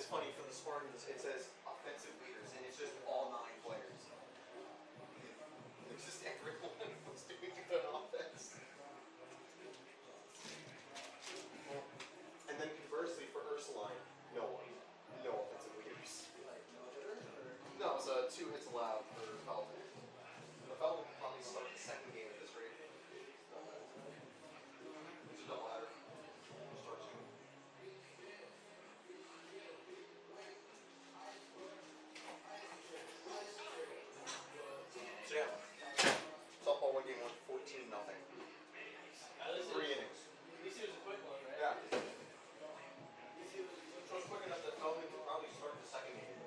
it's funny for the Spartans. It says offensive leaders, and it's just all 9 players. It's just everyone who's doing good offense. And then conversely, for Ursuline, no one, no offensive leaders. No, it's 2 hits allowed for Felton. The Felton can probably start the second game at this rate. It's a double header. Starts soon. So yeah, softball one game won 14-0. 3 innings. At least it was a quick one, right? Yeah. So it's quick enough that Feldman could probably start the second game.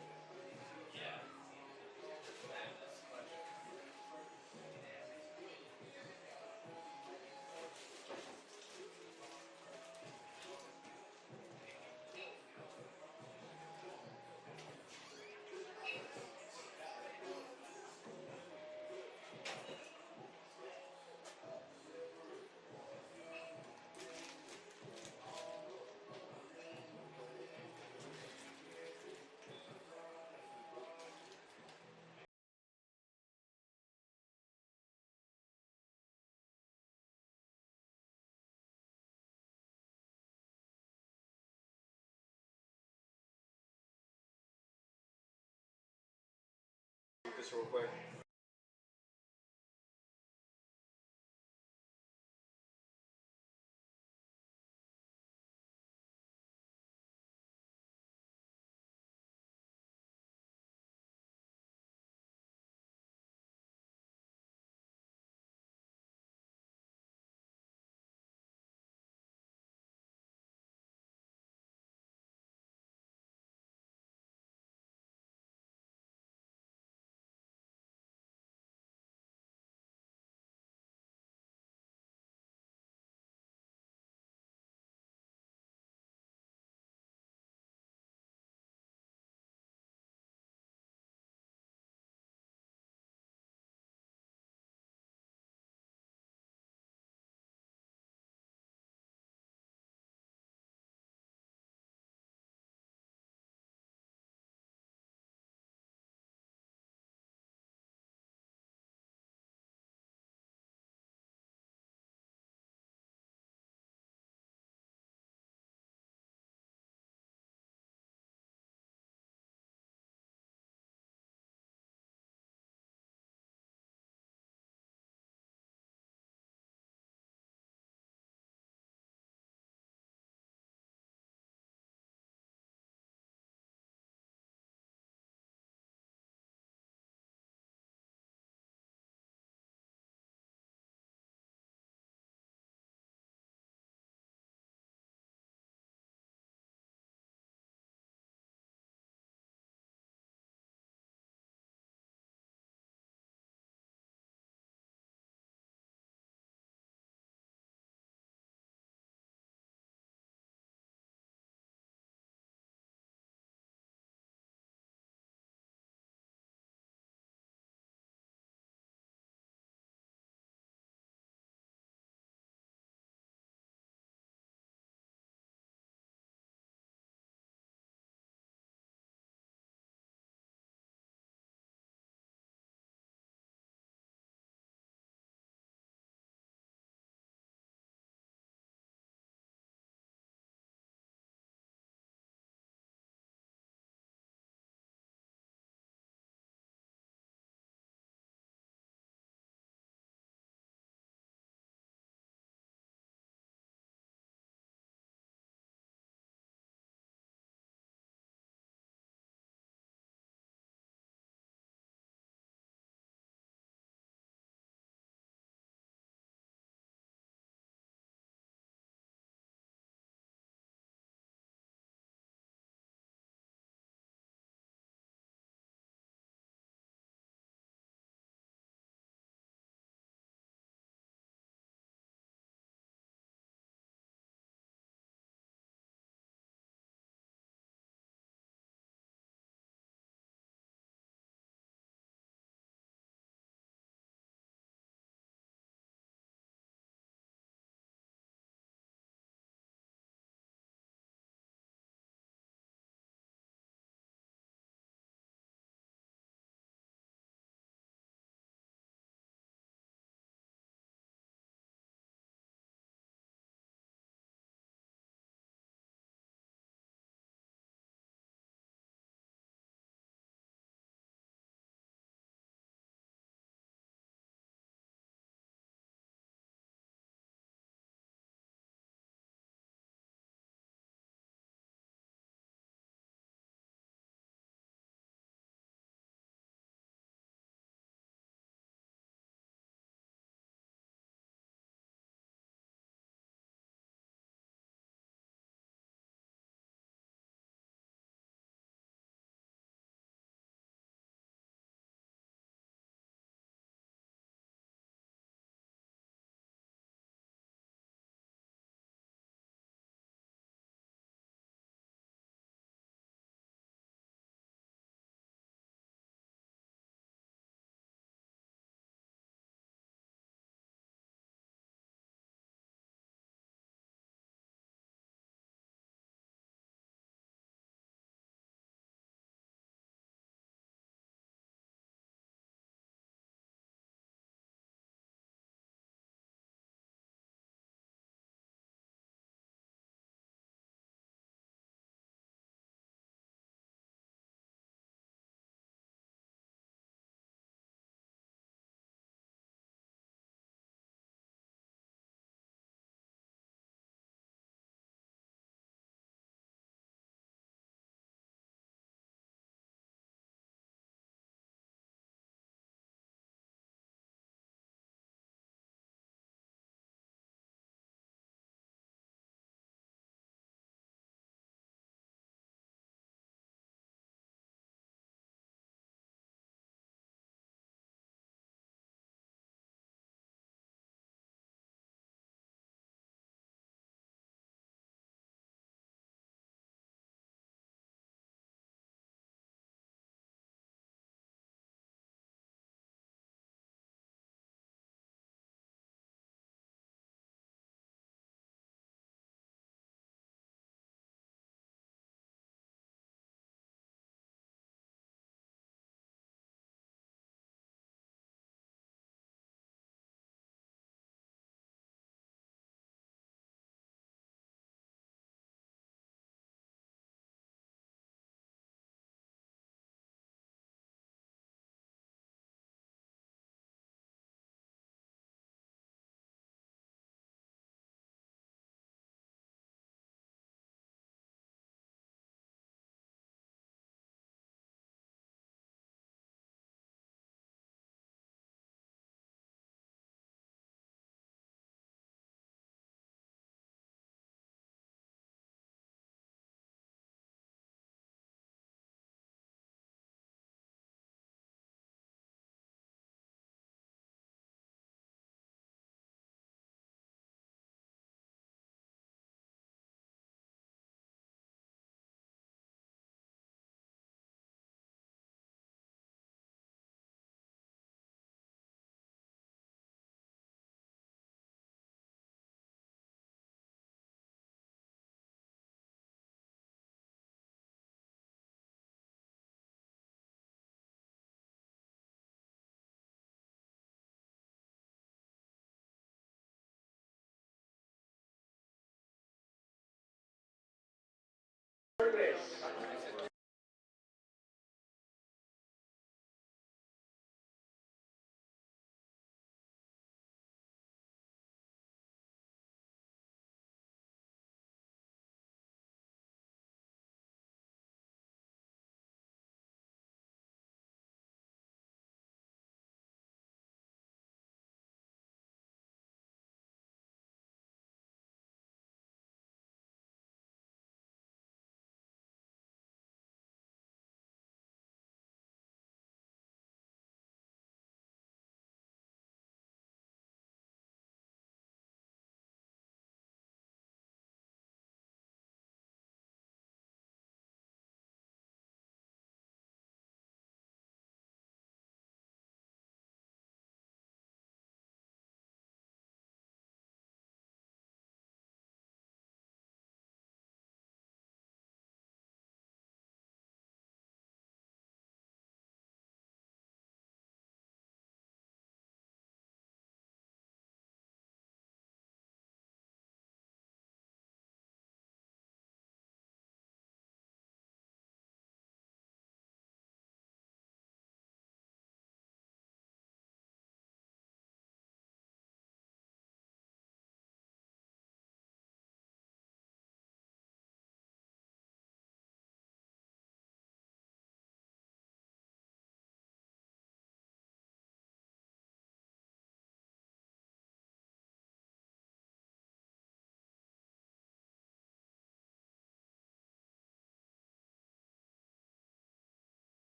Yeah. That's the question. This real quick.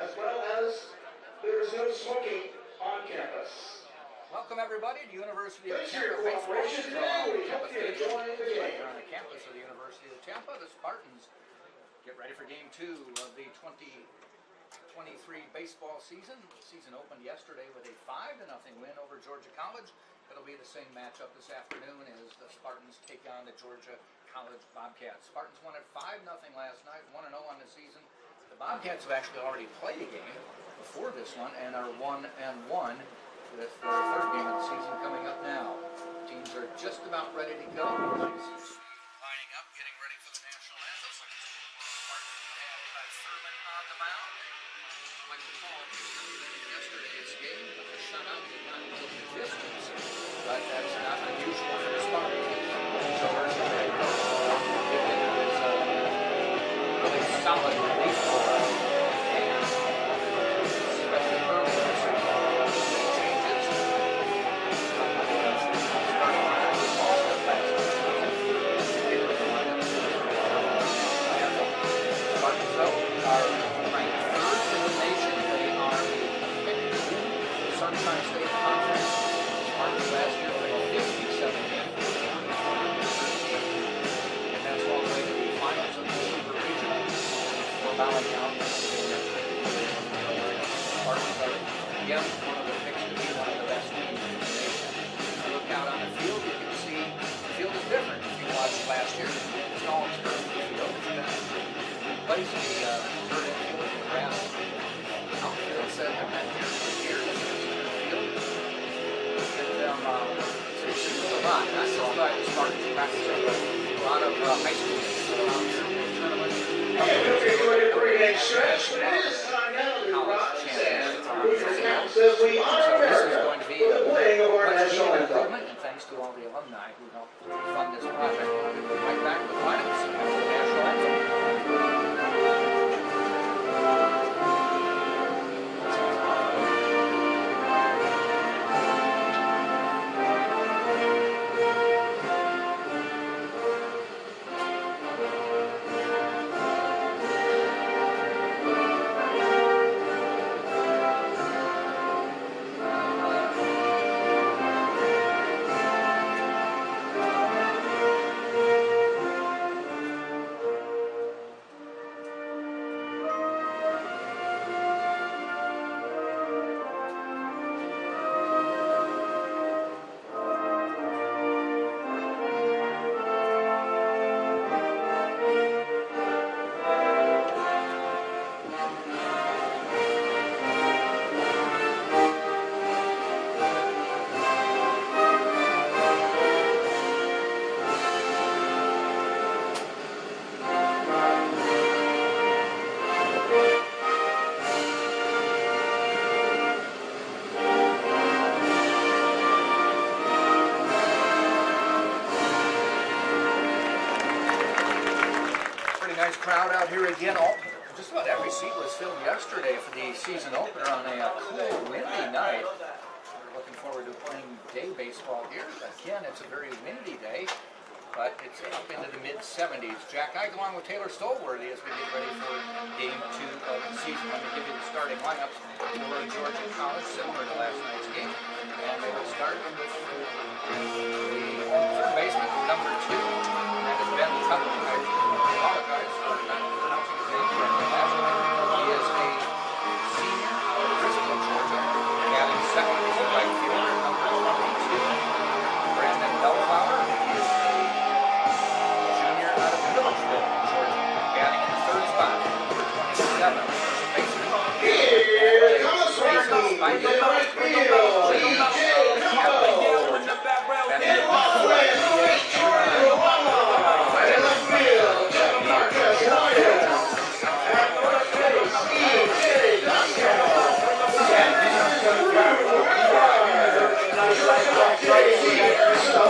as well as there is no smoking on campus. Welcome everybody to University of Thanks for your Tampa Baseball. cooperation today. We hope you enjoy the game. Here on the campus of the University of Tampa, the Spartans get ready for Game 2 of the 2023 baseball season. The season opened yesterday with a 5-0 win over Georgia College. It'll be the same matchup this afternoon as the Spartans take on the Georgia College Bobcats. Spartans won at 5-0 last night, 1-0 on the season. The Bobcats have actually already played a game before this one and are 1-1 with their third game of the season coming up now. Teams are just about ready to go. Lining up, getting ready for the national anthem. Spartans have Thurman on the mound. Michael Paul in yesterday's game with a shutout did not go the distance, but that's not unusual for the Spartans. So there's a head coach. It is really solid relief for us. And especially early in the season. Changes. Starting line with Boston last season. It was a lineup. Spartans, though, are ranked third in the nation. They are the Sunshine State Conference. Spartans last year played 57 games. And that's all the way to the finals of the Super Regional. We're bowing out. Spartans are, again, one of the picks to be one of the best teams in the nation. If you look out on the field, you can see the field is different. If you watched last year, it's an all-turf field. It's been replaced the third infield with the grass outfield set that been here for years. Give them a lot. Not just by the Spartans practicing, but a lot of high school teams around here in tournaments. And we'll get to a three-game stretch. It is time now to rise and salute the campus as we honor America for the playing of our national anthem. And thanks to all the alumni who helped fund this project. We'll be right back with lineups after the national anthem. Nice crowd out here again. Just about every seat was filled yesterday for the season opener on a cool, windy night. We're looking forward to playing day baseball here. Again, it's a very windy day, but it's up into the mid-70s. Jack Ike along with Taylor Stolworthy as we get ready for Game 2 of the season. Let me give you the starting lineups for Georgia College, similar to last night's game. And they will start with the third baseman, number 2. That is Ben Tuttle. I apologize for not pronouncing his name correctly last night. He is a senior out of Bristol, Georgia. Batting second is the right fielder, number 22. Brandon Bellflower. He is a junior out of Milledgeville, Georgia. Batting in the third spot, number 27. First baseman. Here comes Sparky By in the right field. DJ Tampa. In left field, Jordan Obama. In left field, Jeff Marcus Wyatt. At first base, E.J. Duncan. And in right field, J.C. Urso.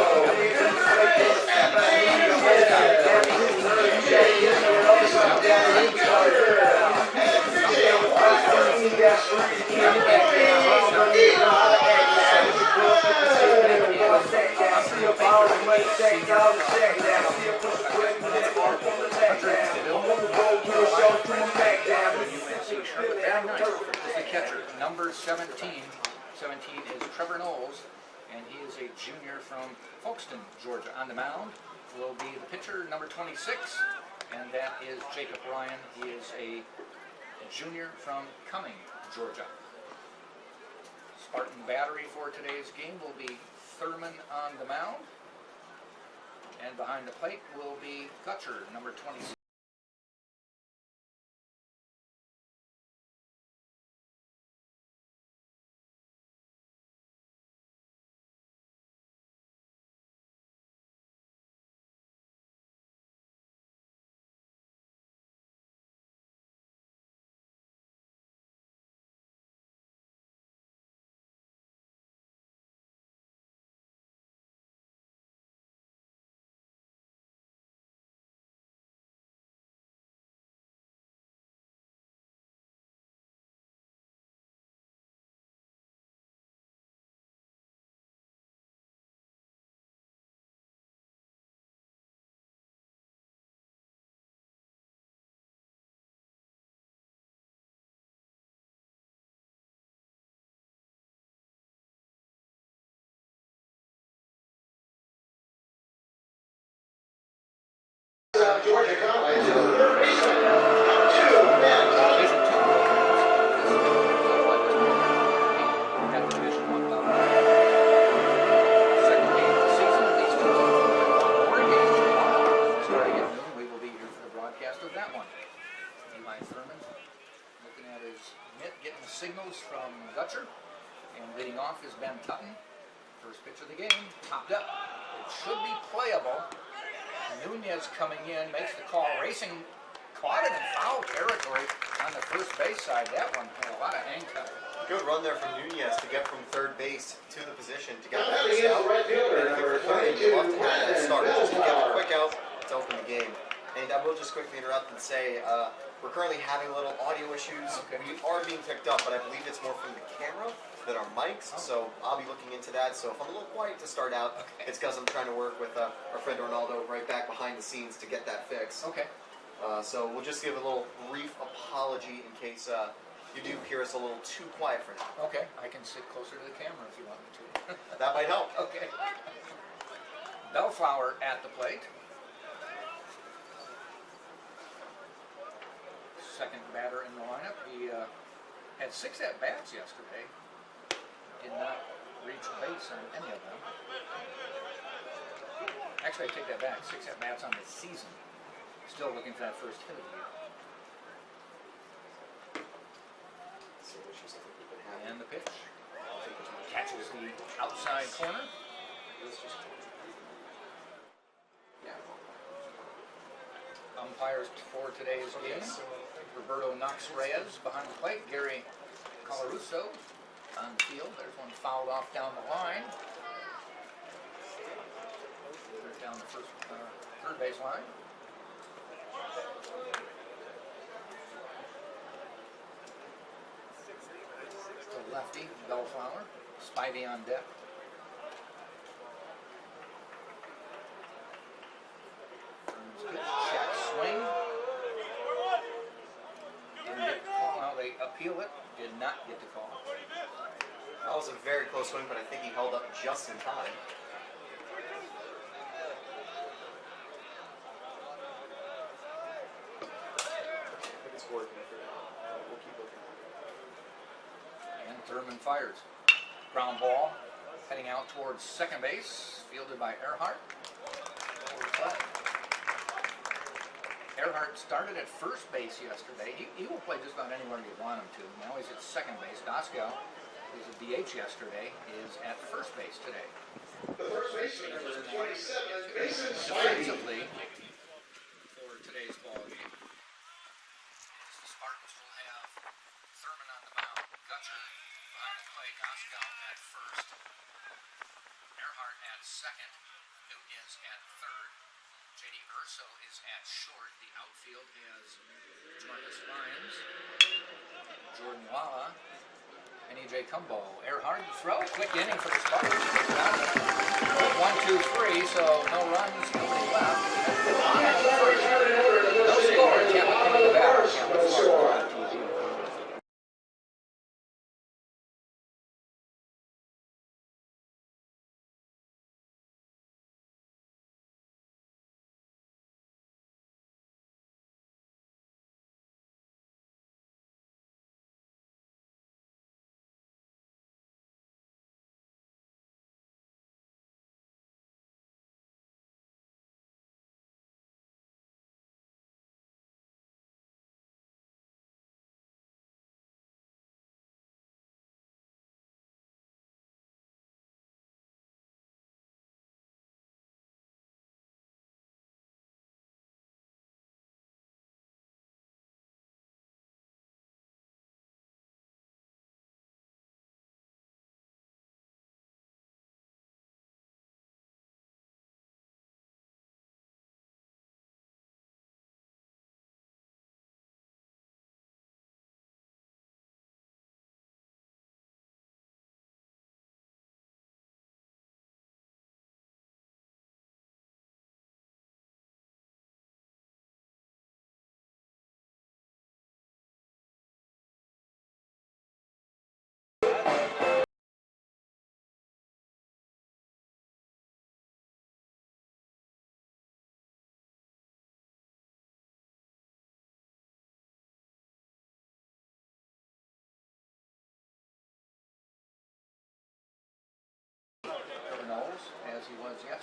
Batting ninth is the catcher, number 17. 17 is Trevor Knowles, and he is a junior from Folkestone, Georgia. On the mound will be the pitcher, number 26, and that is Jacob Ryan. He is a junior from Cumming, Georgia. Spartan battery for today's game will be Thurman on the mound, and behind the plate will be Gutcher, number 26. Georgia College, third baseman, number 2, Ben Todd. Second game of the season. These two teams will play one more game tomorrow. Starting at noon, we will be here for the broadcast of that one. Eli Thurman looking at his mitt, getting the signals from Gutcher. And leading off is Ben Tutton. First pitch of the game, popped up. It should be playable. Nunez coming in, makes the call, racing, caught it in foul territory on the first base side. That one had a lot of hang time. Good run there from Nunez to get from third base to the position to get Now that heading in out. the right fielder, number 22, Love to have that start. Just to get a Belflower. quick out to open the game. And I will just quickly interrupt and say we're currently having a little audio issues. Okay. We are being picked up, but I believe it's more from the camera than our mics. Oh. So I'll be looking into that. So if I'm a little quiet to start out, it's because I'm trying to work with our friend Ronaldo right back behind the scenes to get that fixed. Okay. So we'll just give a little brief apology in case you do hear us a little too quiet for now. Okay, I can sit closer to the camera if you want me to. That might help. Okay. Bellflower at the plate. Second batter in the lineup. He had 6 at-bats yesterday. Did not reach base on any of them. Actually, I take that back. 6 at-bats on the season. Still looking for that first hit of the year. So issues I think we've been having. And the pitch. Catches the outside corner. Yeah. Umpires for today's game. Roberto Knox Reyes behind the plate. Gary Colarusso on the field. There's one fouled off down the line. Down the third base line. The lefty, Bellflower. Spivey on deck. Check swing. Didn't get the call. Now they appeal it. Did not get the call. That was a very close swing, but I think he held up just in time. I think it's working for now. We'll keep looking. And Thurman fires. Ground ball heading out towards second base, fielded by Earhart. Earhart started at first base yesterday. He will play just about anywhere you want him to. Now he's at second base. Daskal, who's a DH yesterday, is at first base today. The first baseman, number 27, Mason Spivey. Defensively, for today's ball game, the Spartans will have Thurman on the mound, Gutcher behind the plate, Daskal at first, Earhart at second, Nunez at third, J.D. Urso is at short. The outfield has Marcus Lyons, Jordan Walla, and E.J. Cumbo. Earhart throw, quick inning for the Spartans. 1, 2, 3, so no runs, nobody left. No score. Tampa coming to bat. Tampa scored. as he was yesterday.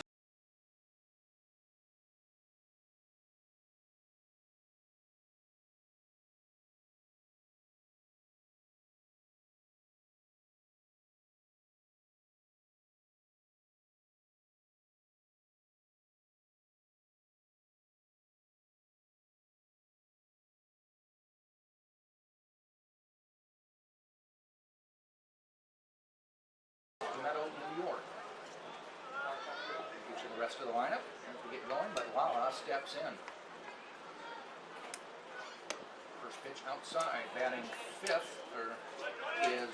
Meadow, New York. Get you the rest of the lineup as we get going, but Lala steps in. First pitch outside, batting fifth is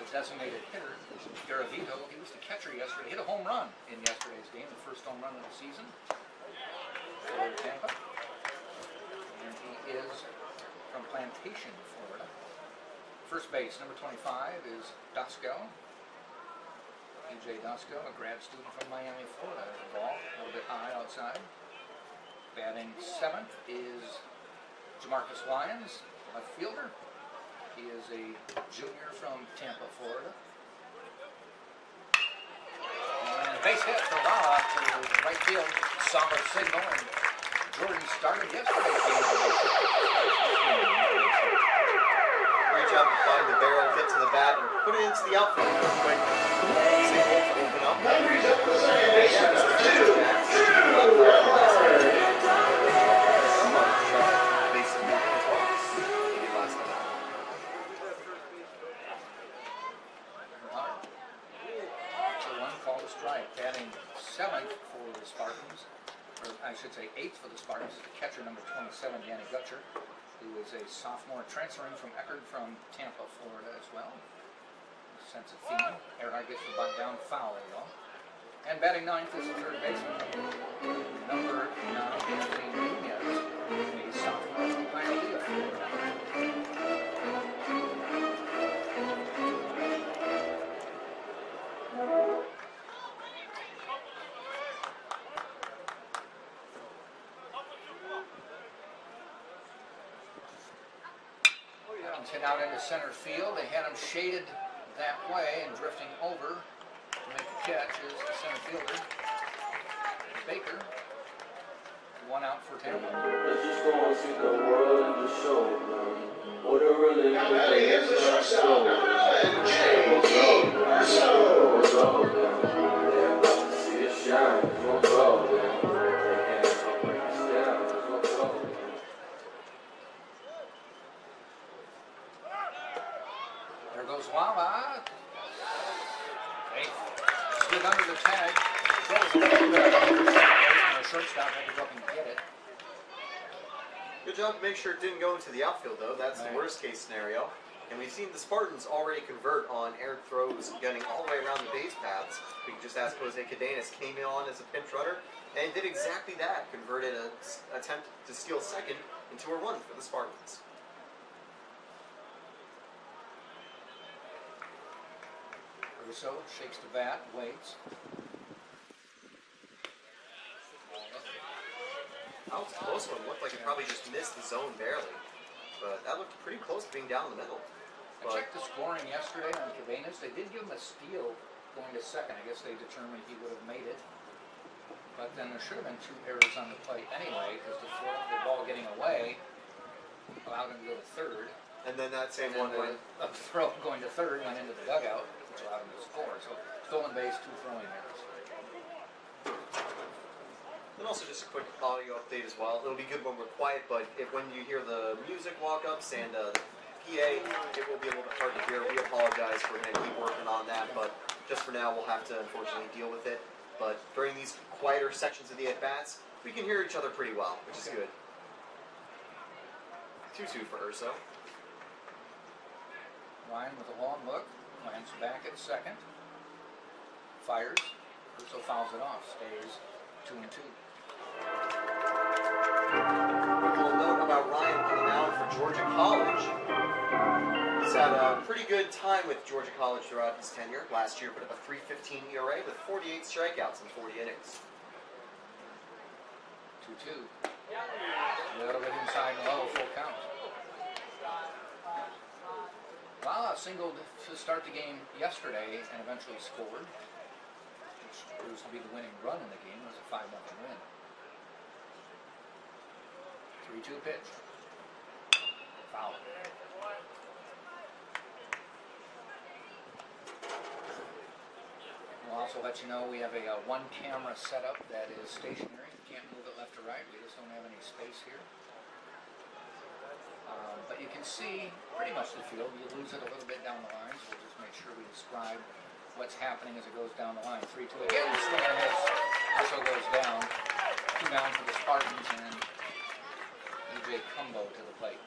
the designated hitter, Garavito. He was the catcher yesterday. Hit a home run in yesterday's game, the first home run of the season for Tampa. And he is from Plantation, Florida. First base, number 25, is Dasco. E.J. Dasco, a grad student from Miami, Florida. The ball a little bit high outside. Batting seventh is Jamarcus Lyons, left fielder. He is a junior from Tampa, Florida. And base hit for Lala to right field. Solid signal. And Jordan started yesterday's game. Reach out and find the barrel, get to the bat, and put it into the outfield real quick. Signal to open up. Reach up to second base, number 2. Call to strike, batting seventh for the Spartans, or I should say eighth for the Spartans, is the catcher number 27, Danny Gutcher, who is a sophomore transferring from Eckerd from Tampa, Florida as well. Sense of theme. Earhart gets the bunt down foul though. And batting ninth is the third baseman, number 9, Anthony Nunez, a sophomore from Hialeah, Florida. Hit out into center field. They had him shaded that way and drifting over to make the catch is the center fielder, Baker. 1 out for Tampa. Let's just go and see the world and just show them what it really is. Now batting is the shortstop, number 9, J.E. Urso. What's up with them? They're about to see it shine. What's up with them? They can't help but stand. What's up with them? There goes Lala. They slid under the tag. The shortstop had to go up and get it. Good job to make sure it didn't go into the outfield, though. That's Right. the worst case scenario. And we've seen the Spartans already convert on errant throws getting all the way around the base paths. We can just ask Jose Cadenas, came in on as a pinch runner and did exactly that. Converted an attempt to steal second into a run for the Spartans. Russo shakes the bat, waits. That was a close one. Looked like it probably just missed the zone barely. But that looked pretty close to being down the middle. I checked the scoring yesterday on Cabanas. They did give him a steal going to second. I guess they determined he would have made it. But then there should have been 2 errors on the plate anyway, because the ball getting away allowed him to go to third. And then that same And one then went. a throw going to third went into the dugout, which allowed him to score. So stolen base, 2 throwing errors. And also just a quick audio update as well. It'll be good when we're quiet, but when you hear the music walk-ups and the PA, it will be a little bit hard to hear. We apologize. We're going to keep working on that, but just for now, we'll have to unfortunately deal with it. But during these quieter sections of the at-bats, we can hear each other pretty well, which is good. 2-2 for Urso. Ryan with a long look, lands back at second, fires, Urso fouls it off, stays 2-2. Quick little note about Ryan coming out for Georgia College. He's had a pretty good time with Georgia College throughout his tenure. Last year put up a .315 ERA with 48 strikeouts in 40 innings. 2-2. A little bit inside and low, full count. Lala singled to start the game yesterday and eventually scored, which proves to be the winning run in the game. It was a 5-0 win. 3-2 pitch. Foul. We'll also let you know we have a one camera setup that is stationary. You can't move it left or right. We just don't have any space here. But you can see pretty much the field. You lose it a little bit down the line, so we'll just make sure we describe what's happening as it goes down the line. 3-2 again. Swing and miss. Also goes down. 2 down for the Spartans and E.J. Cumbo to the plate.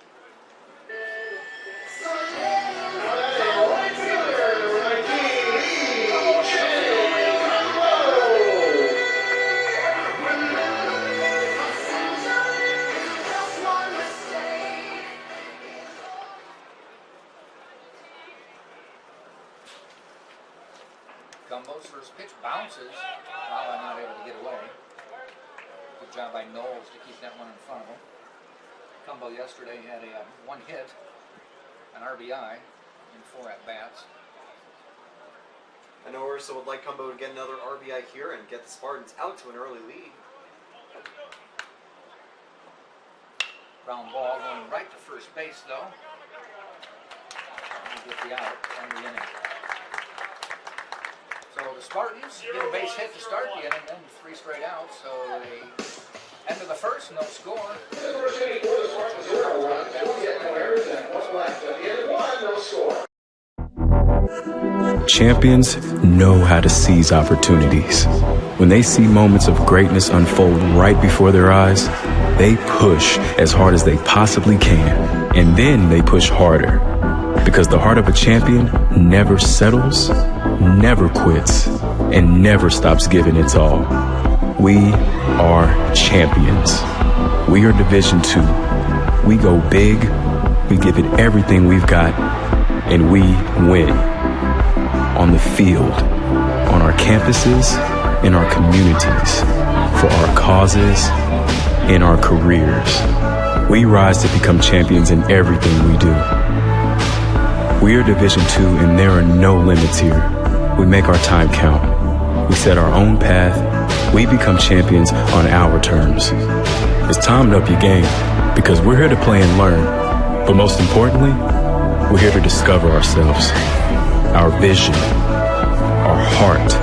Gumbo's first pitch bounces. Lala not able to get away. Good job by Knowles to keep that one in front of him. Gumbo yesterday had a 1 hit, an RBI in 4 at-bats. I know Ursa would like Cumbo to get another RBI here and get the Spartans out to an early lead. Ground ball going right to first base though. We'll get the out and the inning. So the Spartans get a base hit to start the inning, then 3 straight outs. So they end of the first, no score. Champions know how to seize opportunities. When they see moments of greatness unfold right before their eyes, they push as hard as they possibly can, and then they push harder. Because the heart of a champion never settles, never quits, and never stops giving its all. We are champions. We are Division II. We go big, we give it everything we've got, and we win. On the field, on our campuses, in our communities, for our causes, in our careers. We rise to become champions in everything we do. We are Division II, and there are no limits here. We make our time count. We set our own path. We become champions on our terms. It's time to up your game, because we're here to play and learn. But most importantly, we're here to discover ourselves, our vision, our heart,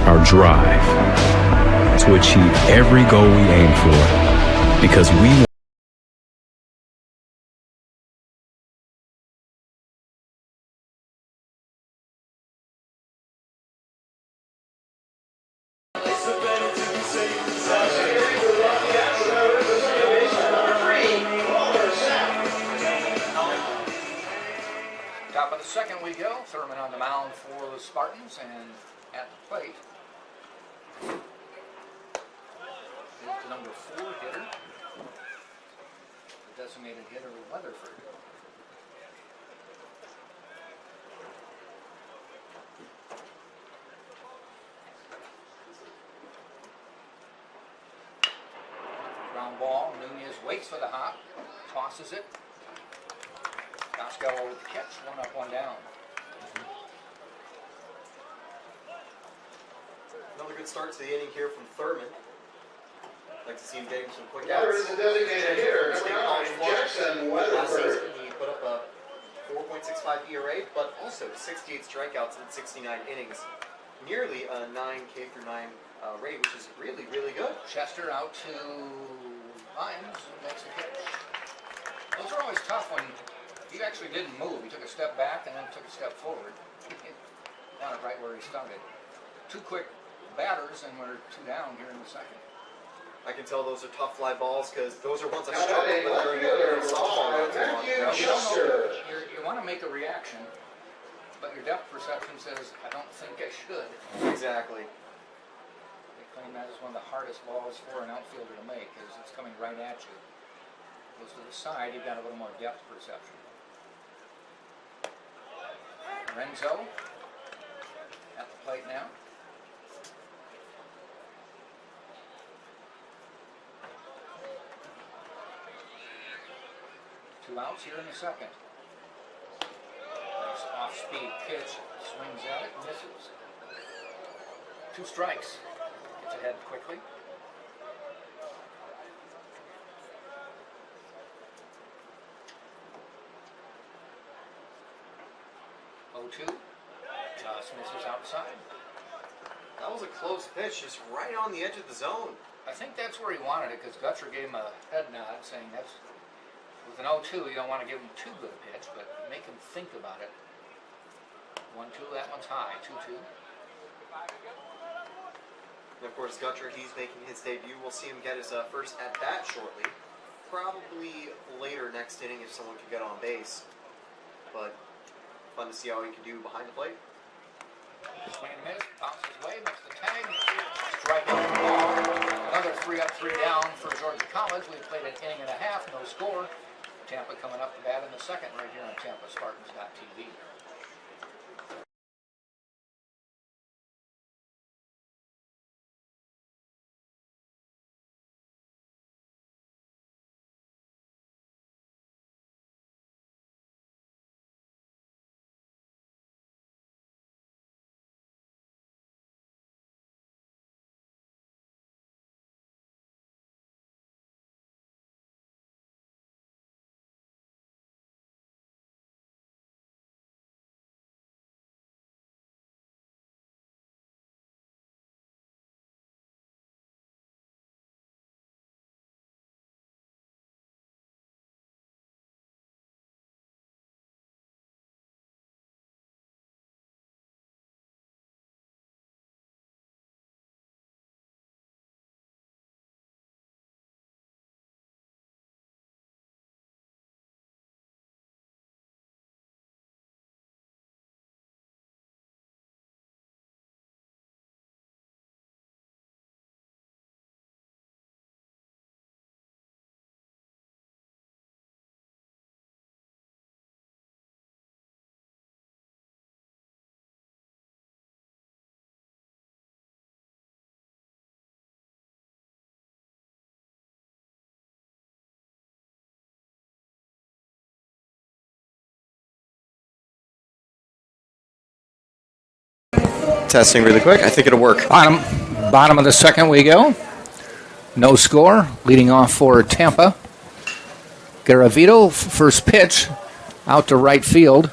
our drive, to achieve every goal we aim for, because we want Top of the second we go. Thurman on the mound for the Spartans, and at the plate is the number 4 hitter, the designated hitter Weatherford. Ground ball. Nunez waits for the hop, tosses it. Costello with the catch, 1 up, 1 down. Another good start to the inning here from Thurman. Like to see him getting some quick There outs. is a designated hitter, number 9, Jackson Last season, Weatherford. he put up a 4.65 ERA, but also 68 strikeouts in 69 innings. Nearly a 9 K through 9 rate, which is really, really good. Chester out to Lyons, makes a catch. Those are always tough when he actually didn't move. He took a step back and then took a step forward. Down it right where he started. 2 quick batters, and we're 2 down here in the second. I can tell those are tough fly balls because those are ones I Now struggled batting with left during fielder, the softball rounds. Matthew Well, you don't know. Chester. You want to make a reaction, but your depth perception says, I don't think I should. Exactly. They claim that is one of the hardest balls for an outfielder to make, because it's coming right at you. Goes to the side, you've got a little more depth perception. Renzo at the plate now. Two outs here in the second. Nice off-speed pitch. Swings at it, misses. 2 strikes. Gets ahead quickly. Oh-2. Just misses outside. That was a close pitch, just right on the edge of the zone. I think that's where he wanted it because Gutcher gave him a head nod saying that's with an 0-2 you don't want to give him too good a pitch, but make him think about it. 1-2, that one's high. 2-2. And of course, Gutcher, he's making his debut. We'll see him get his first at-bat shortly. Probably later next inning if someone could get on base. But fun to see how he can do behind the plate. Swing and miss, bounces away, makes the tag, strike out the ball. Another 3 up, 3 down for Georgia College. We've played an inning and a half, no score. Tampa coming up to bat in the second right here on Tampa Spartans.tv. Testing really quick. I think it'll work. Bottom of the second we go. No score. Leading off for Tampa. Garavito, first pitch, out to right field.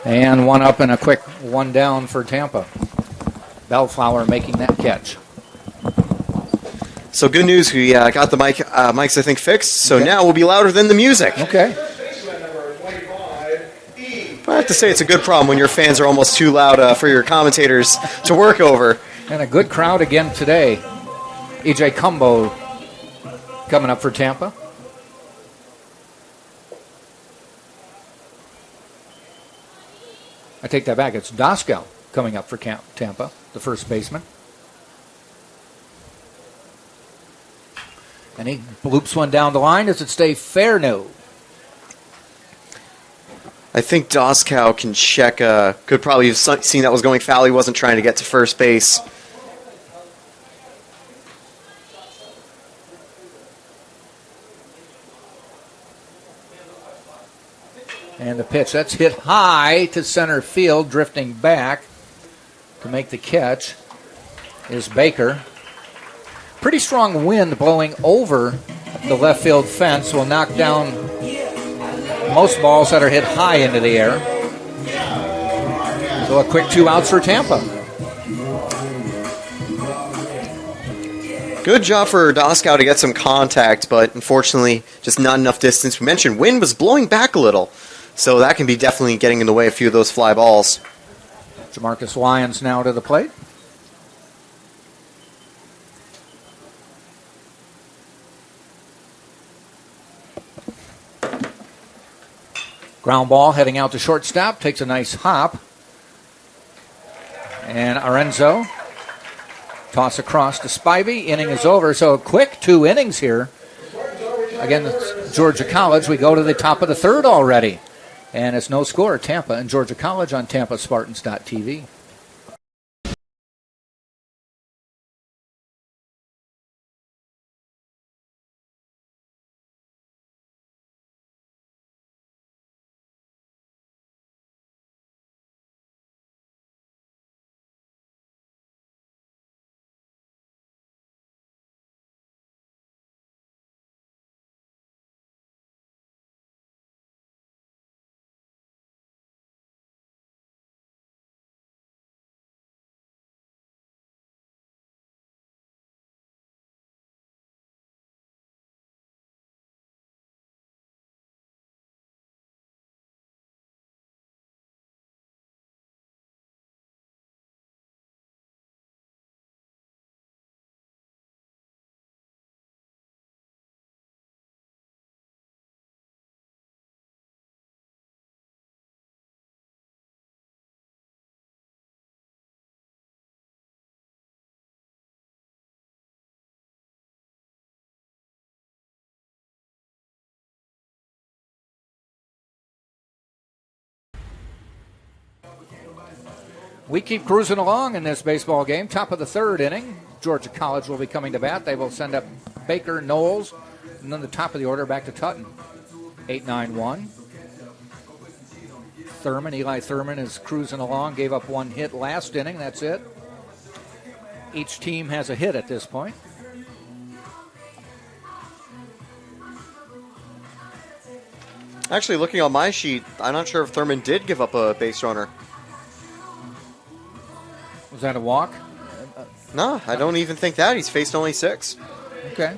And 1 up and a quick 1 down for Tampa. Bellflower making that catch. So good news, we got the mics I think fixed, so now we'll be louder than the music. Okay. I have to say it's a good problem when your fans are almost too loud for your commentators to work over. And a good crowd again today. E.J. Cumbo coming up for Tampa. I take that back. It's Doskow coming up for Tampa, the first baseman. And he bloops one down the line. Does it stay fair? No. I think Doskow can check. Could probably have seen that was going foul. He wasn't trying to get to first base. And the pitch, that's hit high to center field, drifting back to make the catch is Baker. Pretty strong wind blowing over the left field fence will knock down most balls that are hit high into the air. So a quick 2 outs for Tampa. Good job for Doskow to get some contact, but unfortunately just not enough distance. We mentioned wind was blowing back a little, so that can be definitely getting in the way of a few of those fly balls. Jamarcus Lyons now to the plate. Ground ball heading out to shortstop. Takes a nice hop. And Arenzo. Toss across to Spivey. Inning is over. So a quick 2 innings here. Again, Georgia College. We go to the top of the third already. And it's no score. Tampa and Georgia College on TampaSpartans.tv. We keep cruising along in this baseball game. Top of the third inning. Georgia College will be coming to bat. They will send up Baker, Knowles, and then the top of the order back to Tutton. 8-9-1. Eli Thurman is cruising along. Gave up one hit last inning. That's it. Each team has a hit at this point. Actually, looking on my sheet, I'm not sure if Thurman did give up a base runner. Was that a walk? No, I don't even think that. He's faced only 6. Okay.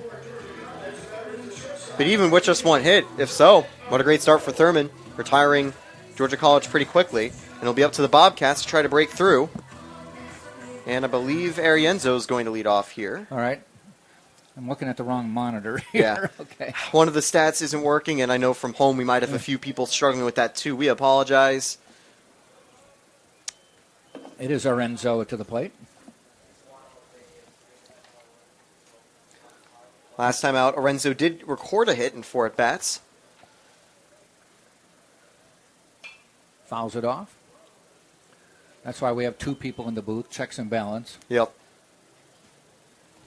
But even with just one hit, if so, what a great start for Thurman, retiring Georgia College pretty quickly. And it'll be up to the Bobcats to try to break through. And I believe Arienzo is going to lead off here. All right. I'm looking at the wrong monitor here. Yeah. Okay. One of the stats isn't working, and I know from home we might have a few people struggling with that too. We apologize. It is Arienzo to the plate. Last time out, Arienzo did record a hit in 4 at-bats. Fouls it off. That's why we have 2 people in the booth. Checks and balance. Yep.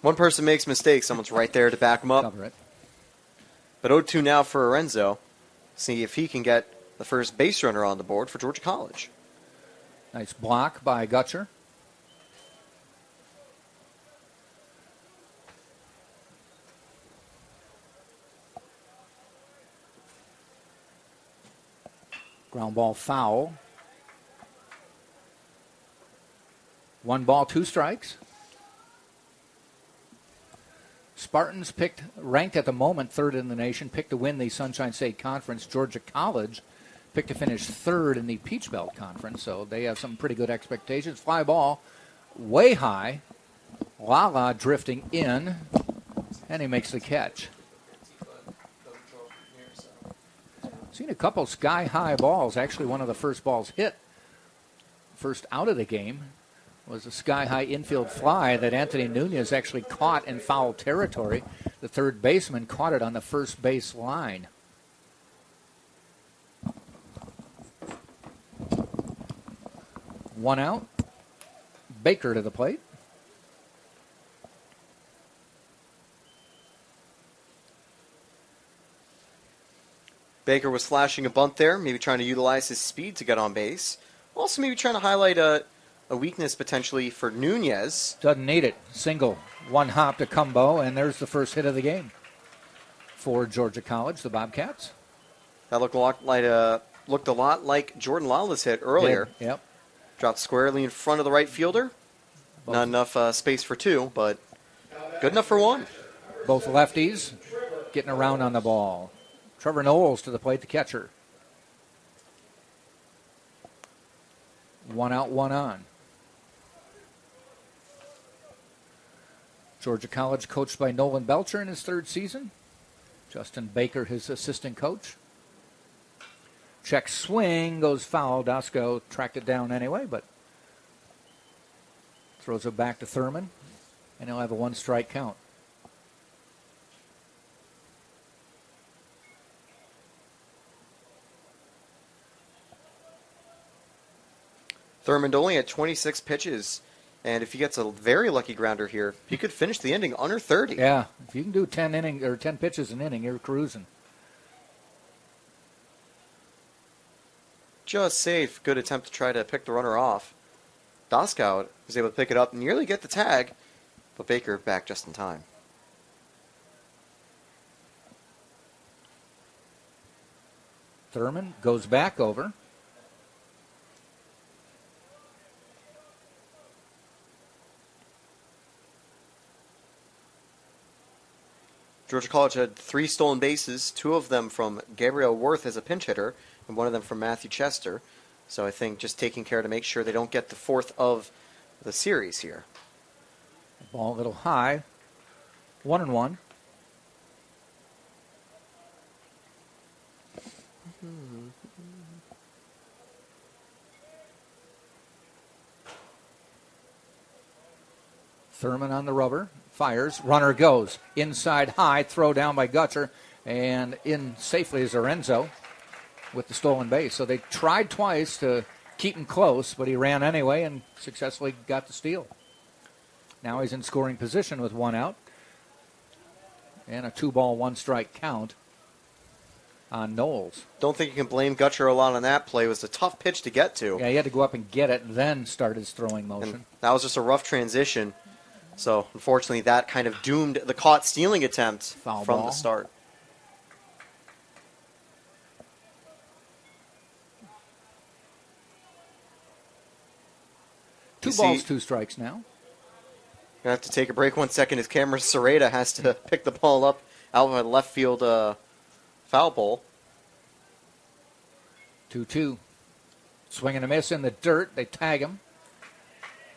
One person makes mistakes, someone's right there to back him up. Cover it. But 0-2 now for Arienzo. See if he can get the first base runner on the board for Georgia College. Nice block by Gutcher. Ground ball foul. 1 ball, 2 strikes. Spartans ranked at the moment 3rd in the nation, picked to win the Sunshine State Conference. Georgia College picked to finish 3rd in the Peach Belt Conference, so they have some pretty good expectations. Fly ball way high. Lala drifting in, and he makes the catch. Seen a couple sky-high balls. Actually, one of the first balls hit first out of the game was a sky-high infield fly that Anthony Nunez actually caught in foul territory. The third baseman caught it on the first base line. One out. Baker to the plate. Baker was flashing a bunt there, maybe trying to utilize his speed to get on base. Also maybe trying to highlight a weakness potentially for Nunez. Doesn't need it. Single. 1 hop to Cumbo, and there's the first hit of the game for Georgia College, the Bobcats. That looked a lot like Jordan Lawless hit earlier. Yep. Dropped squarely in front of the right fielder. Not enough space for 2, but good enough for 1. Both lefties getting around on the ball. Trevor Knowles to the plate, the catcher. 1 out, 1 on. Georgia College coached by Nolan Belcher in his 3rd season. Justin Baker, his assistant coach. Check swing, goes foul. Dasco tracked it down anyway, but throws it back to Thurman, and he'll have a 1-strike count. Thurman only had 26 pitches, and if he gets a very lucky grounder here, he could finish the inning under 30. Yeah, if you can do 10 pitches an inning, you're cruising. Just safe. Good attempt to try to pick the runner off. Doskow was able to pick it up and nearly get the tag, but Baker back just in time. Thurman goes back over. Georgia College had 3 stolen bases, 2 of them from Gabriel Worth as a pinch hitter, and 1 of them from Matthew Chester. So I think just taking care to make sure they don't get the 4th of the series here. Ball a little high. 1-1. Thurman on the rubber. Fires. Runner goes. Inside high. Throw down by Gutcher. And in safely is Arienzo with the stolen base. So they tried twice to keep him close, but he ran anyway and successfully got the steal. Now he's in scoring position with 1 out. And a 2-ball, 1-strike count on Knowles. Don't think you can blame Gutcher a lot on that play. It was a tough pitch to get to. Yeah, he had to go up and get it, then start his throwing motion. And that was just a rough transition. So, unfortunately, that kind of doomed the caught stealing attempt Foul from ball. the start. Two You balls, see- 2 strikes now. Gonna have to take a break 1 second as Cameron Serrata has to pick the ball up out of the left field foul pole. 2-2. Swing and a miss in the dirt. They tag him.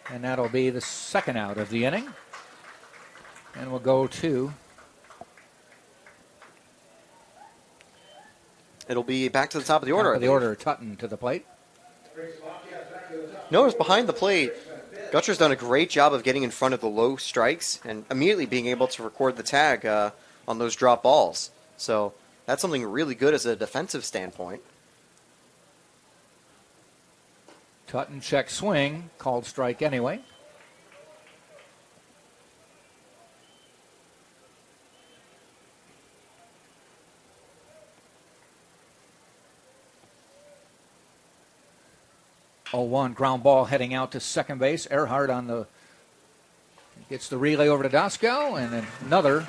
And that'll be the second out of the inning. And we'll go to It'll be back to the top of the order. top I of the believe. order. Tutton to the plate. Notice behind the plate, Gutcher's done a great job of getting in front of the low strikes and immediately being able to record the tag on those drop balls. So that's something really good as a defensive standpoint. Tutton check swing. Called strike anyway. Oh, 1 ground ball heading out to second base. Earhart on the gets the relay over to Doskow, and then another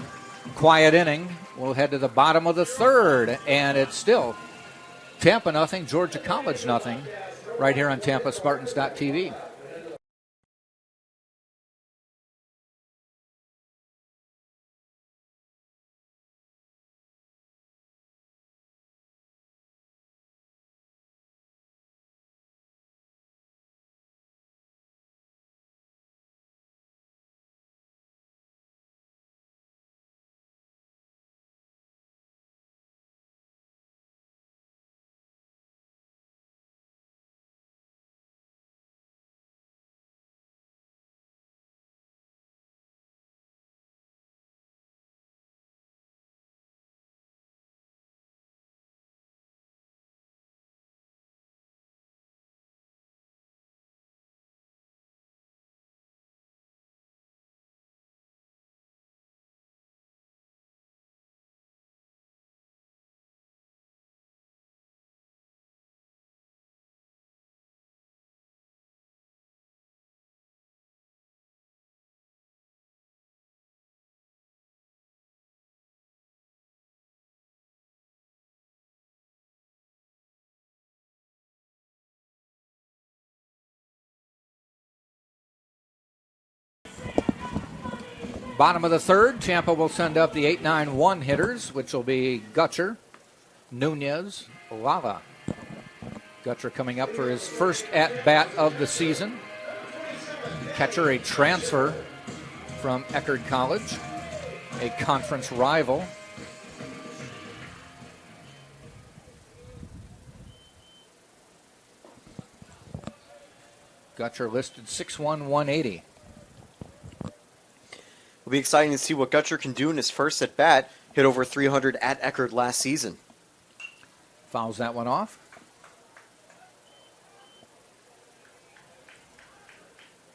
quiet inning. We'll head to the bottom of the third, and it's still Tampa nothing, Georgia College nothing, right here on TampaSpartans.tv. Bottom of the third, Tampa will send up the 8-9-1 hitters, which will be Gutcher, Nunez, Lala. Gutcher coming up for his first at-bat of the season. Catcher, a transfer from Eckerd College, a conference rival. Gutcher listed 6'1", 180. It'll be exciting to see what Gutcher can do in his first at bat. Hit over 300 at Eckerd last season. Fouls that one off.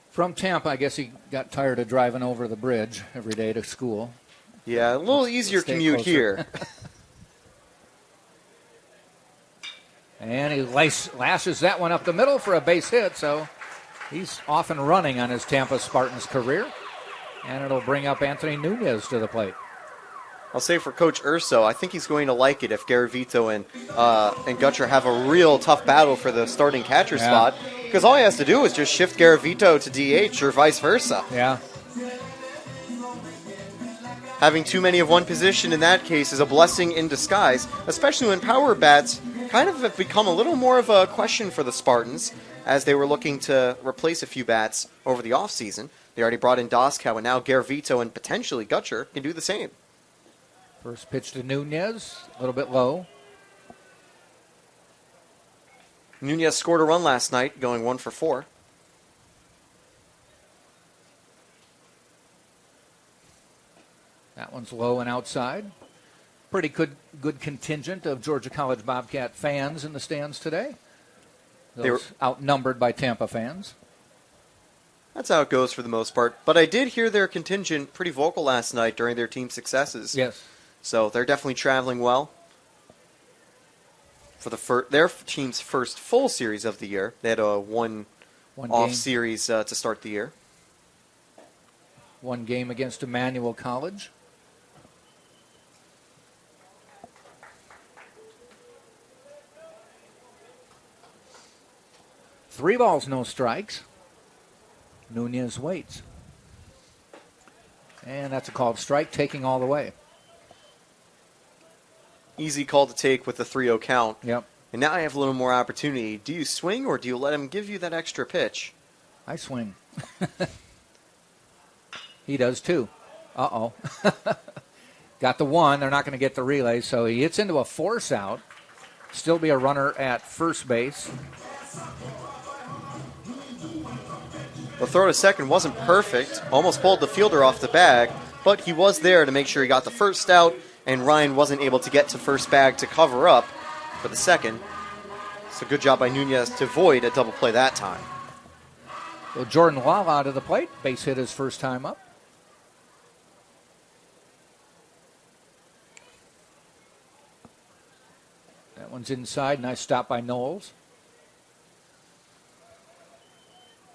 From Tampa, I guess he got tired of driving over the bridge every day to school. Yeah, a little easier stay commute closer. here. And he lashes that one up the middle for a base hit, so he's off and running on his Tampa Spartans career. And it'll bring up Anthony Nunez to the plate. I'll say for Coach Urso, I think he's going to like it if Garavito and Gutcher have a real tough battle for the starting catcher spot. Because all he has to do is just shift Garavito to DH or vice versa. Yeah. Having too many of one position in that case is a blessing in disguise, especially when power bats kind of have become a little more of a question for the Spartans as they were looking to replace a few bats over the offseason. They already brought in Doskow, and now Garavito and potentially Gutcher can do the same. First pitch to Nunez, a little bit low. Nunez scored a run last night, going 1 for 4. That one's low and outside. Pretty good contingent of Georgia College Bobcat fans in the stands today. They were outnumbered by Tampa fans. That's how it goes for the most part. But I did hear their contingent pretty vocal last night during their team successes. Yes. So they're definitely traveling well. For their team's first full series of the year, they had a one-off series to start the year. One game against Emmanuel College. Three balls, no strikes. Nunez waits. And that's a called strike, taking all the way. Easy call to take with the 3-0 count. Yep. And now I have a little more opportunity. Do you swing or do you let him give you that extra pitch? I swing. He does too. Uh-oh. Got the one. They're not going to get the relay, so he hits into a force out. Still be a runner at first base. The throw to second wasn't perfect. Almost pulled the fielder off the bag, but he was there to make sure he got the first out, and Ryan wasn't able to get to first bag to cover up for the second. So good job by Nunez to avoid a double play that time. Well, Jordan Lala to the plate. Base hit his first time up. That one's inside. Nice stop by Knowles.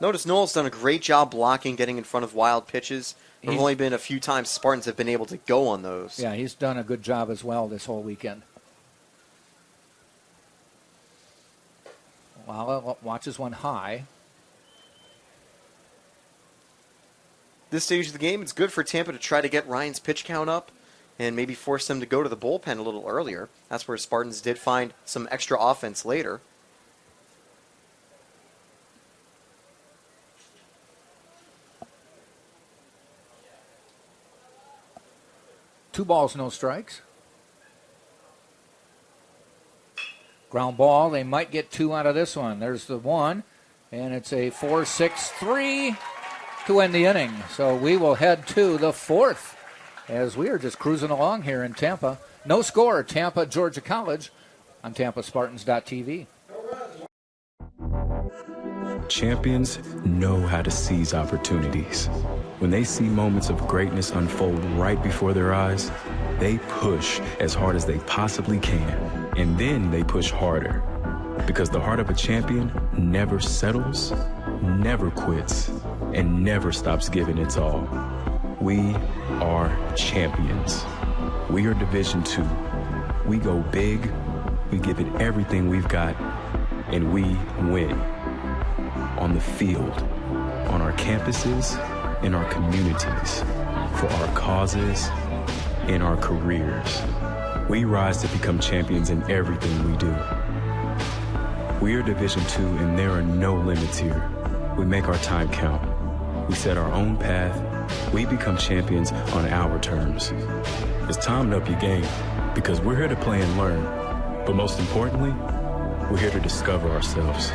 Notice Knowles done a great job blocking, getting in front of wild pitches. There have only been a few times Spartans have been able to go on those. Yeah, he's done a good job as well this whole weekend. Lala watches one high. This stage of the game, it's good for Tampa to try to get Ryan's pitch count up and maybe force them to go to the bullpen a little earlier. That's where Spartans did find some extra offense later. Two balls, no strikes. Ground ball. They might get two out of this one. There's the one, and it's a 4-6-3 to end the inning. So we will head to the fourth as we are just cruising along here in Tampa. No score, Tampa, Georgia College on TampaSpartans.tv. Champions know how to seize opportunities. When they see moments of greatness unfold right before their eyes, they push as hard as they possibly can. And then they push harder. Because the heart of a champion never settles, never quits, and never stops giving its all. We are champions. We are Division II. We go big, we give it everything we've got, and we win. On the field, on our campuses, in our communities, for our causes, in our careers. We rise to become champions in everything we do. We are Division II, and there are no limits here. We make our time count. We set our own path. We become champions on our terms. It's time to up your game, because we're here to play and learn. But most importantly, we're here to discover ourselves,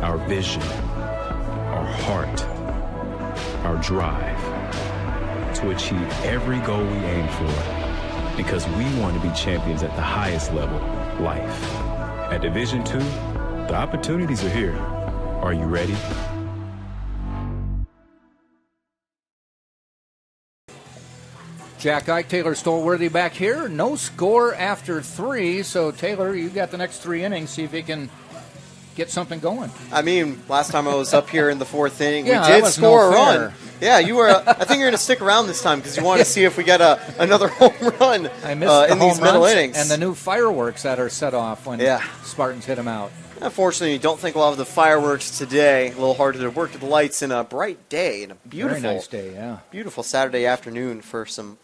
our vision, our heart, our drive, to achieve every goal we aim for, because we want to be champions at the highest level, life. At Division II, the opportunities are here. Are you ready? Jack Ike, Taylor Stolworthy back here. No score after three. So, Taylor, you got the next three innings. See if he can get something going. I mean, last time I was up here in the fourth inning, Yeah, we that did was score no a fair. run. Yeah, you were. I think you're going to stick around this time because you want to see if we get another home run I missed the in home these middle runs innings. and the new fireworks that are set off when Spartans hit them out. Unfortunately, don't think we'll have the fireworks today. A little harder to work the lights in a bright day and a beautiful, Very nice day, yeah. beautiful Saturday afternoon for some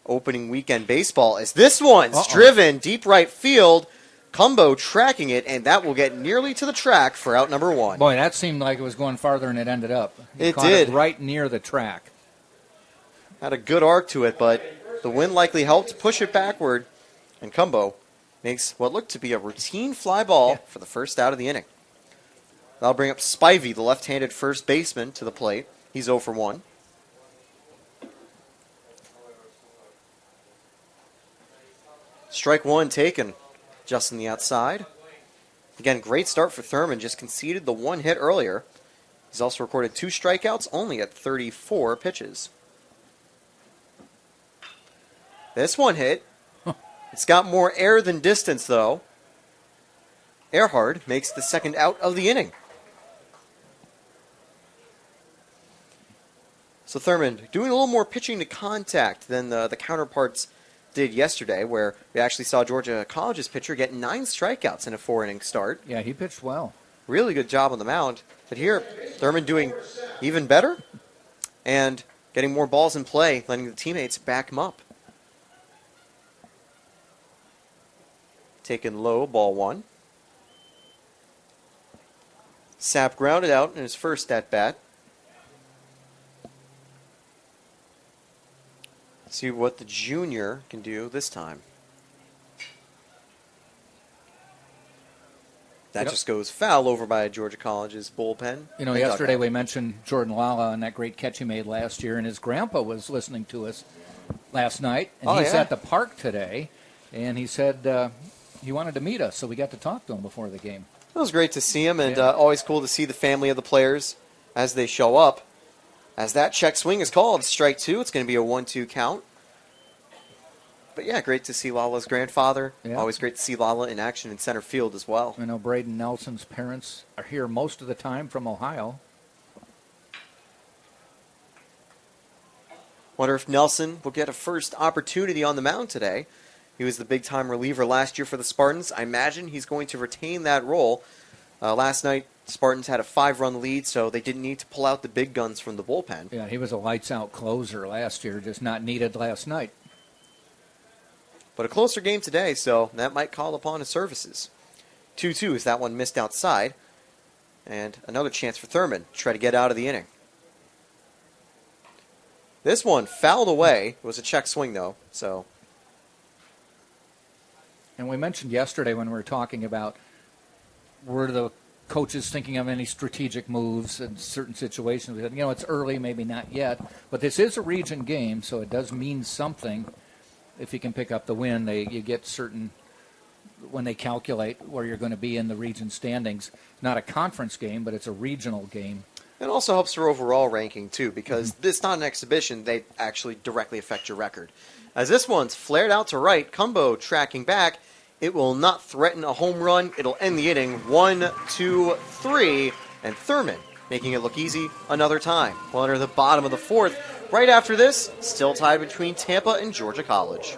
opening weekend baseball. As this one's driven deep right field, Cumbo tracking it, and that will get nearly to the track for out number one. Boy, that seemed like it was going farther than it ended up. He It caught did. it right near the track. Had a good arc to it, but the wind likely helped push it backward, and Cumbo makes what looked to be a routine fly ball for the first out of the inning. That'll bring up Spivey, the left-handed first baseman, to the plate. He's 0 for 1. Strike one taken, just on the outside. Again, great start for Thurman. Just conceded the one hit earlier. He's also recorded 2 strikeouts, only at 34 pitches. This one hit. It's got more air than distance, though. Earhart makes the second out of the inning. So Thurman doing a little more pitching to contact than the counterparts did yesterday, where we actually saw Georgia College's pitcher get 9 strikeouts in a 4-inning start. Yeah, he pitched well. Really good job on the mound. But here, Thurman doing even better and getting more balls in play, letting the teammates back him up. Taken low, ball 1. Sapp grounded out in his first at-bat. See what the junior can do this time. That just goes foul over by Georgia College's bullpen. You know, yesterday we mentioned Jordan Lala and that great catch he made last year, and his grandpa was listening to us last night, and he's at the park today, and he said he wanted to meet us, so we got to talk to him before the game. It was great to see him, and always cool to see the family of the players as they show up. As that check swing is called, strike 2. It's going to be a 1-2 count. But yeah, great to see Lala's grandfather. Yeah. Always great to see Lala in action in center field as well. I know Braden Nelson's parents are here most of the time from Ohio. Wonder if Nelson will get a first opportunity on the mound today. He was the big-time reliever last year for the Spartans. I imagine he's going to retain that role. Last night, Spartans had a 5-run lead, so they didn't need to pull out the big guns from the bullpen. Yeah, he was a lights-out closer last year, just not needed last night. But a closer game today, so that might call upon his services. 2-2 as that one missed outside. And another chance for Thurman to try to get out of the inning. This one fouled away. It was a check swing, though, so. And we mentioned yesterday when we were talking about were the coaches thinking of any strategic moves in certain situations. We said, it's early, maybe not yet. But this is a region game, so it does mean something. If you can pick up the win, you get certain, when they calculate where you're going to be in the region standings. It's not a conference game, but it's a regional game. It also helps your overall ranking, too, because it's not an exhibition. They actually directly affect your record. As this one's flared out to right, Cumbo tracking back. It will not threaten a home run. It'll end the inning 1, 2, 3, and Thurman making it look easy another time. We'll enter the bottom of the 4th. Right after this, still tied between Tampa and Georgia College.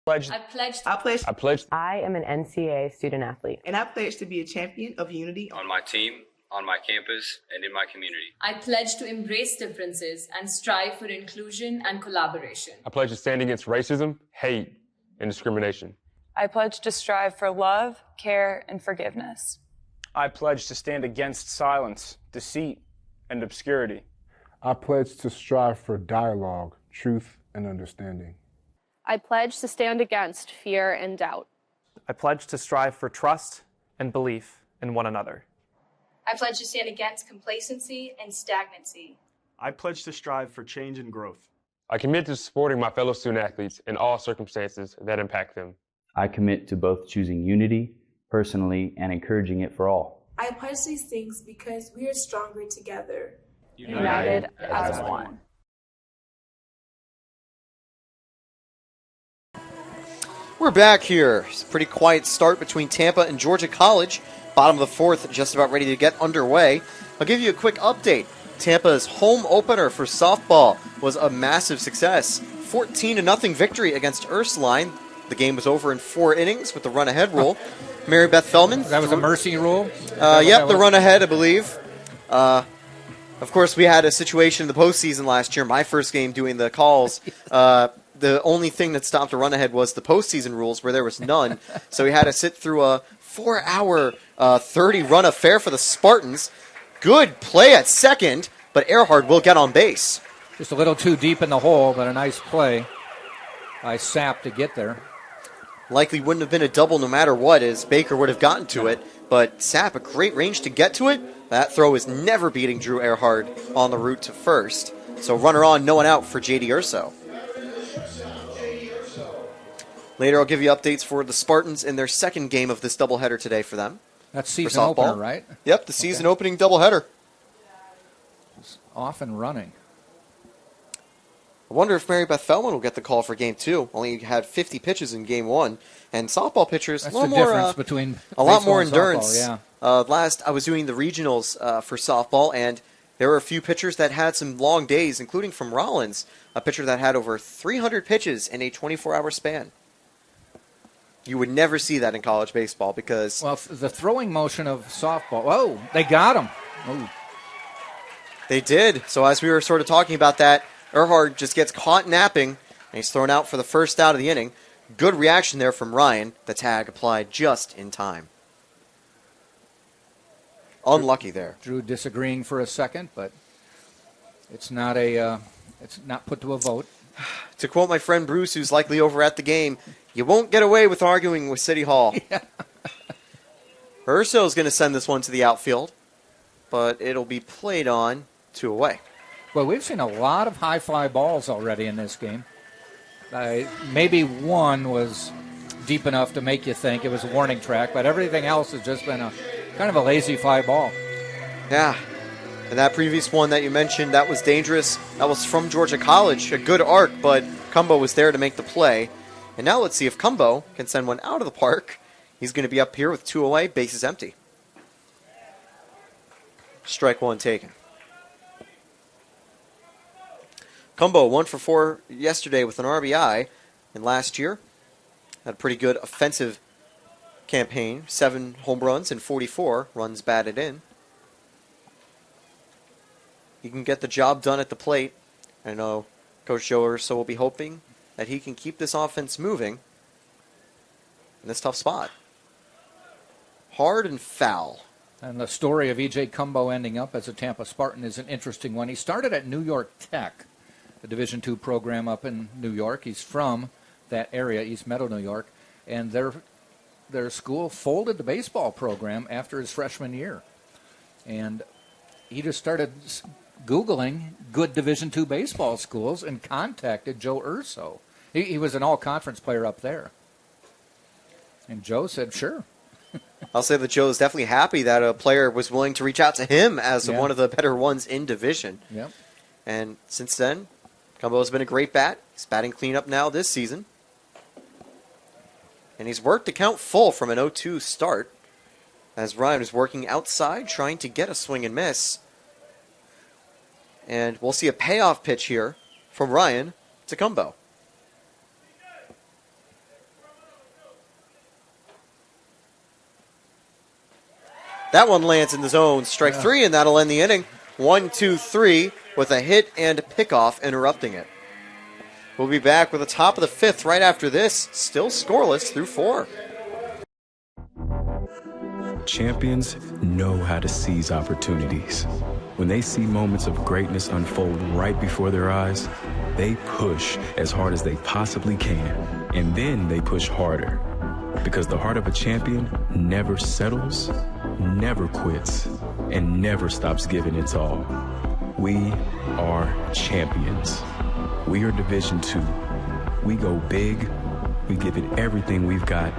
I pledged. I am an NCAA student athlete. And I pledge to be a champion of unity on my team, on my campus, and in my community. I pledge to embrace differences and strive for inclusion and collaboration. I pledge to stand against racism, hate, and discrimination. I pledge to strive for love, care, and forgiveness. I pledge to stand against silence, deceit, and obscurity. I pledge to strive for dialogue, truth, and understanding. I pledge to stand against fear and doubt. I pledge to strive for trust and belief in one another. I pledge to stand against complacency and stagnancy. I pledge to strive for change and growth. I commit to supporting my fellow student athletes in all circumstances that impact them. I commit to both choosing unity personally and encouraging it for all. I pledge these things because we are stronger together. United as one. We're back here. It's a pretty quiet start between Tampa and Georgia College. Bottom of the 4th, just about ready to get underway. I'll give you a quick update. Tampa's home opener for softball was a massive success. 14-0 victory against Ursuline. The game was over in 4 innings with the run-ahead rule. Mary Beth Feldman. That was a mercy rule? Yep, the run-ahead, I believe. Of course, we had a situation in the postseason last year. My first game doing the calls. The only thing that stopped a run-ahead was the postseason rules, where there was none. So we had to sit through a 4-hour, 30-run affair for the Spartans. Good play at second, but Earhart will get on base. Just a little too deep in the hole, but a nice play by Sapp to get there. Likely wouldn't have been a double no matter what, as Baker would have gotten to it. But Sapp, a great range to get to it. That throw is never beating Drew Earhart on the route to first. So runner on, no one out for J.D. Urso. Later, I'll give you updates for the Spartans in their second game of this doubleheader today for them. That's season opener, right? Yep, the season opening doubleheader. It's off and running. I wonder if Mary Beth Feldman will get the call for Game 2. Only had 50 pitches in Game 1. And softball pitchers, That's a lot the more, difference between a lot more baseball and endurance. softball, yeah. Last, I was doing the regionals for softball, and there were a few pitchers that had some long days, including from Rollins, a pitcher that had over 300 pitches in a 24-hour span. You would never see that in college baseball because... Well, the throwing motion of softball. Oh, they got him. Oh. They did. So as we were sort of talking about that, Earhart just gets caught napping, and he's thrown out for the first out of the inning. Good reaction there from Ryan. The tag applied just in time. Unlucky there. Drew disagreeing for a second, but it's not put to a vote. To quote my friend Bruce, who's likely over at the game, you won't get away with arguing with City Hall. Yeah. Urso's going to send this one to the outfield, but it'll be played on 2 away. Well, we've seen a lot of high fly balls already in this game. Maybe one was deep enough to make you think it was a warning track, but everything else has just been a kind of a lazy fly ball. Yeah. And that previous one that you mentioned, that was dangerous. That was from Georgia College. A good arc, but Cumbo was there to make the play. And now let's see if Cumbo can send one out of the park. He's going to be up here with 2 away, bases empty. Strike one taken. Cumbo 1 for 4 yesterday with an RBI. And last year, had a pretty good offensive campaign. 7 home runs and 44 runs batted in. He can get the job done at the plate. I know Coach Joe Urso will be hoping that he can keep this offense moving in this tough spot. Hard and foul. And the story of E.J. Cumbo ending up as a Tampa Spartan is an interesting one. He started at New York Tech, the Division II program up in New York. He's from that area, East Meadow, New York. And their school folded the baseball program after his freshman year. And he just started Googling good Division II baseball schools and contacted Joe Urso. He was an all-conference player up there. And Joe said, sure. I'll say that Joe is definitely happy that a player was willing to reach out to him as one of the better ones in division. Yep. And since then, Cumbo's been a great bat. He's batting cleanup now this season. And he's worked the count full from an 0-2 start as Ryan is working outside trying to get a swing and miss. And we'll see a payoff pitch here from Ryan to Cumbo. That one lands in the zone. Strike 3, and that'll end the inning. 1-2-3 with a hit and pickoff interrupting it. We'll be back with the top of the 5th right after this. Still scoreless through 4. Champions know how to seize opportunities. When they see moments of greatness unfold right before their eyes, they push as hard as they possibly can. And then they push harder. Because the heart of a champion never settles, never quits, and never stops giving its all. We are champions. We are Division II. We go big, we give it everything we've got,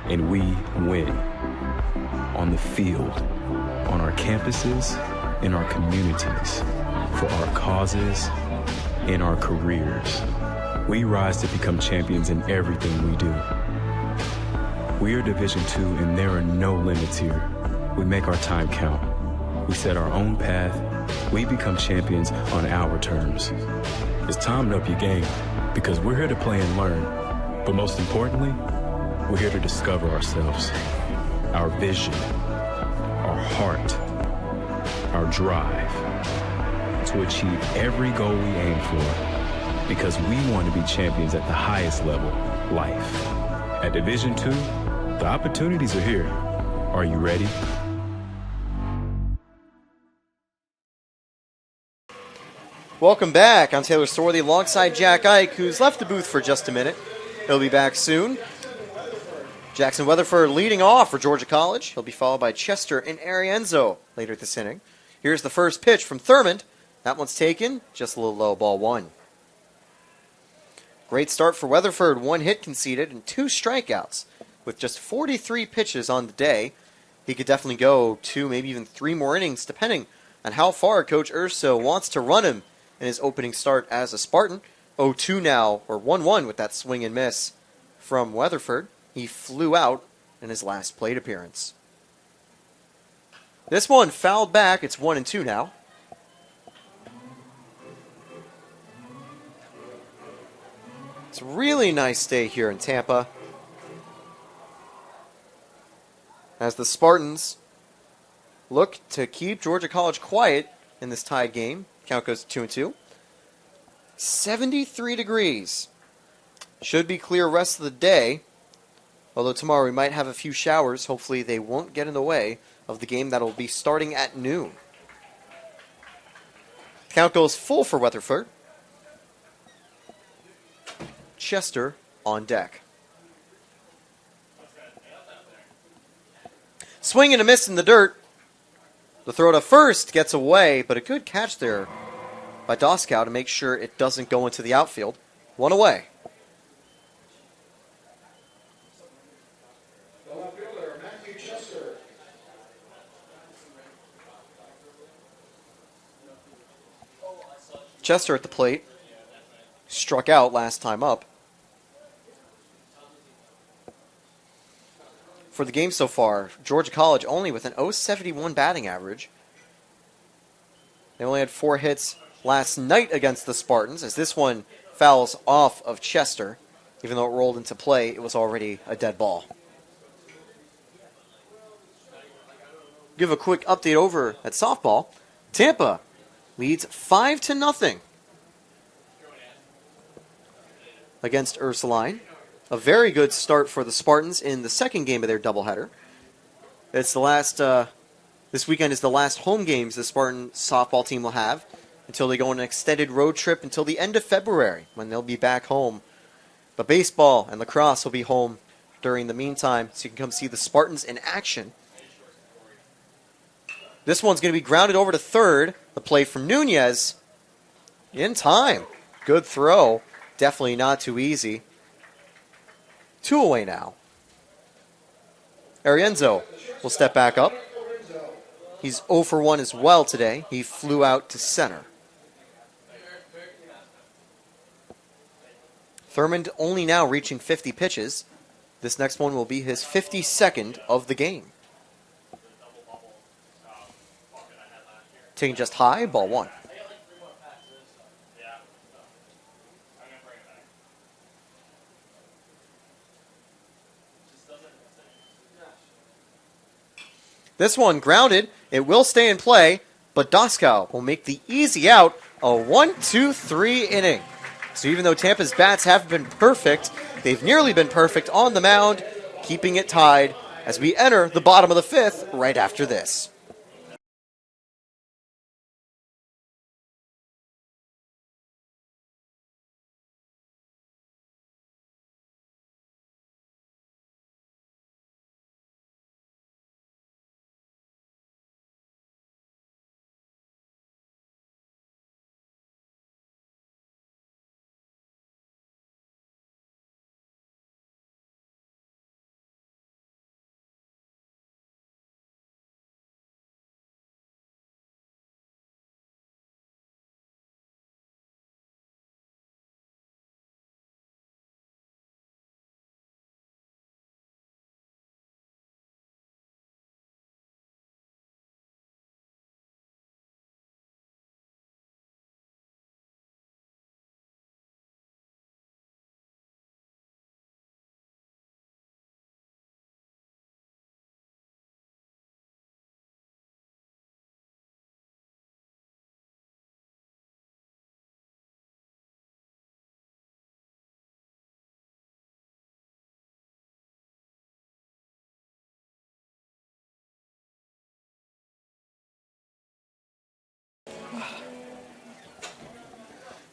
and we win. On the field, on our campuses, in our communities, for our causes, in our careers. We rise to become champions in everything we do. We are Division II, and there are no limits here. We make our time count. We set our own path. We become champions on our terms. It's time to up your game, because we're here to play and learn. But most importantly, we're here to discover ourselves, our vision, our heart, our drive, to achieve every goal we aim for, because we want to be champions at the highest level, life. At Division II, the opportunities are here. Are you ready? Welcome back. I'm Taylor Sorley alongside Jack Ike, who's left the booth for just a minute. He'll be back soon. Jackson Weatherford leading off for Georgia College. He'll be followed by Chester and Arienzo later this inning. Here's the first pitch from Thurmond. That one's taken. Just a little low, ball 1. Great start for Weatherford. 1 hit conceded and 2 strikeouts. With just 43 pitches on the day, he could definitely go 2, maybe even 3 more innings, depending on how far Coach Urso wants to run him in his opening start as a Spartan. 0-2 now, or 1-1 with that swing and miss from Weatherford. He flew out in his last plate appearance. This one fouled back. It's 1-2 now. It's a really nice day here in Tampa, as the Spartans look to keep Georgia College quiet in this tied game. Count goes to 2-2. 73 degrees. Should be clear rest of the day, although tomorrow we might have a few showers. Hopefully they won't get in the way of the game that will be starting at noon. Count goes full for Weatherford. Chester on deck. Swing and a miss in the dirt. The throw to first gets away, but a good catch there by Doskow to make sure it doesn't go into the outfield. 1 away. Chester at the plate. Struck out last time up. For the game so far, Georgia College only with an .071 batting average. They only had 4 hits last night against the Spartans, as this one fouls off of Chester. Even though it rolled into play, it was already a dead ball. Give a quick update over at softball. Tampa leads 5-0 against Ursuline. A very good start for the Spartans in the second game of their doubleheader. It's the last. This weekend is the last home games the Spartan softball team will have until they go on an extended road trip until the end of February, when they'll be back home. But baseball and lacrosse will be home during the meantime, so you can come see the Spartans in action. This one's going to be grounded over to third. The play from Nunez in time. Good throw. Definitely not too easy. 2 away now. Arienzo will step back up. He's 0 for 1 as well today. He flew out to center. Thurmond only now reaching 50 pitches. This next one will be his 52nd of the game. Taking just high, ball 1. This one grounded. It will stay in play, but Doskow will make the easy out. A 1-2-3 inning. So even though Tampa's bats haven't been perfect, they've nearly been perfect on the mound, keeping it tied as we enter the bottom of the 5th right after this.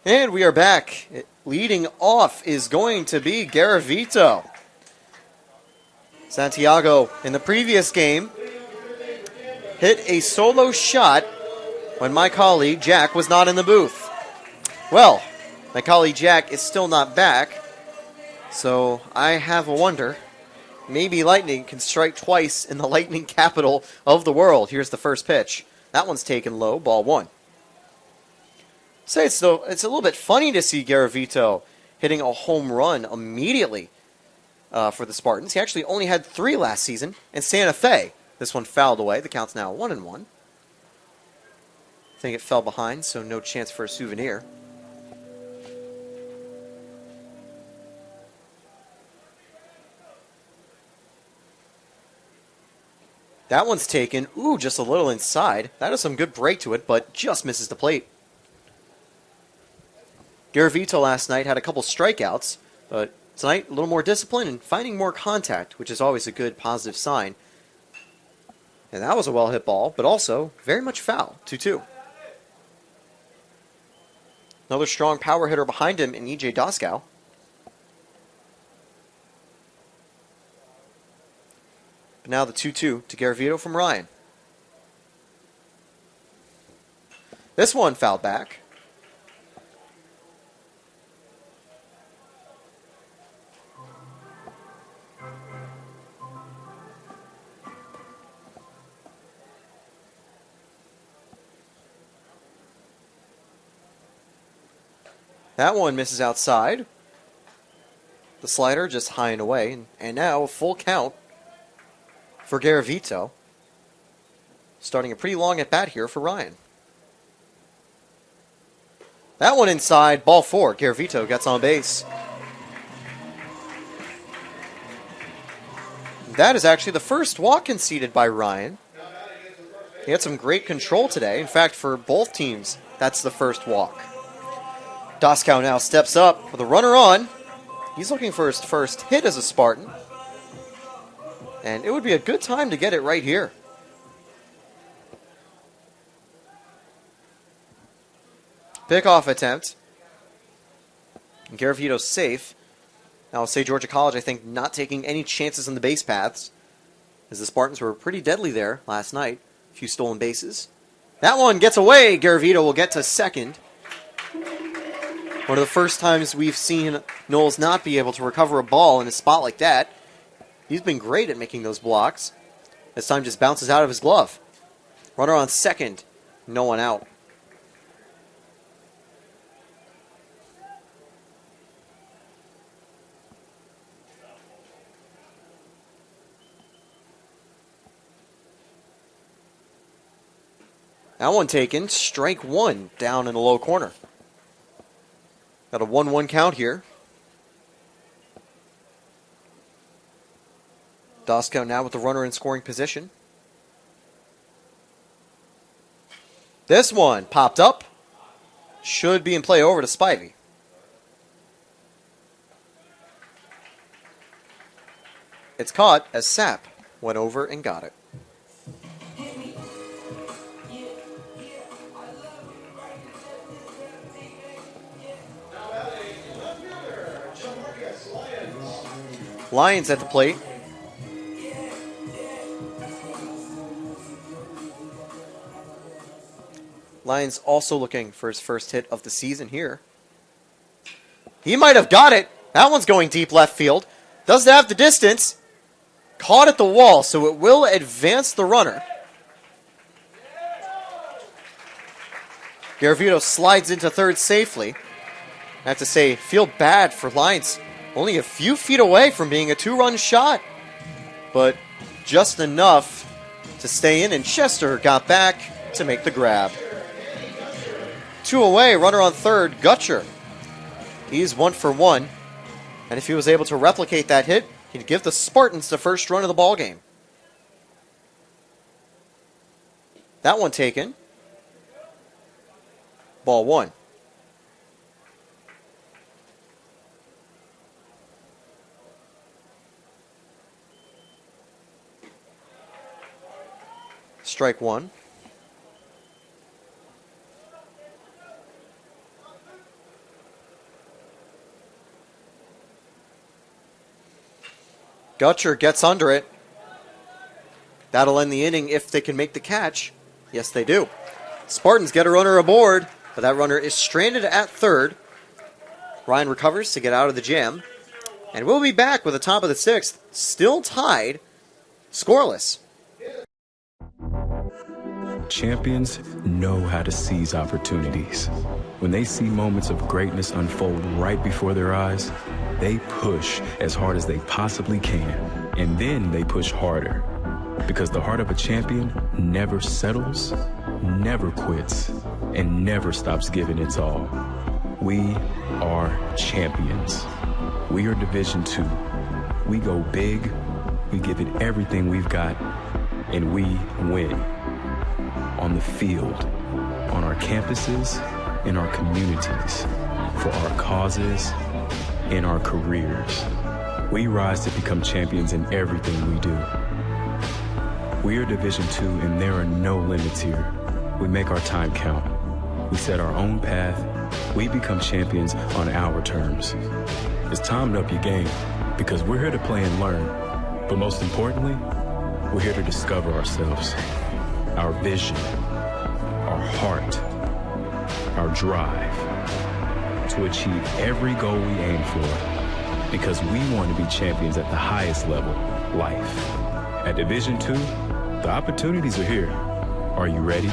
And we are back. Leading off is going to be Garavito. Santiago, in the previous game, hit a solo shot when my colleague Jack was not in the booth. Well, My colleague Jack is still not back, so I have a wonder. Maybe Lightning can strike twice in the Lightning capital of the world. Here's the first pitch. That one's taken low, ball 1. Say it's a little bit funny to see Garavito hitting a home run immediately for the Spartans. He actually only had 3 last season in Santa Fe. This one fouled away. The count's now 1-1. I think it fell behind, so no chance for a souvenir. That one's taken. Ooh, just a little inside. That is some good break to it, but just misses the plate. Garavito last night had a couple strikeouts, but tonight a little more discipline and finding more contact, which is always a good positive sign. And that was a well-hit ball, but also very much foul, 2-2. Another strong power hitter behind him in E.J. Doskow. But now the 2-2 to Garavito from Ryan. This one fouled back. That one misses outside. The slider just high and away. And now a full count for Garavito. Starting a pretty long at bat here for Ryan. That one inside, ball 4. Garavito gets on base. That is actually the first walk conceded by Ryan. He had some great control today. In fact, for both teams, that's the first walk. Doskow now steps up with a runner on. He's looking for his first hit as a Spartan. And it would be a good time to get it right here. Pickoff attempt. Garavito's safe. Now I'll say Georgia College, I think, not taking any chances on the base paths, as the Spartans were pretty deadly there last night. A few stolen bases. That one gets away. Garavito will get to second. One of the first times we've seen Knowles not be able to recover a ball in a spot like that. He's been great at making those blocks. This time just bounces out of his glove. Runner on second. No one out. That one taken. Strike 1 down in the low corner. Got a 1-1 count here. Doskow now with the runner in scoring position. This one popped up. Should be in play over to Spivey. It's caught as Sapp went over and got it. Lions at the plate. Lions also looking for his first hit of the season here. He might have got it. That one's going deep left field. Doesn't have the distance. Caught at the wall, so it will advance the runner. Garavito slides into third safely. I have to say, feel bad for Lions. Only a few feet away from being a 2-run shot. But just enough to stay in, and Chester got back to make the grab. 2 away, runner on third, Gutcher. He's 1 for 1. And if he was able to replicate that hit, he'd give the Spartans the first run of the ball game. That one taken. Ball 1. Strike 1. Gutcher gets under it. That'll end the inning if they can make the catch. Yes, they do. Spartans get a runner aboard, but that runner is stranded at third. Ryan recovers to get out of the jam. And we'll be back with the top of the 6th, still tied, scoreless. Champions know how to seize opportunities. When they see moments of greatness unfold right before their eyes, they push as hard as they possibly can, and then they push harder. Because the heart of a champion never settles, never quits, and never stops giving its all. We are champions. We are Division II. We go big, we give it everything we've got, and we win. On the field, on our campuses, in our communities, for our causes, in our careers. We rise to become champions in everything we do. We are Division II, and there are no limits here. We make our time count. We set our own path. We become champions on our terms. It's time to up your game, because we're here to play and learn. But most importantly, we're here to discover ourselves, our vision, our heart, our drive, to achieve every goal we aim for, because we want to be champions at the highest level, life. At Division II, the opportunities are here. Are you ready?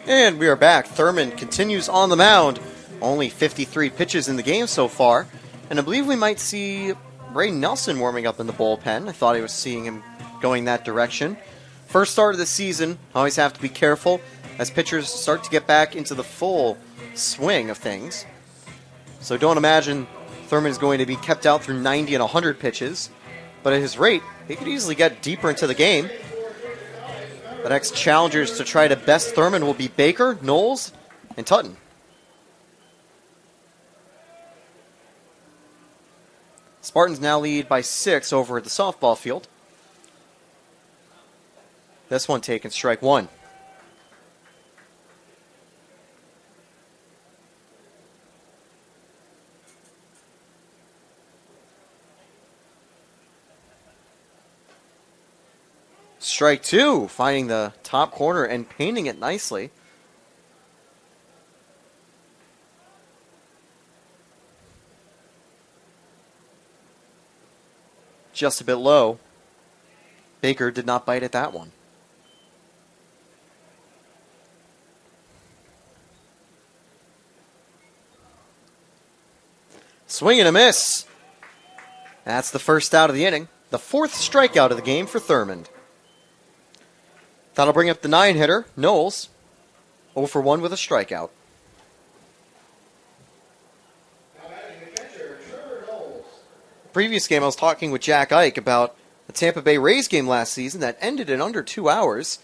And we are back. Thurman continues on the mound. Only 53 pitches in the game so far. And I believe we might see Ray Nelson warming up in the bullpen. I thought I was seeing him going that direction. First start of the season. Always have to be careful as pitchers start to get back into the full swing of things. So don't imagine Thurman is going to be kept out through 90 and 100 pitches. But at his rate, he could easily get deeper into the game. The next challengers to try to best Thurman will be Baker, Knowles, and Tutton. Spartans now lead by 6 over at the softball field. This one taken, strike one. Strike two, finding the top corner and painting it nicely. Just a bit low. Baker did not bite at that one. Swing and a miss. That's the first out of the inning. The 4th strikeout of the game for Thurmond. That'll bring up the 9-hitter, Knowles, 0 for 1 with a strikeout. Previous game, I was talking with Jack Ike about the Tampa Bay Rays game last season that ended in under 2 hours,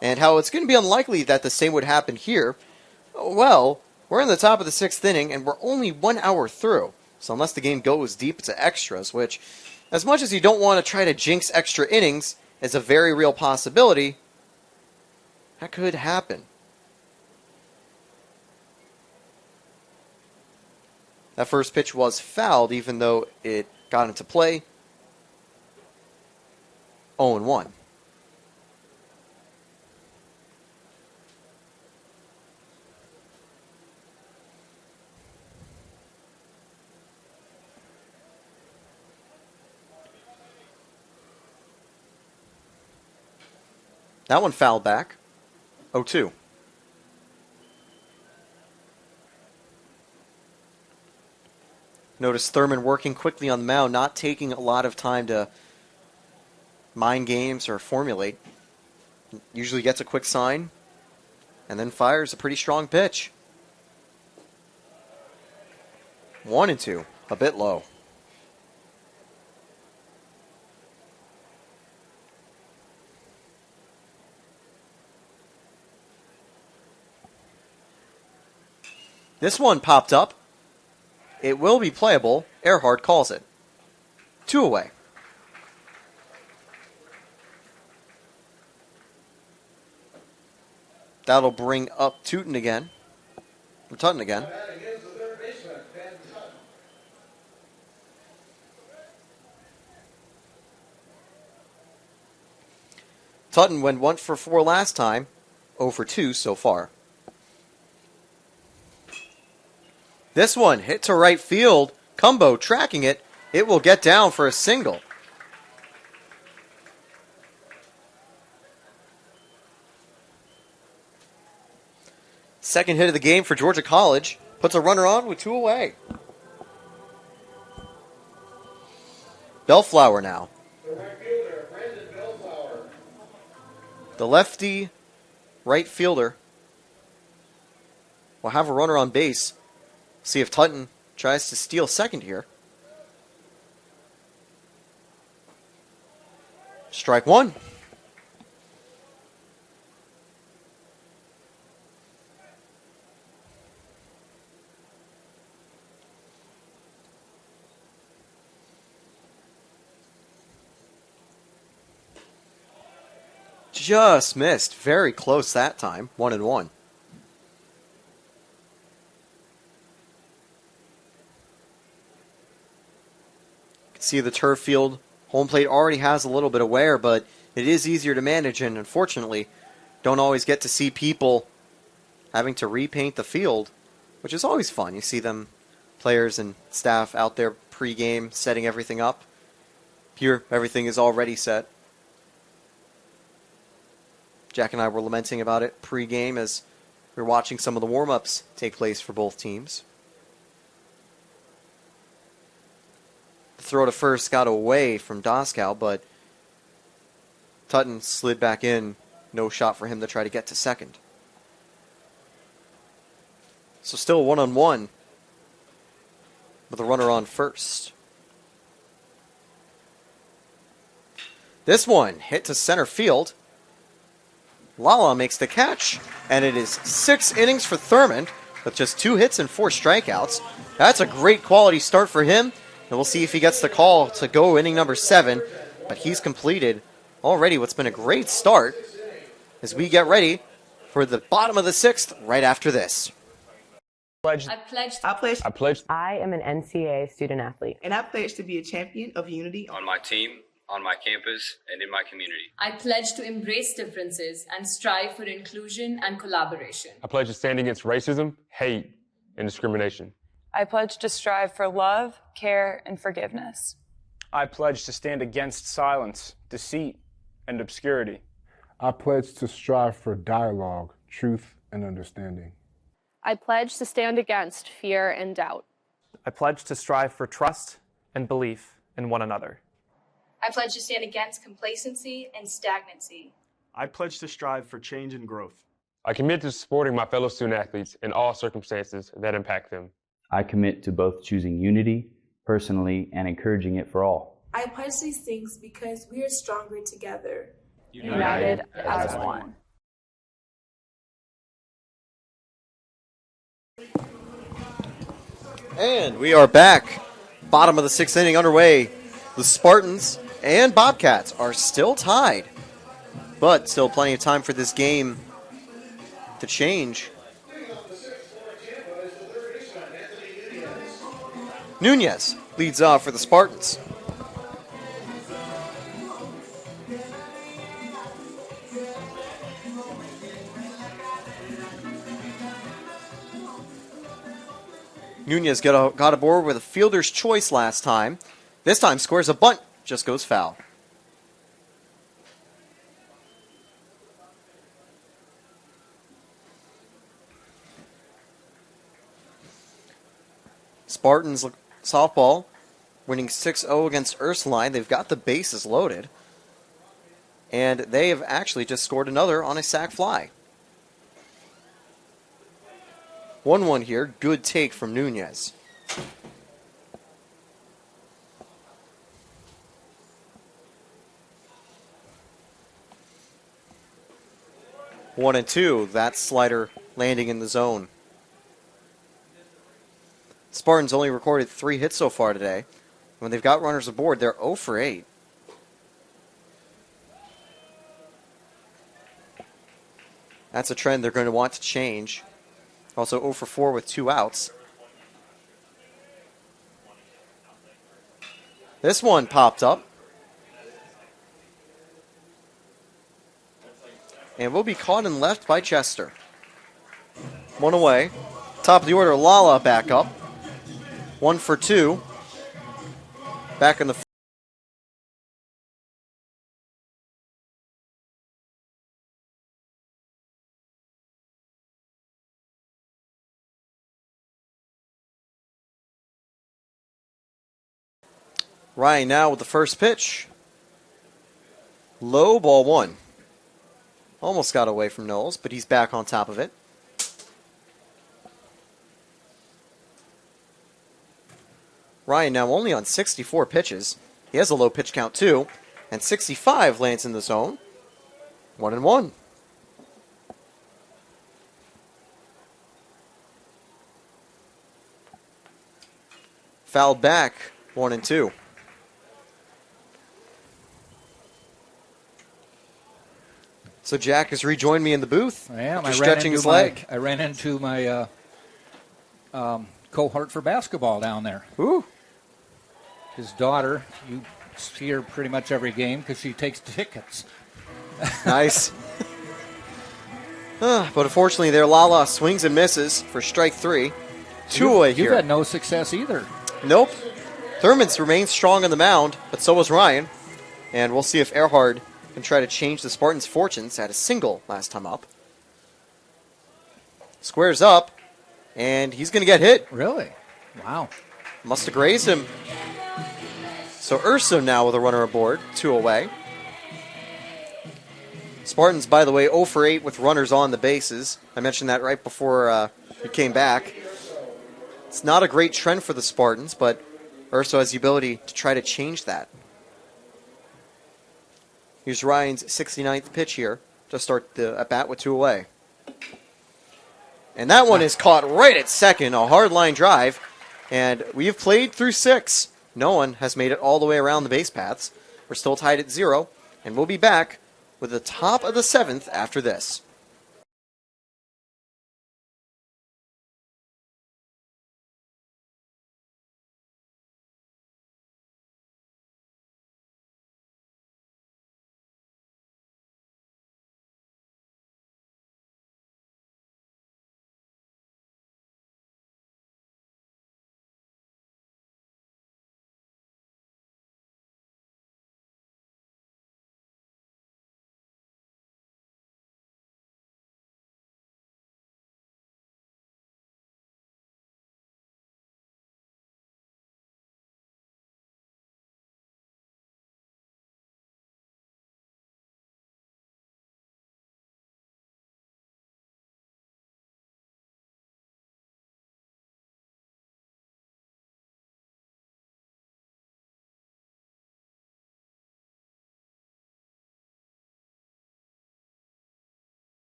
and how it's going to be unlikely that the same would happen here. Well, we're in the top of the 6th inning, and we're only 1 hour through. So unless the game goes deep into extras, which, as much as you don't want to try to jinx extra innings, is a very real possibility, that could happen. That first pitch was fouled, even though it got into play. 0-1. That one fouled back. 0-2. Notice Thurman working quickly on the mound, not taking a lot of time to mind games or formulate. Usually gets a quick sign and then fires a pretty strong pitch. 1-2, a bit low. This one popped up. It will be playable. Earhart calls it. 2 away. That'll bring up Tutton again. Or Tutton again. Tutton went 1 for 4 last time. 0 for 2 so far. This one hit to right field. Cumbo tracking it. It will get down for a single. Second hit of the game for Georgia College. Puts a runner on with 2 away. Bellflower now. The lefty right fielder will have a runner on base. See if Tutton tries to steal second here. Strike one. Just missed. Very close that time. 1-1. See the turf field. Home plate already has a little bit of wear, but it is easier to manage, and unfortunately, don't always get to see people having to repaint the field, which is always fun. You see them, players and staff out there pre-game, setting everything up. Here, everything is already set. Jack and I were lamenting about it pre-game as we were watching some of the warm-ups take place for both teams. The throw to first got away from Doskow, but Tutton slid back in. No shot for him to try to get to second. So still 1-1 with a runner on first. This one hit to center field. Lala makes the catch, and it is 6 innings for Thurmond with just 2 hits and 4 strikeouts. That's a great quality start for him, and we'll see if he gets the call to go inning number 7. But he's completed already what's been a great start as we get ready for the bottom of the 6th right after this. I pledge. I am an NCAA student athlete. And I pledge to be a champion of unity On my team, on my campus, and in my community. I pledge to embrace differences and strive for inclusion and collaboration. I pledge to stand against racism, hate, and discrimination. I pledge to strive for love, care, and forgiveness. I pledge to stand against silence, deceit, and obscurity. I pledge to strive for dialogue, truth, and understanding. I pledge to stand against fear and doubt. I pledge to strive for trust and belief in one another. I pledge to stand against complacency and stagnancy. I pledge to strive for change and growth. I commit to supporting my fellow student athletes in all circumstances that impact them. I commit to both choosing unity personally and encouraging it for all. I pledge these things because we are stronger together. United as one. And we are back. Bottom of the 6th inning underway. The Spartans and Bobcats are still tied, but still plenty of time for this game to change. Nunez leads off for the Spartans. Nunez got aboard with a fielder's choice last time. This time scores a bunt, just goes foul. Spartans softball winning 6-0 against Ursuline. They've got the bases loaded. And they have actually just scored another on a sac fly. 1-1 here. Good take from Nunez. One and two. That slider landing in the zone. Spartans only recorded 3 hits so far today. When they've got runners aboard, they're 0 for 8. That's a trend they're going to want to change. Also 0 for 4 with 2 outs. This one popped up. and will be caught and left by Chester. 1 away. Top of the order, Lala back up. 1 for 2. Back in the Ryan now with the first pitch. Low, ball 1. Almost got away from Knowles, but he's back on top of it. Ryan now only on 64 pitches. He has a low pitch count too, and 65 lands in the zone. 1-1. Fouled back, 1-2. So Jack has rejoined me in the booth. I am. Just stretching his leg. I ran into my cohort for basketball down there. Ooh. His daughter, you see her pretty much every game because she takes tickets. Nice. But unfortunately, there Lala swings and misses for strike 3. 2 away here. You've had no success either. Nope. Thurman's remains strong on the mound, but so was Ryan. And we'll see if Earhart can try to change the Spartans' fortunes. Had a single last time up. Squares up, and he's going to get hit. Really? Wow. Must have grazed him. So Urso now with a runner aboard, 2 away. Spartans, by the way, 0 for 8 with runners on the bases. I mentioned that right before you came back. It's not a great trend for the Spartans, but Urso has the ability to try to change that. Here's Ryan's 69th pitch here to start the at-bat with 2 away. And that one is caught right at second, a hard line drive. And we've played through 6. No one has made it all the way around the base paths. We're still tied at 0, and we'll be back with the top of the 7th after this.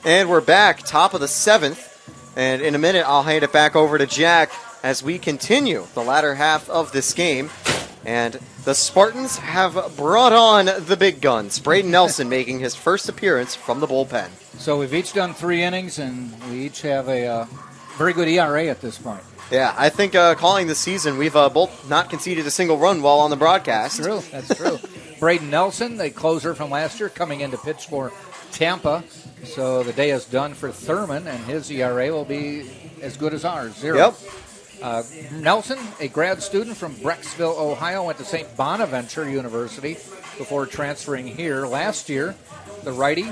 And we're back, top of the 7th. And in a minute, I'll hand it back over to Jack as we continue the latter half of this game. And the Spartans have brought on the big guns. Braden Nelson making his first appearance from the bullpen. So we've each done 3 innings, and we each have a very good ERA at this point. Yeah, I think calling the season, we've both not conceded a single run while on the broadcast. That's true. Braden Nelson, the closer from last year, coming in to pitch for Tampa. So the day is done for Thurman, and his ERA will be as good as ours, 0. Yep. Nelson, a grad student from Brecksville, Ohio, went to St. Bonaventure University before transferring here. Last year, the righty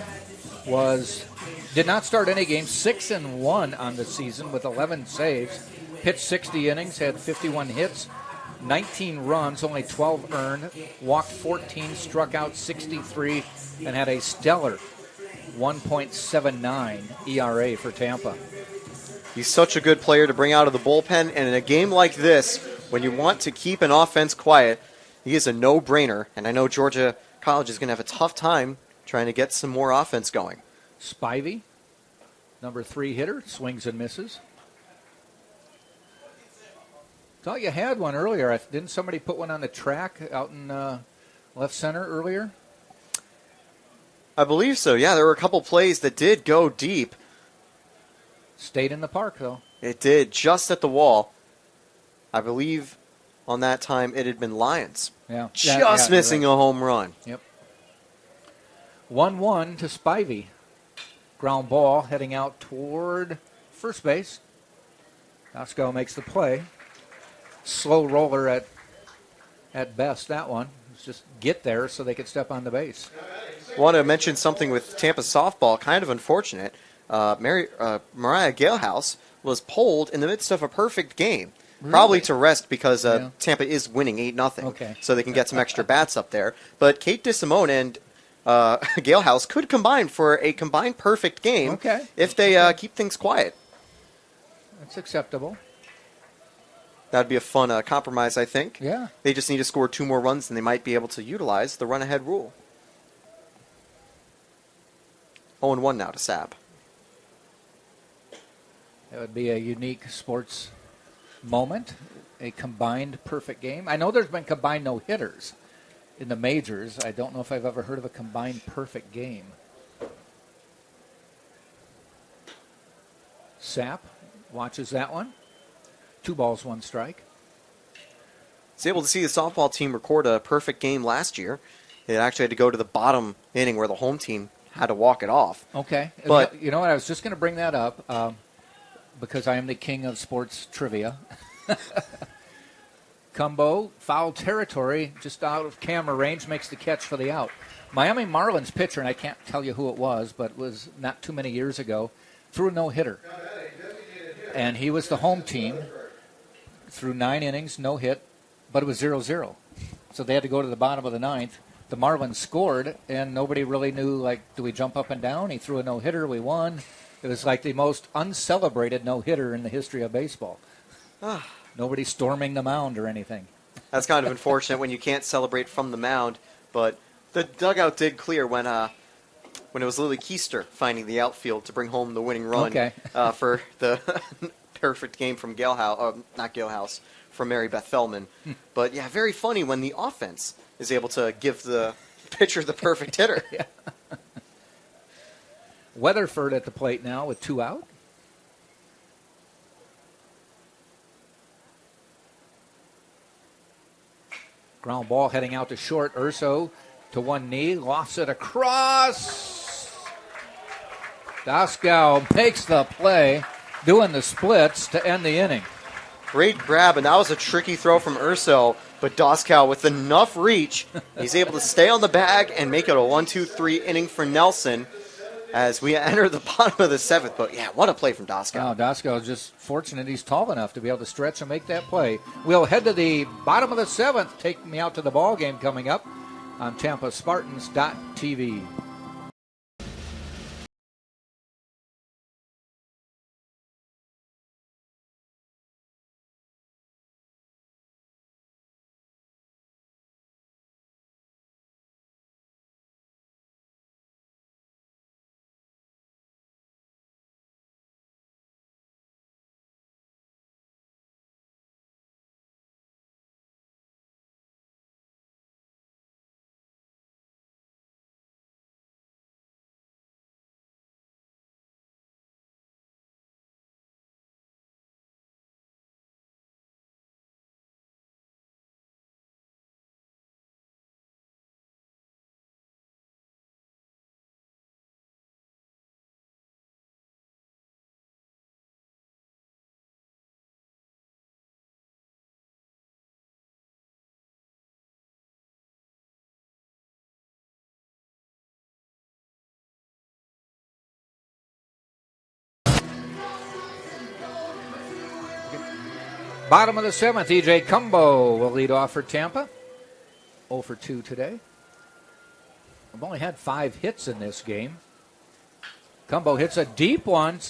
did not start any games, 6-1 on the season with 11 saves, pitched 60 innings, had 51 hits, 19 runs, only 12 earned, walked 14, struck out 63, and had a stellar 1.79 ERA for Tampa. He's such a good player to bring out of the bullpen, and in a game like this, when you want to keep an offense quiet, he is a no-brainer, and I know Georgia College is going to have a tough time trying to get some more offense going. Spivey, number 3 hitter, swings and misses. Thought you had one earlier. Didn't somebody put one on the track out in left center earlier? I believe so. Yeah, there were a couple plays that did go deep. Stayed in the park, though. It did, just at the wall. I believe on that time it had been Lions. Yeah. Just missing a home run. Yep. 1-1 to Spivey. Ground ball heading out toward first base. Dasko makes the play. Slow roller at best, that one. It's just get there so they could step on the base. I want to mention something with Tampa softball, kind of unfortunate. Mariah Galehouse was pulled in the midst of a perfect game. Really? Probably to rest because Tampa is winning 8-0. Okay. So they can get some extra bats up there. But Kate DeSimone and Galehouse could combine for a combined perfect game if they keep things quiet. That's acceptable. That would be a fun compromise, I think. Yeah. They just need to score 2 more runs, and they might be able to utilize the run-ahead rule. 0-1 now to Sapp. That would be a unique sports moment, a combined perfect game. I know there's been combined no-hitters in the majors. I don't know if I've ever heard of a combined perfect game. Sapp watches that one. 2 balls, 1 strike. I was able to see the softball team record a perfect game last year. It actually had to go to the bottom inning where the home team had to walk it off. Okay. But you know what? I was just going to bring that up because I am the king of sports trivia. Cumbo, foul territory, just out of camera range, makes the catch for the out. Miami Marlins pitcher, and I can't tell you who it was, but it was not too many years ago, threw a no-hitter. And he was the home team. Through 9 innings, no hit, but it was 0-0. So they had to go to the bottom of the 9th. The Marlins scored, and nobody really knew, like, do we jump up and down? He threw a no-hitter, we won. It was like the most uncelebrated no-hitter in the history of baseball. Nobody storming the mound or anything. That's kind of unfortunate when you can't celebrate from the mound, but the dugout did clear when it was Lily Keister finding the outfield to bring home the winning run for the perfect game from from Mary Beth Feldman. But yeah, very funny when the offense is able to give the pitcher the perfect hitter. Weatherford at the plate now with 2 out. Ground ball heading out to short. Urso to one knee, lofts it across. Dasko makes the play, doing the splits to end the inning. Great grab, and that was a tricky throw from Urso, but Dasko, with enough reach, he's able to stay on the bag and make it a 1-2-3 inning for Nelson as we enter the bottom of the 7th. But yeah, what a play from Dasko. Oh, Dasko is just fortunate he's tall enough to be able to stretch and make that play. We'll head to the bottom of the 7th. Take me out to the ball game coming up on TampaSpartans.tv. Bottom of the 7th, E.J. Cumbo will lead off for Tampa. 0 for 2 today. I've only had 5 hits in this game. Cumbo hits a deep one,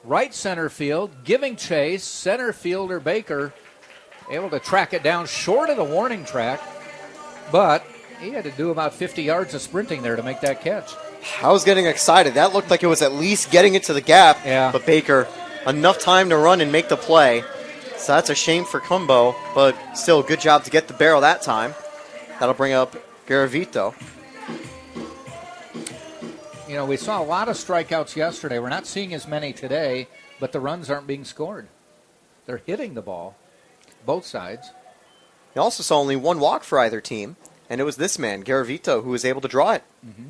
right center field, giving chase. Center fielder Baker able to track it down short of the warning track, but he had to do about 50 yards of sprinting there to make that catch. I was getting excited. That looked like it was at least getting it to the gap, yeah. But Baker, enough time to run and make the play. So that's a shame for Kumbo, but still good job to get the barrel that time. That'll bring up Garavito. You know, we saw a lot of strikeouts yesterday. We're not seeing as many today, but the runs aren't being scored. They're hitting the ball, both sides. You also saw only one walk for either team, and it was this man, Garavito, who was able to draw it. Mm-hmm.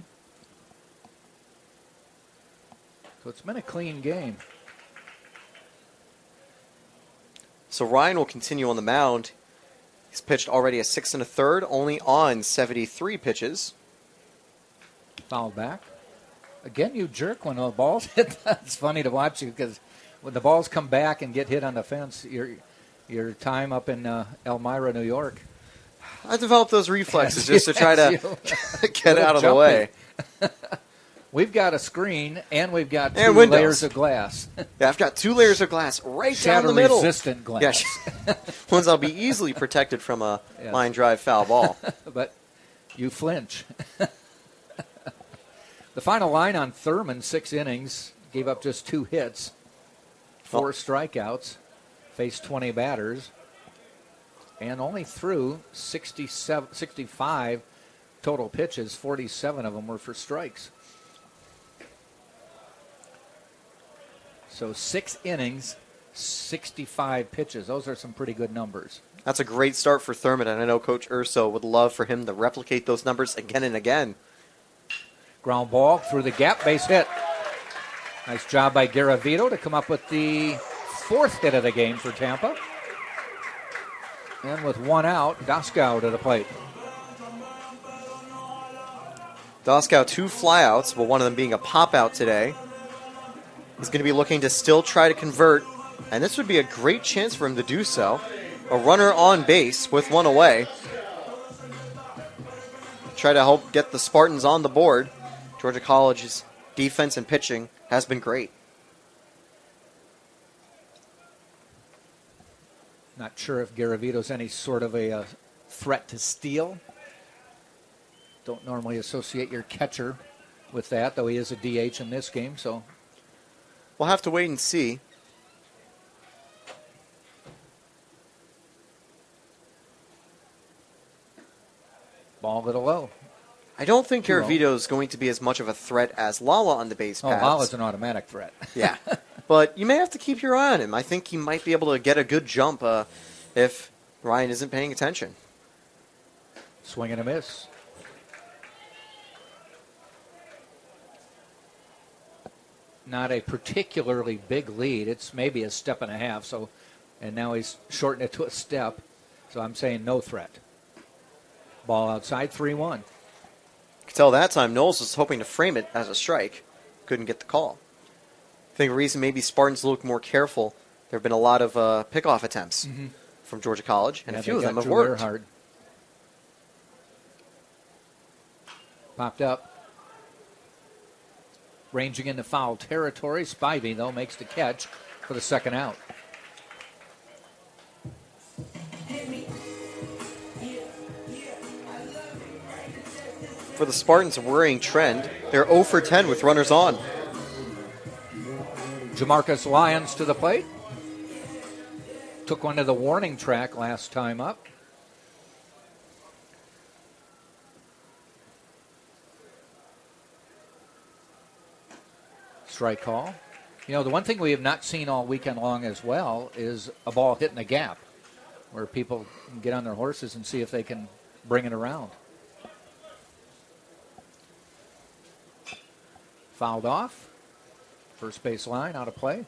So it's been a clean game. So Ryan will continue on the mound. He's pitched already a 6 1/3, only on 73 pitches. Foul back. Again, you jerk when the balls hit. It's funny to watch you because when the balls come back and get hit on the fence, your time up in Elmira, New York. I developed those reflexes just to try to get out of the way. We've got a screen, and we've got and two windows. layers of glass. Yeah, I've got 2 layers of glass right down the middle. Shatter-resistant glass. Yeah, ones that'll be easily protected from a line drive foul ball. But you flinch. The final line on Thurman, 6 innings, gave up just 2 hits, 4 strikeouts, faced 20 batters, and only threw 65 total pitches. 47 of them were for strikes. So 6 innings, 65 pitches. Those are some pretty good numbers. That's a great start for Thurman, and I know Coach Urso would love for him to replicate those numbers again and again. Ground ball through the gap, base hit. Nice job by Garavito to come up with the 4th hit of the game for Tampa. And with 1 out, Doskow to the plate. Doskow 2 flyouts, but one of them being a pop-out today. He's going to be looking to still try to convert, and this would be a great chance for him to do so. A runner on base with 1 away. Try to help get the Spartans on the board. Georgia College's defense and pitching has been great. Not sure if Garavito's any sort of a threat to steal. Don't normally associate your catcher with that, though he is a DH in this game, so we'll have to wait and see. Ball a little low. I don't think Garavito is going to be as much of a threat as Lala on the base paths. Oh, Lala's an automatic threat. Yeah, but you may have to keep your eye on him. I think he might be able to get a good jump if Ryan isn't paying attention. Swing and a miss. Not a particularly big lead. It's maybe a step and a half. So, and now he's shortened it to a step. So I'm saying no threat. Ball outside, 3-1. You could tell that time Knowles was hoping to frame it as a strike. Couldn't get the call. I think the reason maybe Spartans look more careful, there have been a lot of pickoff attempts from Georgia College, and a few of them have worked. Hard. Popped up. Ranging into foul territory. Spivey, though, makes the catch for the 2nd out. For the Spartans, a worrying trend. They're 0 for 10 with runners on. Jamarcus Lyons to the plate. Took one to the warning track last time up. Strike call. You know, the one thing we have not seen all weekend long as well is a ball hitting the gap where people can get on their horses and see if they can bring it around. Fouled off. First base line out of play.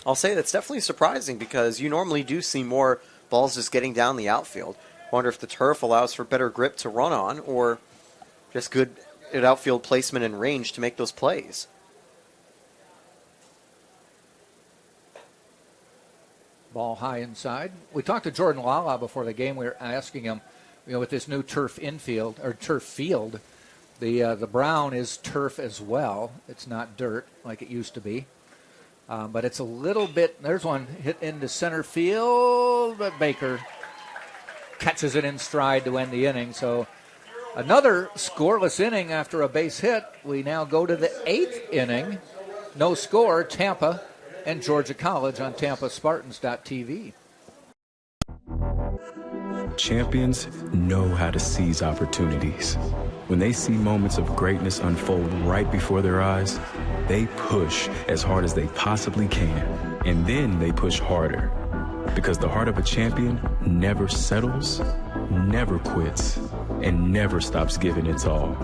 I'll say that's definitely surprising because you normally do see more balls just getting down the outfield. Wonder if the turf allows for better grip to run on or just good outfield placement and range to make those plays. Ball high inside. We talked to Jordan Lala before the game. We were asking him, you know, with this new turf infield or turf field, the brown is turf as well. It's not dirt like it used to be. But it's a little bit, there's one hit into center field, but Baker catches it in stride to end the inning. So another scoreless inning after a base hit. We now go to the 8th inning. No score, Tampa and Georgia College on TampaSpartans.tv. Champions know how to seize opportunities. When they see moments of greatness unfold right before their eyes, they push as hard as they possibly can. And then they push harder. Because the heart of a champion never settles, never quits, and never stops giving its all.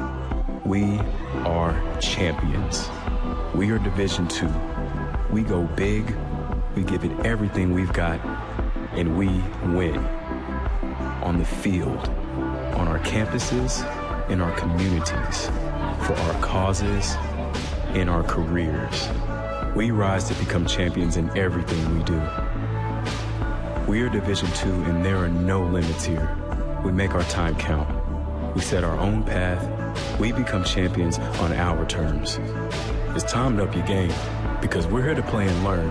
We are champions. We are Division II. We go big, we give it everything we've got, and we win. On the field, on our campuses, in our communities, for our causes, in our careers. We rise to become champions in everything we do. We are Division II, and there are no limits here. We make our time count. We set our own path. We become champions on our terms. It's time to up your game, because we're here to play and learn.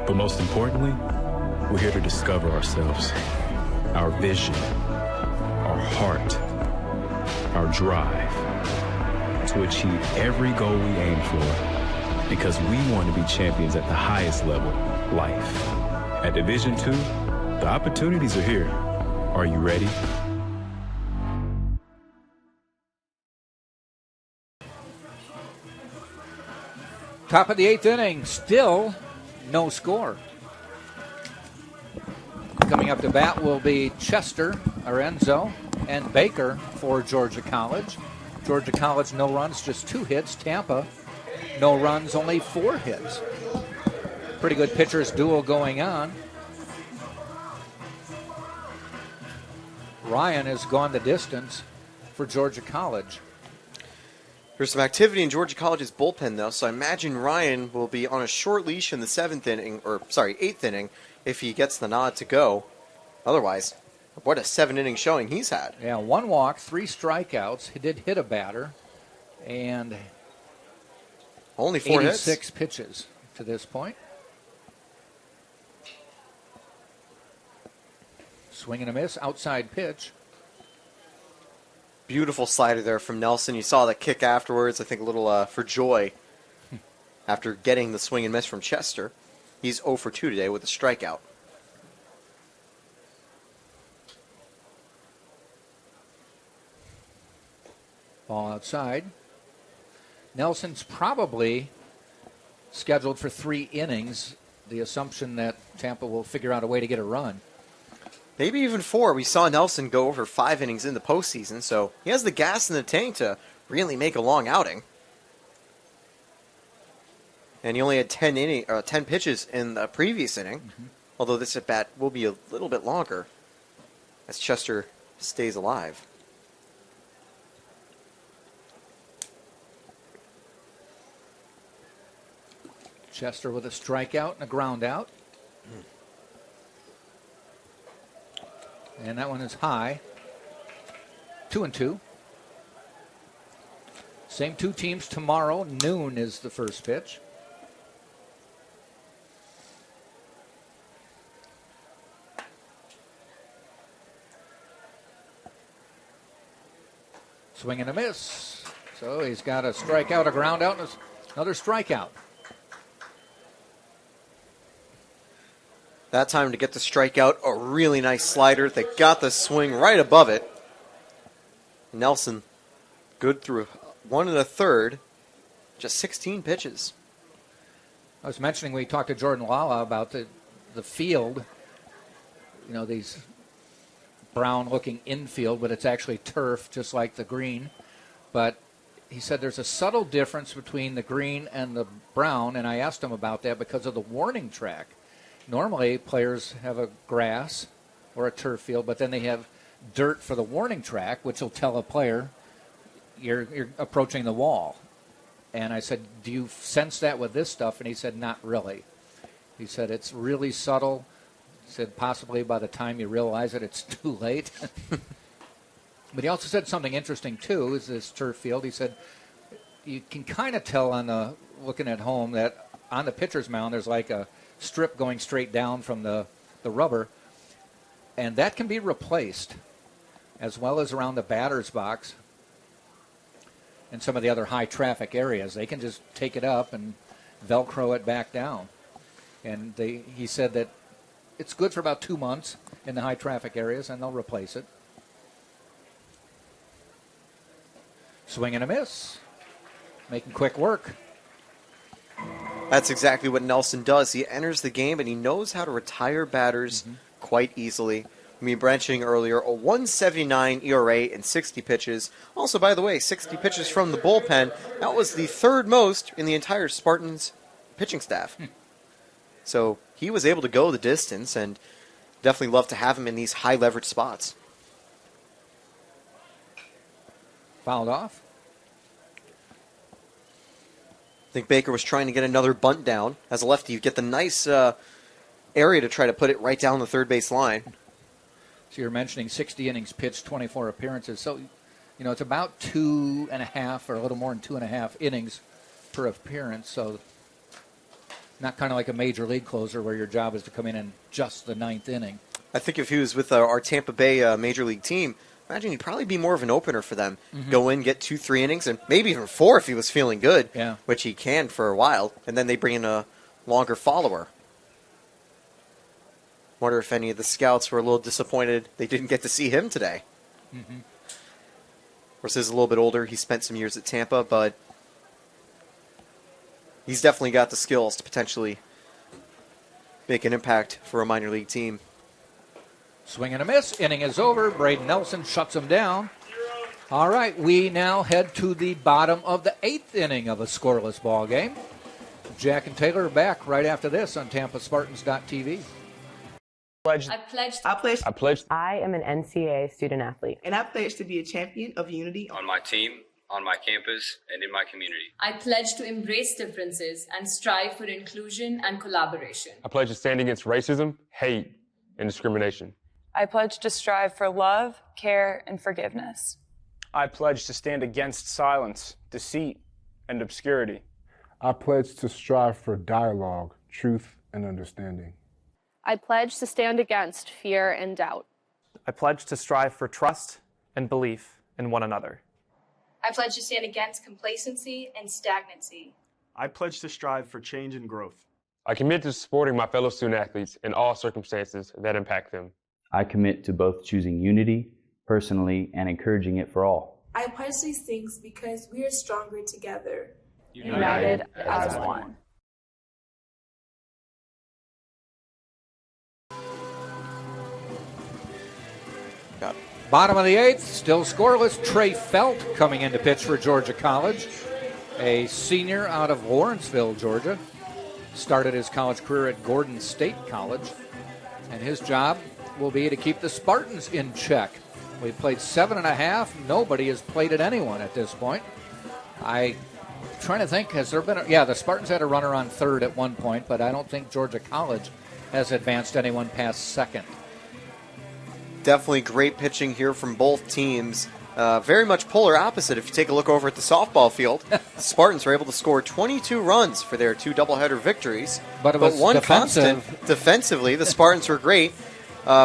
But most importantly, we're here to discover ourselves, our vision, our heart, our drive, to achieve every goal we aim for, because we want to be champions at the highest level, life. At Division II, the opportunities are here. Are you ready? Top of the 8th inning, still no score. Coming up to bat will be Chester, Arenzo, and Baker for Georgia College. Georgia College, no runs, just 2 hits. Tampa, no runs, only 4 hits. Pretty good pitchers duel going on. Ryan has gone the distance for Georgia College. There's some activity in Georgia College's bullpen, though, so I imagine Ryan will be on a short leash in the 8th inning, if he gets the nod to go. Otherwise, what a 7-inning showing he's had. Yeah, 1 walk, 3 strikeouts. He did hit a batter, and only 4 hits. 86 pitches to this point. Swing and a miss, outside pitch. Beautiful slider there from Nelson. You saw that kick afterwards. I think a little for joy after getting the swing and miss from Chester. He's 0 for 2 today with a strikeout. Ball outside. Nelson's probably scheduled for 3 innings. The assumption that Tampa will figure out a way to get a run. Maybe even 4. We saw Nelson go over 5 innings in the postseason, so he has the gas in the tank to really make a long outing. And he only had 10 pitches in the previous inning, although this at-bat will be a little bit longer as Chester stays alive. Chester with a strikeout and a ground out. And that one is high. 2-2. Same 2 teams tomorrow. Noon is the first pitch. Swing and a miss. So he's got a strikeout, a ground out, and another strikeout. That time to get the strikeout, a really nice slider that got the swing right above it. Nelson, good through 1 1/3, just 16 pitches. I was mentioning we talked to Jordan Lala about the field. You know, these brown-looking infield, but it's actually turf, just like the green. But he said there's a subtle difference between the green and the brown, and I asked him about that because of the warning track. Normally, players have a grass or a turf field, but then they have dirt for the warning track, which will tell a player you're approaching the wall. And I said, do you sense that with this stuff? And he said, not really. He said, it's really subtle. He said, possibly by the time you realize it, it's too late. But he also said something interesting, too, is this turf field. He said, you can kind of tell looking at home that on the pitcher's mound, there's like a strip going straight down from the rubber, and that can be replaced, as well as around the batter's box and some of the other high traffic areas. They can just take it up and Velcro it back down. And he said that it's good for about 2 months in the high traffic areas, and they'll replace it. Swing and a miss. Making quick work. That's exactly what Nelson does. He enters the game, and he knows how to retire batters quite easily. Me mentioning earlier, a 1.79 ERA in 60 pitches. Also, by the way, 60 pitches from the bullpen. That was the third most in the entire Spartans pitching staff. So he was able to go the distance, and definitely love to have him in these high leverage spots. Fouled off. I think Baker was trying to get another bunt down. As a lefty, you get the nice area to try to put it right down the third base line. So you're mentioning 60 innings pitched, 24 appearances. So, it's about 2.5 or a little more than 2.5 innings per appearance. So not kind of like a major league closer where your job is to come in just the 9th inning. I think if he was with our Tampa Bay major league team, imagine he'd probably be more of an opener for them. Go in, get 2-3 innings, and maybe even 4 if he was feeling good, which he can for a while. And then they bring in a longer follower. Wonder if any of the scouts were a little disappointed they didn't get to see him today. Of course, he's a little bit older. He spent some years at Tampa, but he's definitely got the skills to potentially make an impact for a minor league team. Swing and a miss. Inning is over. Braden Nelson shuts him down. All right, we now head to the bottom of the 8th inning of a scoreless ball game. Jack and Taylor are back right after this on TampaSpartans.tv. I am an NCAA student athlete. And I pledge to be a champion of unity on my team, on my campus, and in my community. I pledge to embrace differences and strive for inclusion and collaboration. I pledge to stand against racism, hate, and discrimination. I pledge to strive for love, care, and forgiveness. I pledge to stand against silence, deceit, and obscurity. I pledge to strive for dialogue, truth, and understanding. I pledge to stand against fear and doubt. I pledge to strive for trust and belief in one another. I pledge to stand against complacency and stagnancy. I pledge to strive for change and growth. I commit to supporting my fellow student athletes in all circumstances that impact them. I commit to both choosing unity personally and encouraging it for all. I pledge these things because we are stronger together. United as one. Bottom of the 8th, still scoreless. Trey Felt coming in to pitch for Georgia College, a senior out of Lawrenceville, Georgia. Started his college career at Gordon State College, and his job will be to keep the Spartans in check. We played 7.5. Nobody has played at anyone at this point. I'm trying to think, has there been the Spartans had a runner on third at one point, but I don't think Georgia College has advanced anyone past second. Definitely great pitching here from both teams. Very much polar opposite. If you take a look over at the softball field, the Spartans were able to score 22 runs for their 2 doubleheader victories. But it was one defensive. constant. Defensively, the Spartans were great.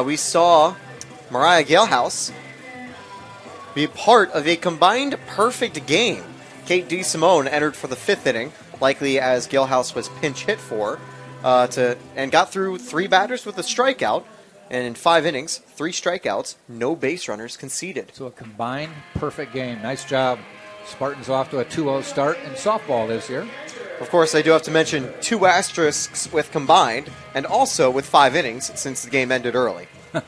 We saw Mariah Galehouse be part of a combined perfect game. Kate DeSimone entered for the 5th inning, likely as Galehouse was pinch hit for, and got through 3 batters with a strikeout. And in 5 innings, 3 strikeouts, no base runners conceded. So a combined perfect game. Nice job. Spartans off to a 2-0 start in softball this year. Of course, I do have to mention 2 asterisks with combined, and also with 5 innings since the game ended early. But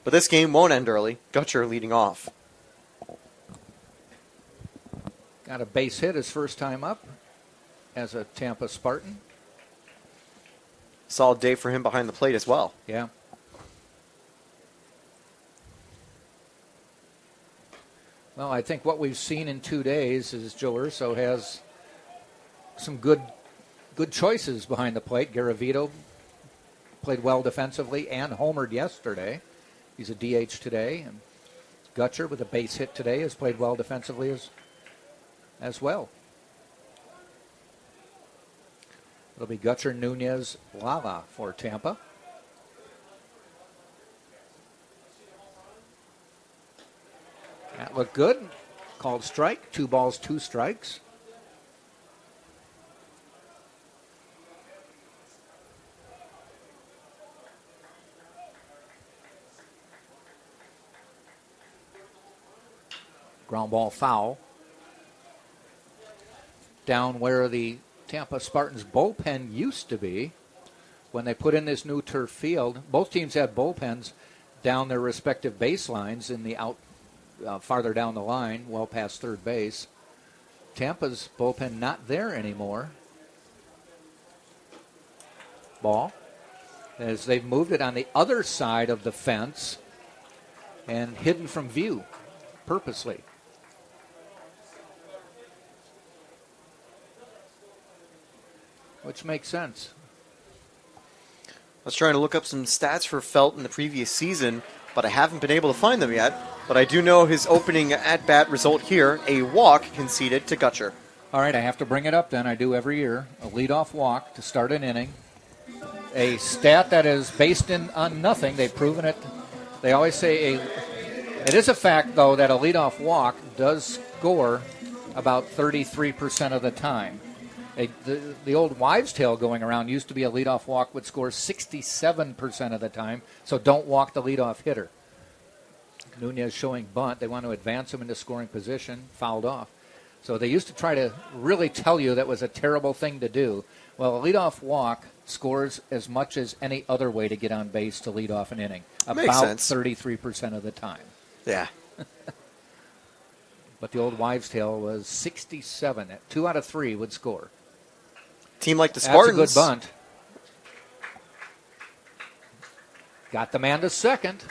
this game won't end early. Gutcher leading off. Got a base hit his first time up as a Tampa Spartan. Solid day for him behind the plate as well. Yeah. Well, I think what we've seen in 2 days is Joe Urso has some good choices behind the plate. Garavito played well defensively and homered yesterday. He's a DH today. And Gutcher with a base hit today has played well defensively as well. It'll be Gutcher, Nunez, Lala for Tampa. That looked good. Called strike. 2 balls, 2 strikes. Ground ball foul. Down where the Tampa Spartans bullpen used to be when they put in this new turf field. Both teams had bullpens down their respective baselines in the farther down the line, well past third base. Tampa's bullpen not there anymore. Ball, as they've moved it on the other side of the fence and hidden from view purposely. Which makes sense. I was trying to look up some stats for Felt in the previous season, but I haven't been able to find them yet. But I do know his opening at-bat result here, a walk conceded to Gutcher. All right, I have to bring it up then. I do every year. A leadoff walk to start an inning. A stat that is based on nothing. They've proven it. They always say it is a fact, though, that a leadoff walk does score about 33% of the time. The old wives' tale going around used to be a leadoff walk would score 67% of the time, so don't walk the leadoff hitter. Nunez showing bunt. They want to advance him into scoring position, fouled off. So they used to try to really tell you that was a terrible thing to do. Well, a leadoff walk scores as much as any other way to get on base to lead off an inning. Makes about sense. 33% of the time. Yeah. But the old wives' tale was 67. 2 out of 3 would score. Team like the Spartans. That's a good bunt. Got the man to second.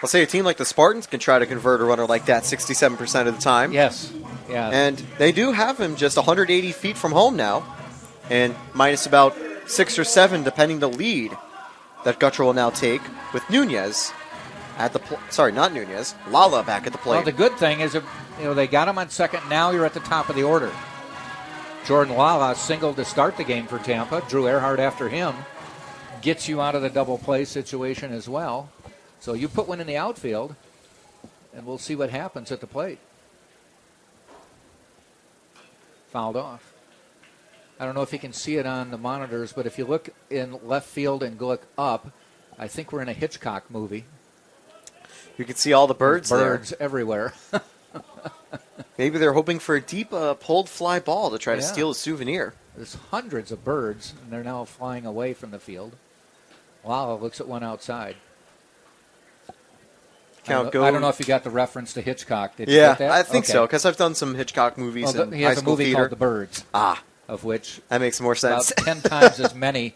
I'll say a team like the Spartans can try to convert a runner like that 67% of the time. Yes. Yeah. And they do have him just 180 feet from home now, and minus about 6 or 7, depending the lead that Gutcher will now take with Nunez at the not Nunez, Lala back at the plate. Well, the good thing is, they got him on second. Now you're at the top of the order. Jordan Lala singled to start the game for Tampa. Drew Earhart after him gets you out of the double play situation as well. So you put one in the outfield, and we'll see what happens at the plate. Fouled off. I don't know if you can see it on the monitors, but if you look in left field and look up, I think we're in a Hitchcock movie. You can see all the birds there. Birds everywhere. Maybe they're hoping for a deep pulled fly ball to try to steal a souvenir. There's hundreds of birds, and they're now flying away from the field. Lala looks at one outside. I don't know if you got the reference to Hitchcock. Did you get that? I think so, because I've done some Hitchcock movies in he high has a school movie theater. called The Birds. Ah. Of which that makes more sense. About 10 times as many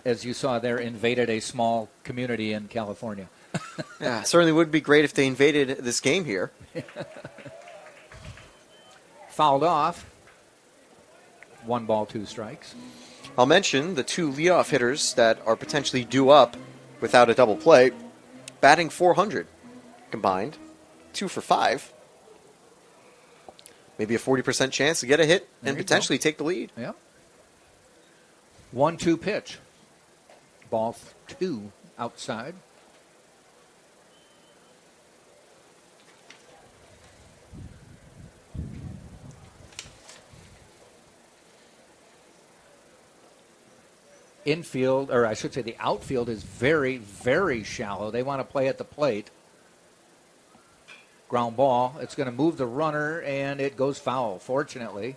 as you saw there invaded a small community in California. Yeah, certainly would be great if they invaded this game here. Fouled off. 1 ball, 2 strikes. I'll mention the 2 leadoff hitters that are potentially due up without a double play, batting .400 combined, 2 for 5. Maybe a 40% chance to get a hit and potentially take the lead. Yeah. 1-2 pitch. Ball 2 outside. Infield, or I should say the outfield, is very, very shallow. They want to play at the plate. Ground ball. It's going to move the runner, and it goes foul, fortunately.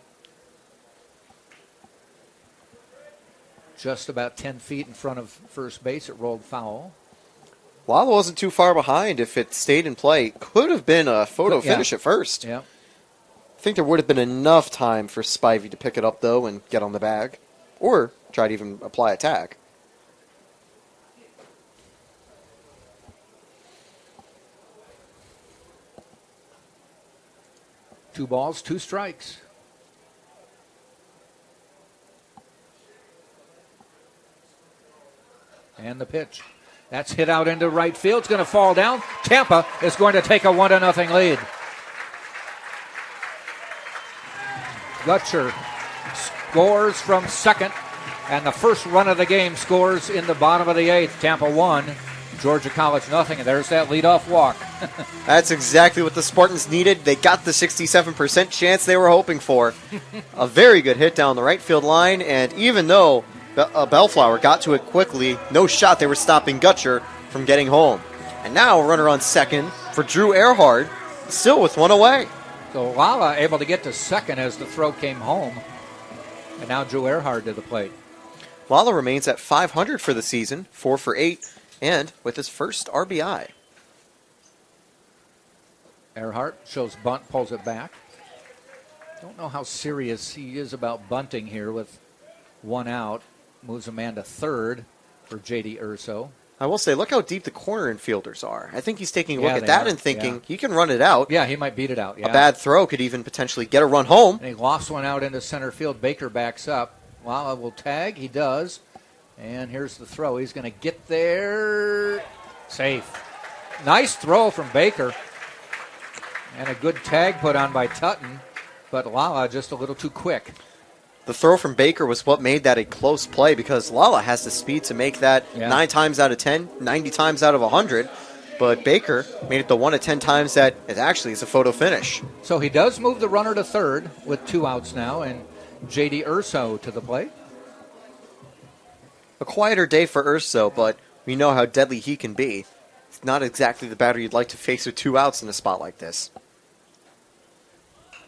Just about 10 feet in front of first base, it rolled foul. Lala wasn't too far behind. If it stayed in play, could have been a photo finish at first. Yeah. I think there would have been enough time for Spivey to pick it up, though, and get on the bag. Or try to even apply a tag. Two balls, 2 strikes. And the pitch. That's hit out into right field. It's going to fall down. Tampa is going to take a 1-0 lead. Gutcher scores from second, and the first run of the game scores in the bottom of the 8th. Tampa 1, Georgia College nothing, and there's that leadoff walk. That's exactly what the Spartans needed. They got the 67% chance they were hoping for. A very good hit down the right field line, and even though Bellflower got to it quickly, no shot they were stopping Gutcher from getting home. And now a runner on second for Drew Earhart, still with one away. So Lala able to get to second as the throw came home. And now Drew Earhart to the plate. Lala remains at 500 for the season, 4 for 8, and with his first RBI. Earhart shows bunt, pulls it back. Don't know how serious he is about bunting here with one out. Moves a man to third for J.D. Urso. I will say, look how deep the corner infielders are. I think he's taking a look Yeah, at they that are. and thinking Yeah. he can run it out. Yeah, he might beat it out. Yeah. A bad throw could even potentially get a run home. And he lofts one out into center field. Baker backs up. Lala will tag. He does. And here's the throw. He's going to get there. Safe. Nice throw from Baker. And a good tag put on by Tutton. But Lala just a little too quick. The throw from Baker was what made that a close play because Lala has the speed to make that 9 times out of 10, 90 times out of 100. But Baker made it the 1 of 10 times that it actually is a photo finish. So he does move the runner to third with 2 outs now, and J.D. Urso to the plate. A quieter day for Urso, but we know how deadly he can be. It's not exactly the batter you'd like to face with 2 outs in a spot like this.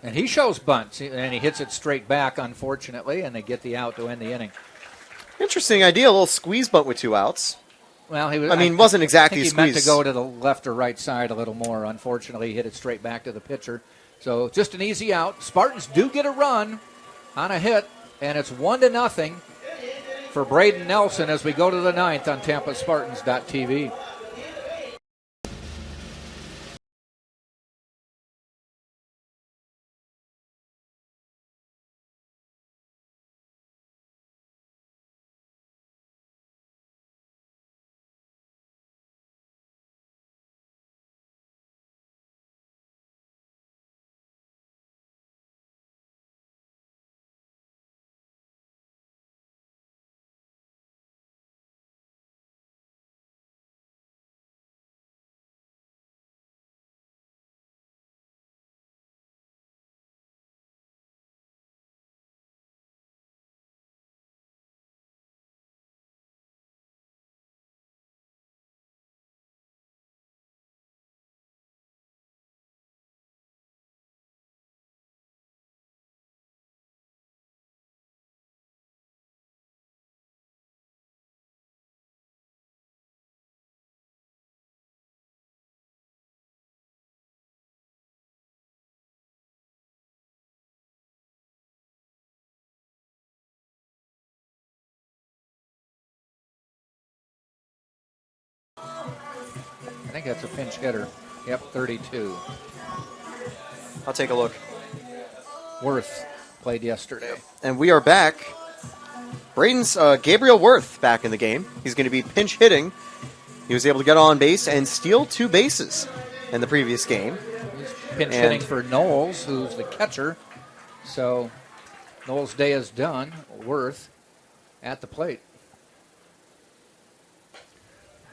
And he shows bunts, and he hits it straight back, unfortunately, and they get the out to end the inning. Interesting idea, a little squeeze bunt with 2 outs. Well, he was. Wasn't exactly I think a he squeeze. meant to go to the left or right side a little more. Unfortunately, he hit it straight back to the pitcher. So just an easy out. Spartans do get a run on a hit, and it's 1-0 for Braden Nelson as we go to the 9th on TampaSpartans.tv. I think that's a pinch hitter. Yep, 32. I'll take a look. Worth played yesterday. And we are back. Braden's Gabriel Worth back in the game. He's going to be pinch hitting. He was able to get on base and steal 2 bases in the previous game. He's pinch hitting for Knowles, who's the catcher. So Knowles' day is done. Worth at the plate.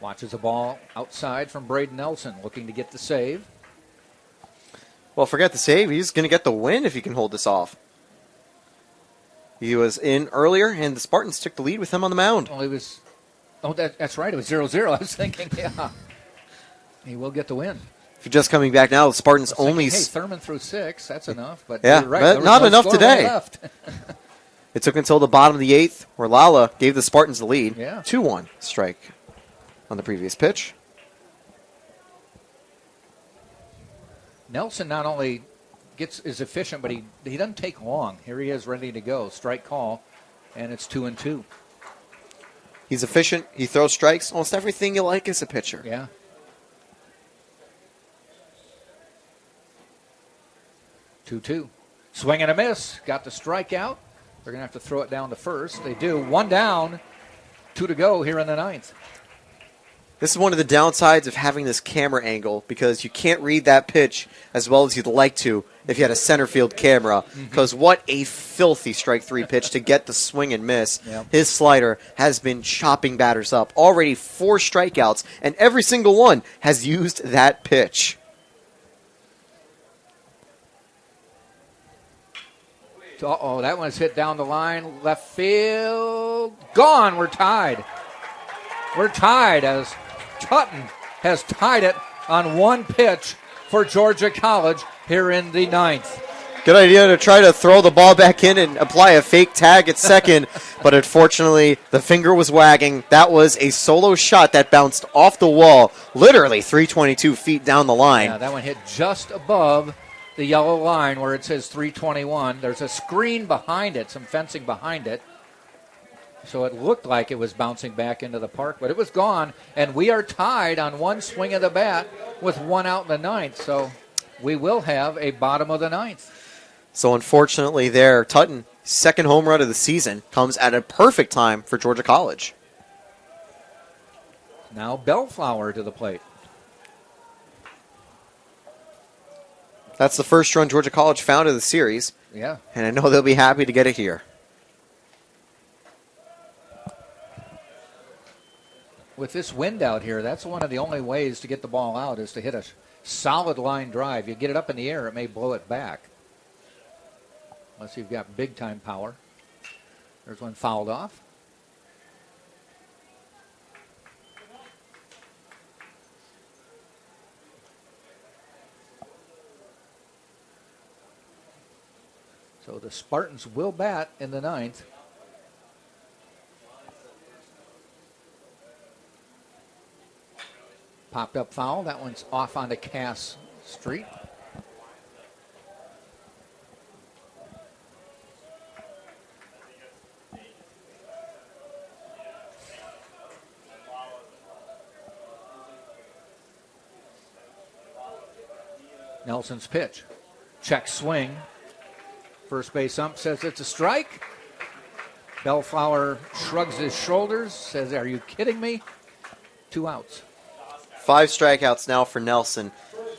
Watches a ball outside from Braden Nelson, looking to get the save. Well, forget the save. He's going to get the win if he can hold this off. He was in earlier, and the Spartans took the lead with him on the mound. Well, he was... Oh, that's right. It was 0-0. I was thinking, yeah. He will get the win. If you're just coming back now, the Spartans only... Hey, Thurman threw 6. That's enough. But yeah, you're right. but not no enough today. Left. It took until the bottom of the 8th, where Lala gave the Spartans the lead. Yeah. 2-1 strike on the previous pitch. Nelson not only is efficient, but he doesn't take long. Here he is ready to go. Strike call, and it's 2-2. He's efficient. He throws strikes. Almost everything you like as a pitcher. Yeah. Two. Swing and a miss. Got the strikeout. They're going to have to throw it down to first. They do. 1 down, 2 to go here in the 9th. This is one of the downsides of having this camera angle because you can't read that pitch as well as you'd like to if you had a center field camera. Because what a filthy strike 3 pitch to get the swing and miss. Yep. His slider has been chopping batters up. Already 4 strikeouts, and every single one has used that pitch. Uh-oh, that one's hit down the line. Left field. Gone. We're tied. We're tied as Tutton has tied it on 1 pitch for Georgia College here in the 9th. Good idea to try to throw the ball back in and apply a fake tag at second, but unfortunately the finger was wagging. That was a solo shot that bounced off the wall, literally 322 feet down the line. Yeah, that one hit just above the yellow line where it says 321. There's a screen behind it, some fencing behind it. So it looked like it was bouncing back into the park, but it was gone. And we are tied on one swing of the bat with one out in the 9th. So we will have a bottom of the 9th. So unfortunately there, Tutton, second home run of the season, comes at a perfect time for Georgia College. Now Bellflower to the plate. That's the first run Georgia College found in the series. Yeah. And I know they'll be happy to get it here. With this wind out here, that's one of the only ways to get the ball out is to hit a solid line drive. You get it up in the air, it may blow it back. Unless you've got big-time power. There's one fouled off. So the Spartans will bat in the 9th. Popped up foul. That one's off onto Cass Street. Nelson's pitch. Check swing. First base ump says it's a strike. Bellflower shrugs his shoulders, says, "Are you kidding me?" 2 outs. 5 strikeouts now for Nelson.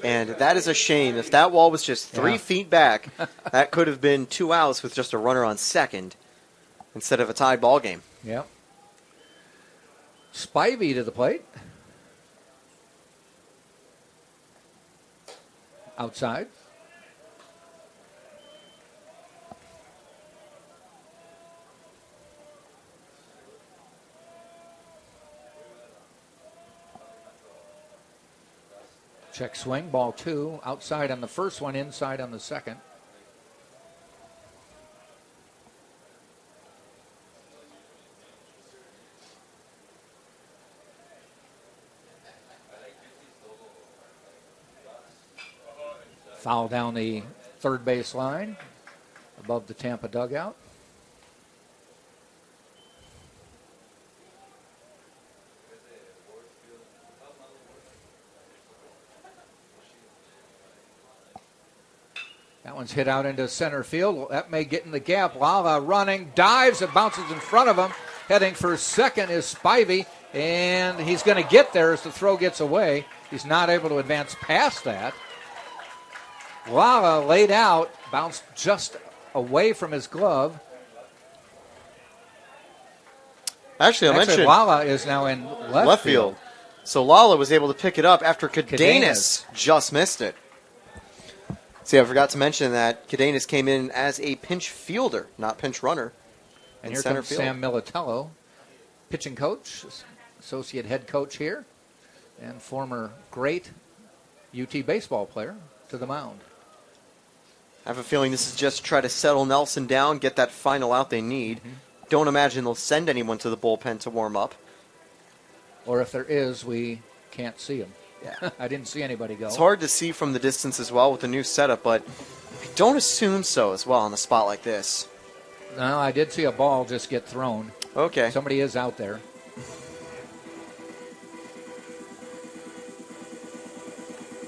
And that is a shame. If that wall was just 3 feet back, that could have been 2 outs with just a runner on second instead of a tied ball game. Yep. Spivey to the plate. Outside. Check swing, ball 2. Outside on the first one, inside on the second. Foul down the third base line above the Tampa dugout. That one's hit out into center field. That may get in the gap. Lala running, dives, it bounces in front of him. Heading for second is Spivey, and he's going to get there as the throw gets away. He's not able to advance past that. Lala laid out, bounced just away from his glove. Actually, I mentioned Lala is now in left field. So Lala was able to pick it up after Cadenas just missed it. See, I forgot to mention that Cadenas came in as a pinch fielder, not pinch runner. And here comes Sam Militello, pitching coach, associate head coach here, and former great UT baseball player to the mound. I have a feeling this is just to try to settle Nelson down, get that final out they need. Don't imagine they'll send anyone to the bullpen to warm up. Or if there is, we can't see him. Yeah. I didn't see anybody go. It's hard to see from the distance as well with the new setup, but I don't assume so as well on a spot like this. No, I did see a ball just get thrown. Okay. Somebody is out there.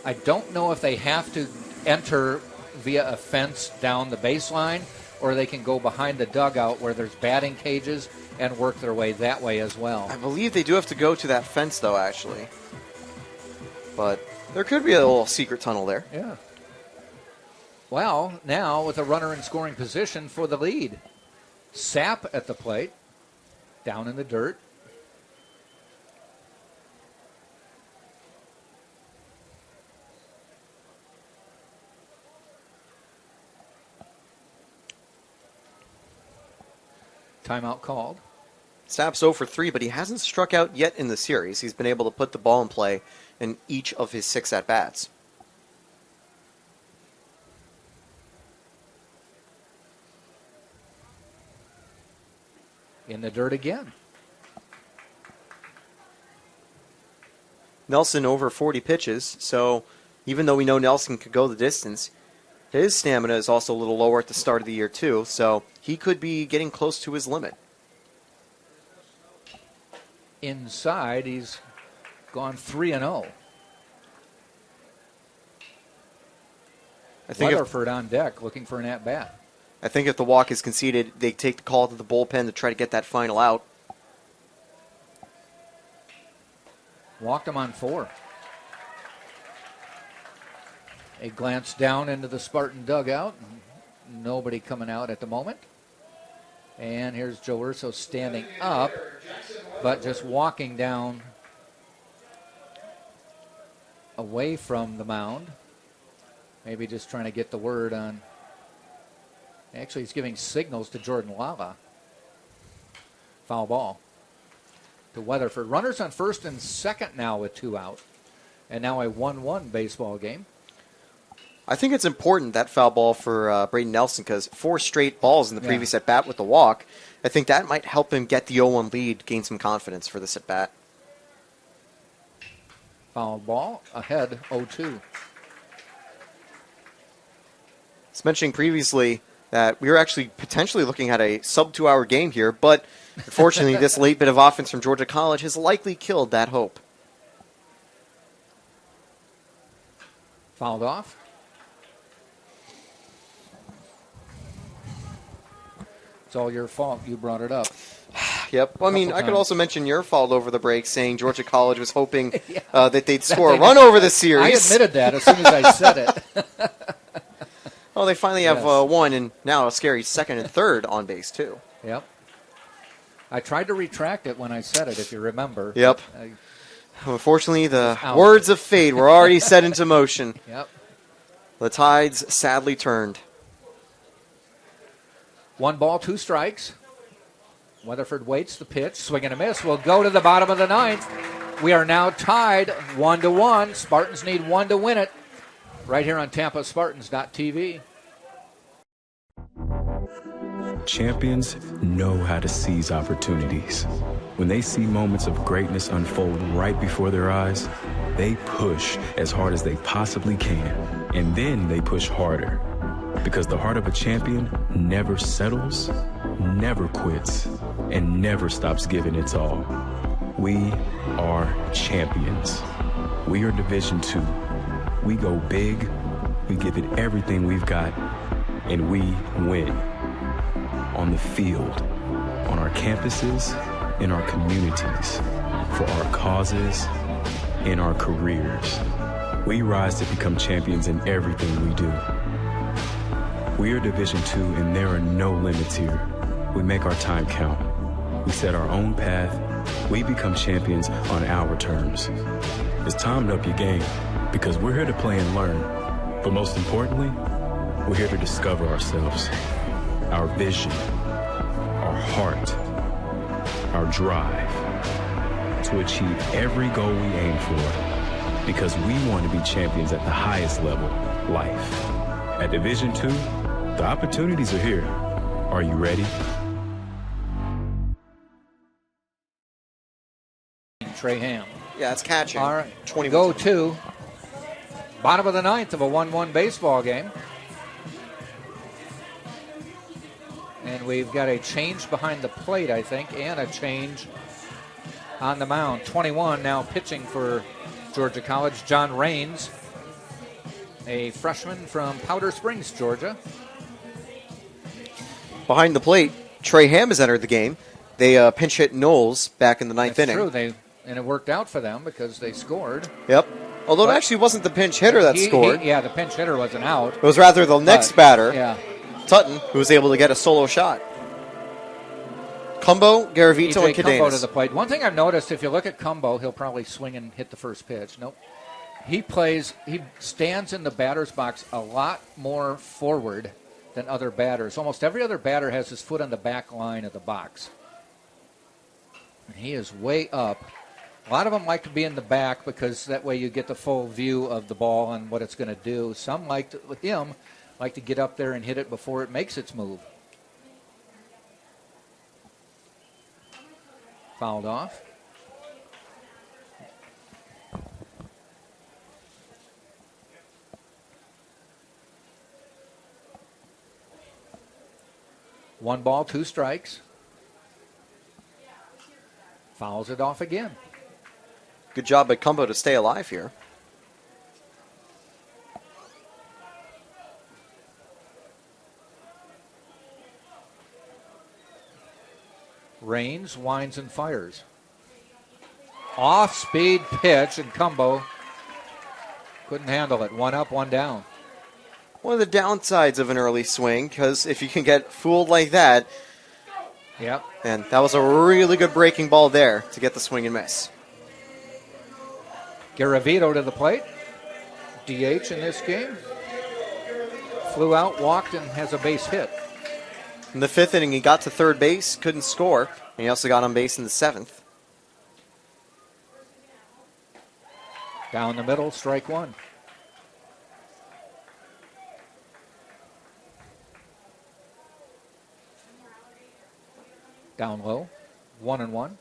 I don't know if they have to enter via a fence down the baseline, or they can go behind the dugout where there's batting cages and work their way that way as well. I believe they do have to go to that fence, though, actually. But there could be a little secret tunnel there. Yeah. Well, now with a runner in scoring position for the lead. Sapp at the plate, down in the dirt. Timeout called. Sapp's 0 for 3, but he hasn't struck out yet in the series. He's been able to put the ball in play in each of his 6 at-bats. in the dirt again. Nelson over 40 pitches, so even though we know Nelson could go the distance, his stamina is also a little lower at the start of the year too, so he could be getting close to his limit. Inside, he's gone 3-0. I think Weatherford on deck looking for an at-bat. I think if the walk is conceded, they take the call to the bullpen to try to get that final out. Walked him on 4. A glance down into the Spartan dugout. Nobody coming out at the moment. And here's Joe Urso standing up, but just walking down away from the mound. Maybe just trying to get the word on. Actually, he's giving signals to Jordan Lala. Foul ball to Weatherford. Runners on first and second now with 2 out. And now a 1-1 baseball game. I think it's important, that foul ball for Braden Nelson, because 4 straight balls in the previous at-bat with the walk. I think that might help him get the 0-1 lead, gain some confidence for this at-bat. Foul ball ahead 0-2. I was mentioning previously that we were actually potentially looking at a sub-2-hour game here, but unfortunately this late bit of offense from Georgia College has likely killed that hope. Fouled off. It's all your fault. You brought it up. Yep. Well, I mean, I could also mention your fault over the break, saying Georgia College was hoping Yeah. that they'd score a run over the series. I admitted that as soon as I said it. Oh, they finally have one, and now a scary second and third on base, too. Yep. I tried to retract it when I said it, if you remember. Yep. Unfortunately, the words of fate were already set into motion. Yep. The tides sadly turned. 1 ball, 2 strikes. Weatherford waits the pitch. Swing and a miss. We'll go to the bottom of the 9th. We are now tied 1-1. Spartans need 1 to win it. Right here on TampaSpartans.tv. Champions know how to seize opportunities. When they see moments of greatness unfold right before their eyes, they push as hard as they possibly can. And then they push harder. Because the heart of a champion never settles, never quits, and never stops giving its all. We are champions. We are Division II. We go big, we give it everything we've got, and we win. On the field, on our campuses, in our communities, for our causes, in our careers. We rise to become champions in everything we do. We are Division II, and there are no limits here. We make our time count. We set our own path. We become champions on our terms. It's time to up your game, because we're here to play and learn. But most importantly, we're here to discover ourselves, our vision, our heart, our drive, to achieve every goal we aim for, because we want to be champions at the highest level, life. At Division II, the opportunities are here. Are you ready? Trey Ham. Yeah, it's catching. All right. 21. Go to bottom of the 9th of a 1-1 baseball game. And we've got a change behind the plate, I think, and a change on the mound. 21 now pitching for Georgia College. John Raines, a freshman from Powder Springs, Georgia. Behind the plate, Trey Ham has entered the game. They pinch hit Knowles back in the 9th inning. True, and it worked out for them because they scored. Yep. Although it actually wasn't the pinch hitter that scored. Yeah, the pinch hitter wasn't out. It was rather the next batter, yeah. Tutton, who was able to get a solo shot. Cumbo, Garavito, and Cadenas. Cumbo to the plate. One thing I've noticed, if you look at Cumbo, he'll probably swing and hit the first pitch. Nope. He stands in the batter's box a lot more forward than other batters. Almost every other batter has his foot on the back line of the box. And he is way up. A lot of them like to be in the back because that way you get the full view of the ball and what it's going to do. Some like to get up there and hit it before it makes its move. Fouled off. One ball, 2 strikes. Fouls it off again. Good job by Cumbo to stay alive here. Rains, winds, and fires. Off-speed pitch, and Cumbo couldn't handle it. 1 up, 1 down. One of the downsides of an early swing, because if you can get fooled like that, yep. And that was a really good breaking ball there to get the swing and miss. Garavito to the plate. DH in this game. Flew out, walked, and has a base hit. In the 5th inning, he got to third base, couldn't score, and he also got on base in the 7th. Down the middle, strike 1. Down low, 1-1.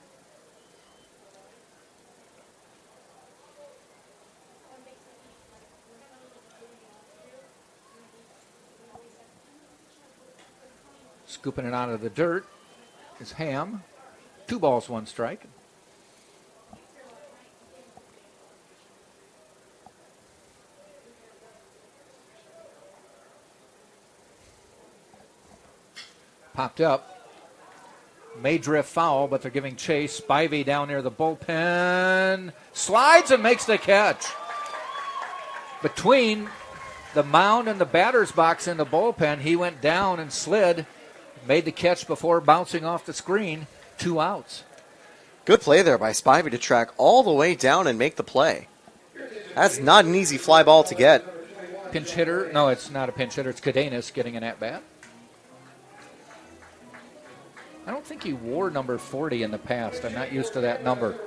Scooping it out of the dirt is Ham. 2 balls, 1 strike. Popped up. May drift foul, but they're giving chase. Spivey down near the bullpen. Slides and makes the catch. Between the mound and the batter's box in the bullpen, he went down and slid. Made the catch before bouncing off the screen. 2 outs. Good play there by Spivey to track all the way down and make the play. That's not an easy fly ball to get. Pinch hitter. No, it's not a pinch hitter. It's Cadenas getting an at-bat. I don't think he wore number 40 in the past. I'm not used to that number.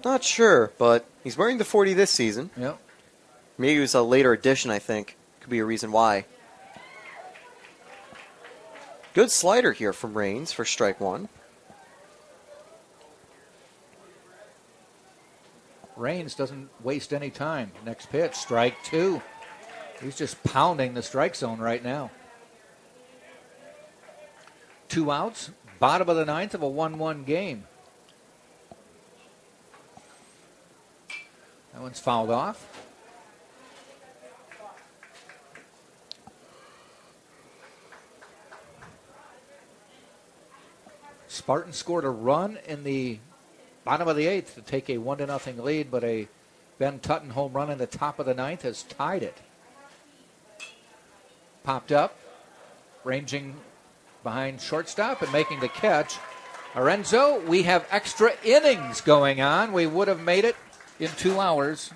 Not sure, but he's wearing the 40 this season. Yep. Maybe it was a later addition, I think. Could be a reason why. Good slider here from Rains for strike 1. Rains doesn't waste any time. Next pitch, strike 2. He's just pounding the strike zone right now. 2 outs, bottom of the 9th of a 1-1 game. That one's fouled off. Spartans scored a run in the bottom of the 8th to take a 1-0 lead, but a Ben Tutton home run in the top of the 9th has tied it. Popped up, ranging behind shortstop and making the catch. Lorenzo, we have extra innings going on. We would have made it in 2 hours.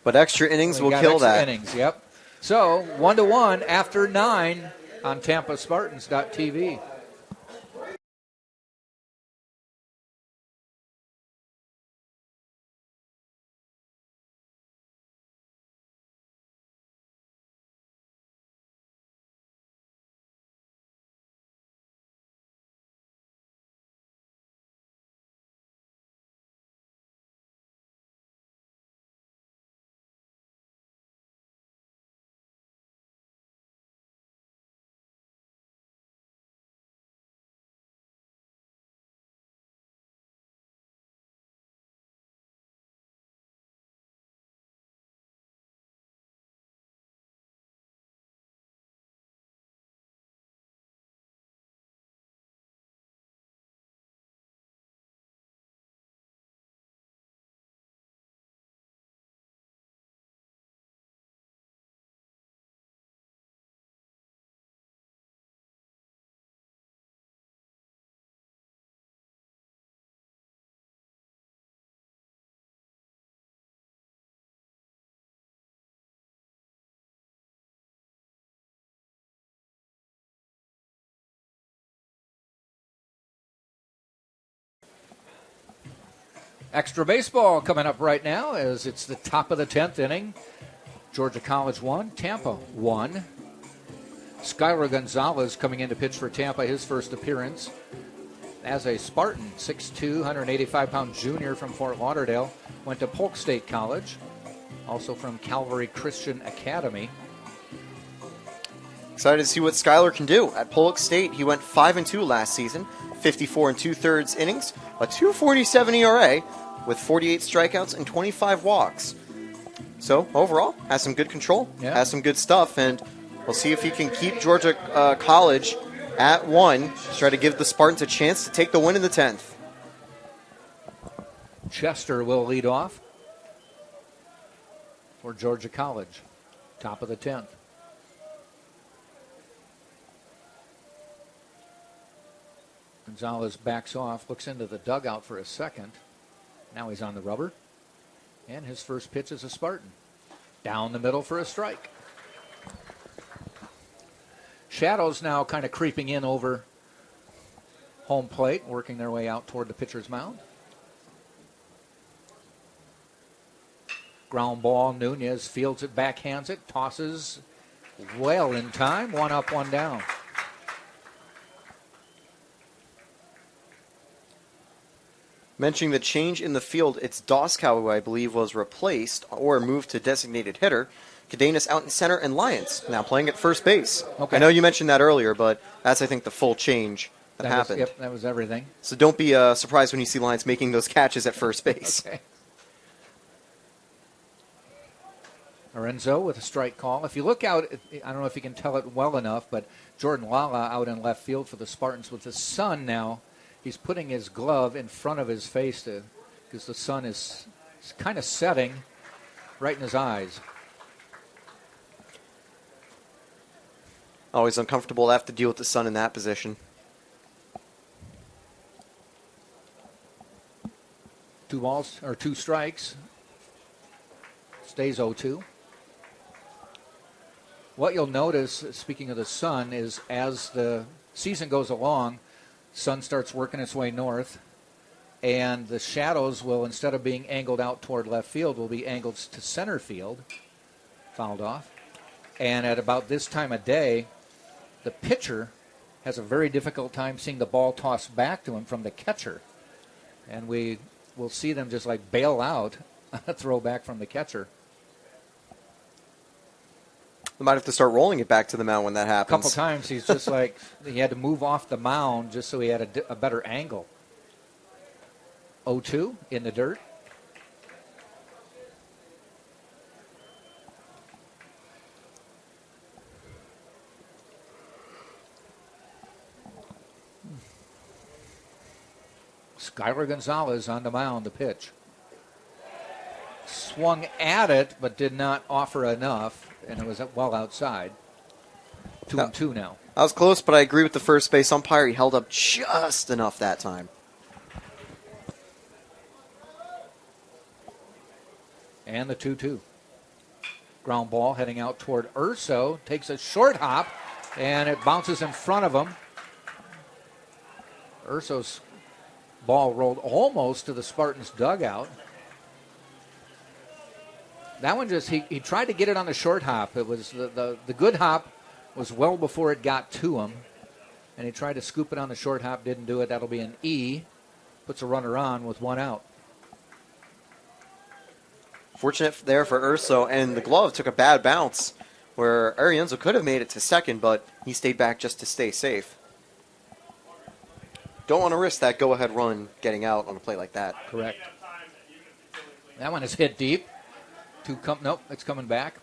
But extra innings will kill extra that. Innings, yep. So 1-1 after 9 on TampaSpartans.tv. Extra baseball coming up right now as it's the top of the 10th inning. Georgia College 1, Tampa 1. Skylar Gonzalez coming in to pitch for Tampa, his first appearance as a Spartan, 6'2", 185-pound junior from Fort Lauderdale. Went to Polk State College, also from Calvary Christian Academy. Excited to see what Skylar can do. At Polk State, he went 5-2 last season, 54 2/3 innings, a 2.47 ERA with 48 strikeouts and 25 walks. So overall, has some good control, has some good stuff, and we'll see if he can keep Georgia College at 1. Try to give the Spartans a chance to take the win in the 10th. Chester will lead off for Georgia College, top of the 10th. Gonzalez backs off, looks into the dugout for a second. Now he's on the rubber. And his first pitch is a Spartan. Down the middle for a strike. Shadows now kind of creeping in over home plate, working their way out toward the pitcher's mound. Ground ball, Nunez fields it, backhands it, tosses well in time. 1 up, 1 down. Mentioning the change in the field, it's Doskow, who I believe was replaced or moved to designated hitter. Cadenas out in center, and Lyons now playing at first base. Okay. I know you mentioned that earlier, but that's, I think, the full change that happened. Yep, that was everything. So don't be surprised when you see Lyons making those catches at first base. Okay. Lorenzo with a strike call. If you look out, I don't know if you can tell it well enough, but Jordan Lala out in left field for the Spartans with the sun now. He's putting his glove in front of his face because the sun is kind of setting right in his eyes. Always uncomfortable to have to deal with the sun in that position. 2 balls, or 2 strikes. Stays 0-2. What you'll notice, speaking of the sun, is as the season goes along, sun starts working its way north, and the shadows will, instead of being angled out toward left field, will be angled to center field, fouled off. And at about this time of day, the pitcher has a very difficult time seeing the ball tossed back to him from the catcher. And we will see them just like bail out a throw back from the catcher. We might have to start rolling it back to the mound when that happens. A couple times he's just like, he had to move off the mound just so he had a better angle. 0-2 in the dirt. Skylar Gonzalez on the mound, the pitch. Swung at it, but did not offer enough, and it was well outside. 2-2 now. I was close, but I agree with the first base umpire. He held up just enough that time. And the 2-2. Ground ball heading out toward Urso. Takes a short hop, and it bounces in front of him. Urso's ball rolled almost to the Spartans' dugout. That one just, he tried to get it on the short hop. It was the good hop was well before it got to him. And he tried to scoop it on the short hop, didn't do it. That'll be an E. Puts a runner on with 1 out. Fortunate there for Urso, and the glove took a bad bounce where Arienzo could have made it to second, but he stayed back just to stay safe. Don't want to risk that go-ahead run getting out on a play like that. Correct. That one is hit deep. Nope, it's coming back.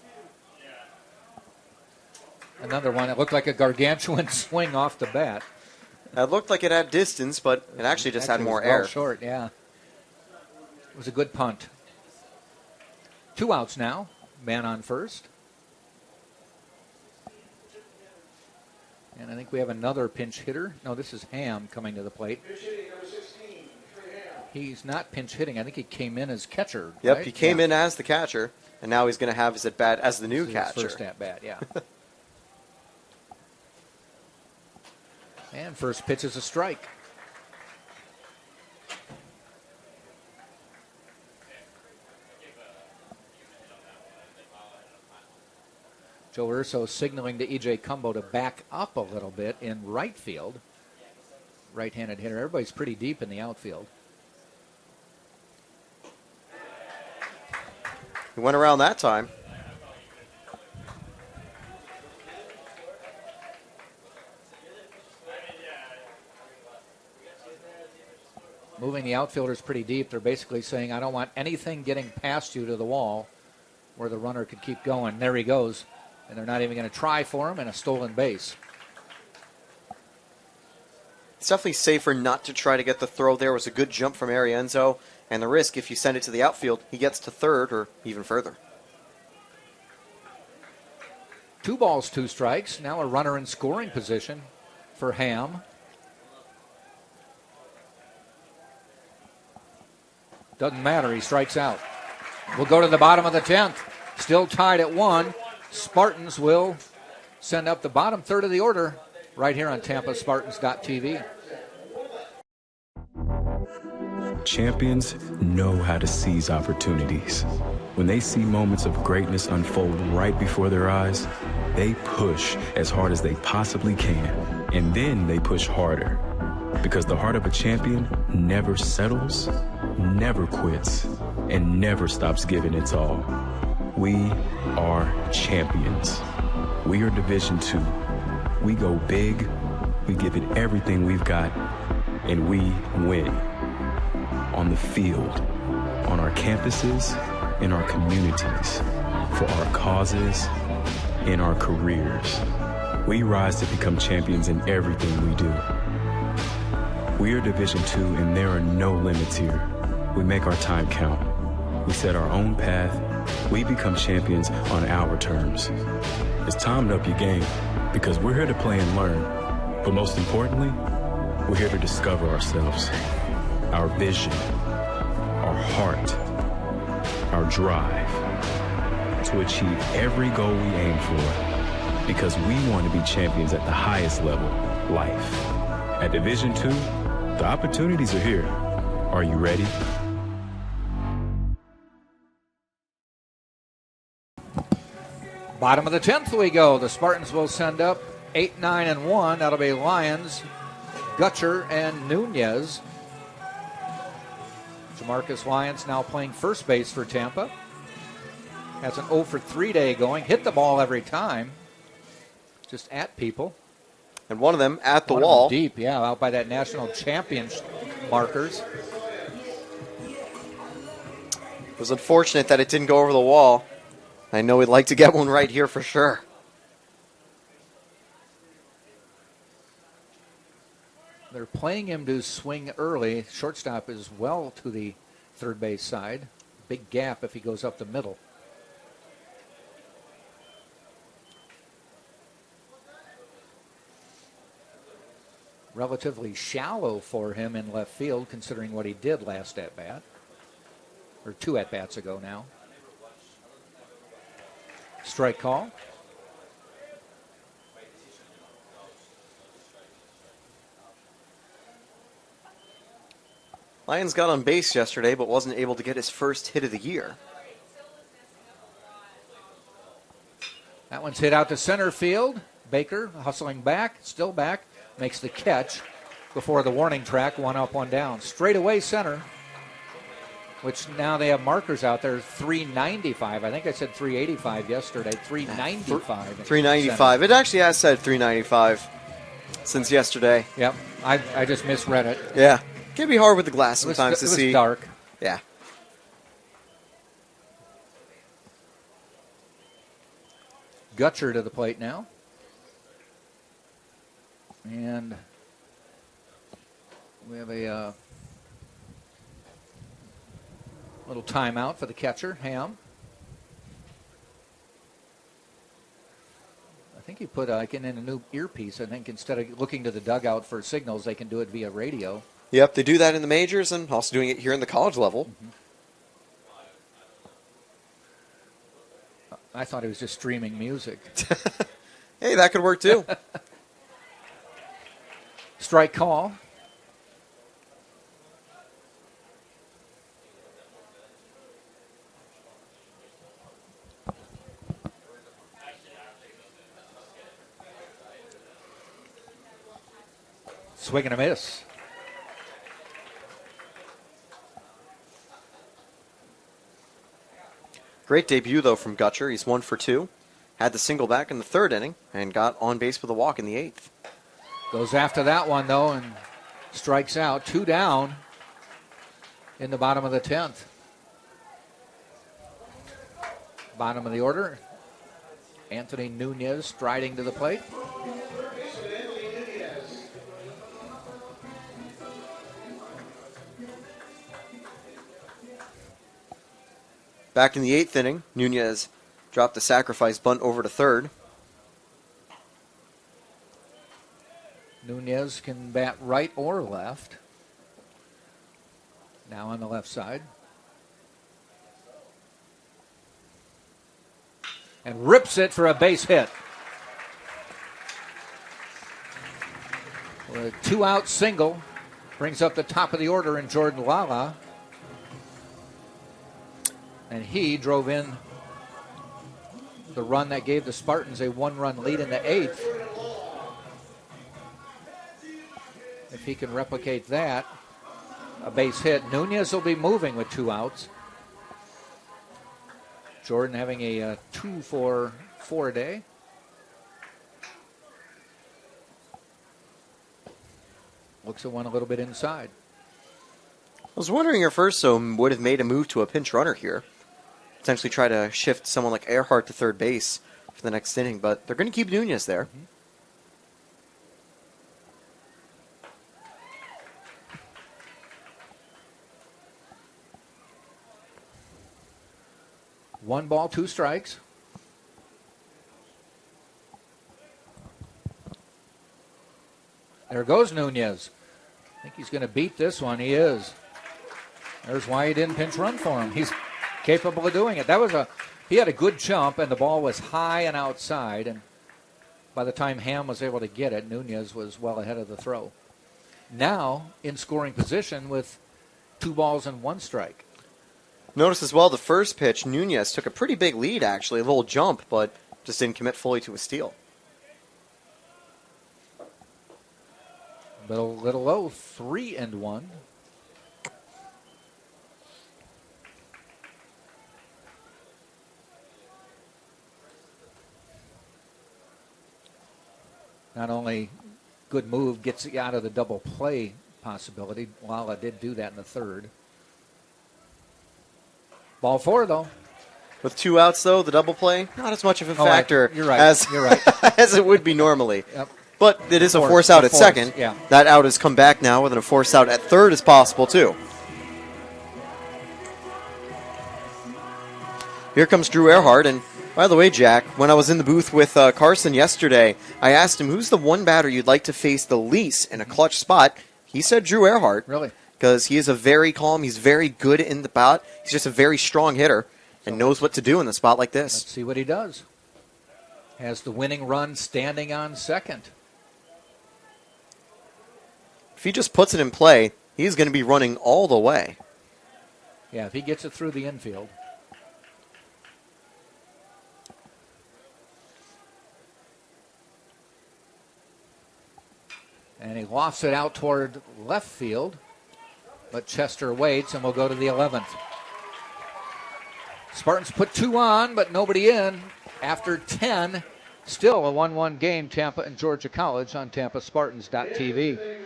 Another one. It looked like a gargantuan swing off the bat. It looked like it had distance, but it actually just had more air. Well short, yeah. It was a good punt. 2 outs now. Man on first. And I think we have another pinch hitter. No, this is Ham coming to the plate. He's not pinch hitting. I think he came in as catcher. Yep, right? he came in as the catcher, and now he's going to have his at-bat as the new catcher. First at-bat, yeah. And first pitch is a strike. Joe Urso signaling to E.J. Cumbo to back up a little bit in right field. Right-handed hitter. Everybody's pretty deep in the outfield. He went around that time. Moving the outfielders pretty deep. They're basically saying, I don't want anything getting past you to the wall where the runner could keep going. There he goes. And they're not even going to try for him, and a stolen base. It's definitely safer not to try to get the throw there. It was a good jump from Arienzo. And the risk, if you send it to the outfield, he gets to third or even further. 2 balls, 2 strikes. Now a runner in scoring position for Ham. Doesn't matter. He strikes out. We'll go to the bottom of the 10th. Still tied at 1. Spartans will send up the bottom third of the order right here on TampaSpartans.tv. Champions know how to seize opportunities. When they see moments of greatness unfold right before their eyes, they push as hard as they possibly can. And then they push harder. Because the heart of a champion never settles, never quits, and never stops giving its all. We are champions. We are Division II. We go big, we give it everything we've got, and we win. On the field, on our campuses, in our communities, for our causes, in our careers. We rise to become champions in everything we do. We are Division II, and there are no limits here. We make our time count. We set our own path. We become champions on our terms. It's time to up your game, because we're here to play and learn. But most importantly, we're here to discover ourselves, our vision, our heart, our drive, to achieve every goal we aim for, because we want to be champions at the highest level, life. At Division II, the opportunities are here. Are you ready? Bottom of the 10th we go. The Spartans will send up 8, 9, and 1. That'll be Lyons, Gutcher, and Nunez. Jamarcus Lyons now playing first base for Tampa. Has an 0 for 3 day going. Hit the ball every time. Just at people. And one of them at the One of wall. them deep, yeah, out by that national champion markers. It was unfortunate that it didn't go over the wall. I know we'd like to get one right here for sure. They're playing him to swing early. Shortstop is well to the third base side. Big gap if he goes up the middle. Relatively shallow for him in left field, considering what he did last at-bat. Or 2 at-bats ago now. Strike call. Lyons got on base yesterday, but wasn't able to get his first hit of the year. That one's hit out to center field. Baker hustling back, still back, makes the catch before the warning track, 1 up, 1 down. Straight away center, which now they have markers out there, 395. I think I said 385 yesterday, 395. 395. It actually has said 395 since yesterday. Yep, I just misread it. Yeah. It can be hard with the glass sometimes to see. It was dark. Yeah. Gutcher to the plate now. And we have a little timeout for the catcher, Ham. I think he put in a new earpiece. I think instead of looking to the dugout for signals, they can do it via radio. Yep, they do that in the majors and also doing it here in the college level. Mm-hmm. I thought he was just streaming music. Hey, that could work too. Strike call. Swing and a miss. Great debut, though, from Gutcher. He's 1 for 2. Had the single back in the third inning and got on base with a walk in the eighth. Goes after that one, though, and strikes out. 2 down in the bottom of the 10th. Bottom of the order. Anthony Nunez striding to the plate. Back in the eighth inning, Nunez dropped the sacrifice bunt over to third. Nunez can bat right or left. Now on the left side. And rips it for a base hit. A 2-out single brings up the top of the order in Jordan Lala. And he drove in the run that gave the Spartans a 1-run lead in the eighth. If he can replicate that, a base hit. Nunez will be moving with 2 outs. Jordan having a 2-for-4 day. Looks at one a little bit inside. I was wondering if Urso would have made a move to a pinch runner here. Potentially try to shift someone like Earhart to third base for the next inning, but they're going to keep Nunez there. Mm-hmm. One ball, 2 strikes. There goes Nunez. I think he's going to beat this one. He is. There's why he didn't pinch run for him. He's capable of doing it. He had a good jump, and the ball was high and outside. And by the time Ham was able to get it, Nunez was well ahead of the throw. Now in scoring position with 2 balls and 1 strike. Notice as well the first pitch, Nunez took a pretty big lead, actually, a little jump, but just didn't commit fully to a steal. Little low, 3-1. Not only good move, gets you out of the double play possibility. Lala did do that in the third. Ball 4, though. With 2 outs, though, the double play, not as much of a factor you're right. as it would be normally. Yep. But it is a force out at second. Yeah. That out has come back now, and a force out at third is possible, too. Here comes Drew Earhart, and by the way, Jack, when I was in the booth with Carson yesterday, I asked him, who's the one batter you'd like to face the least in a clutch spot? He said Drew Earhart. Really? Because he is a very calm, he's very good in the bat. He's just a very strong hitter and knows what to do in a spot like this. Let's see what he does. Has the winning run standing on second. If he just puts it in play, he's going to be running all the way. Yeah, if he gets it through the infield. And he lofts it out toward left field. But Chester waits and will go to the 11th. Spartans put 2 on, but nobody in. After 10, still a 1-1 game, Tampa and Georgia College on TampaSpartans.tv.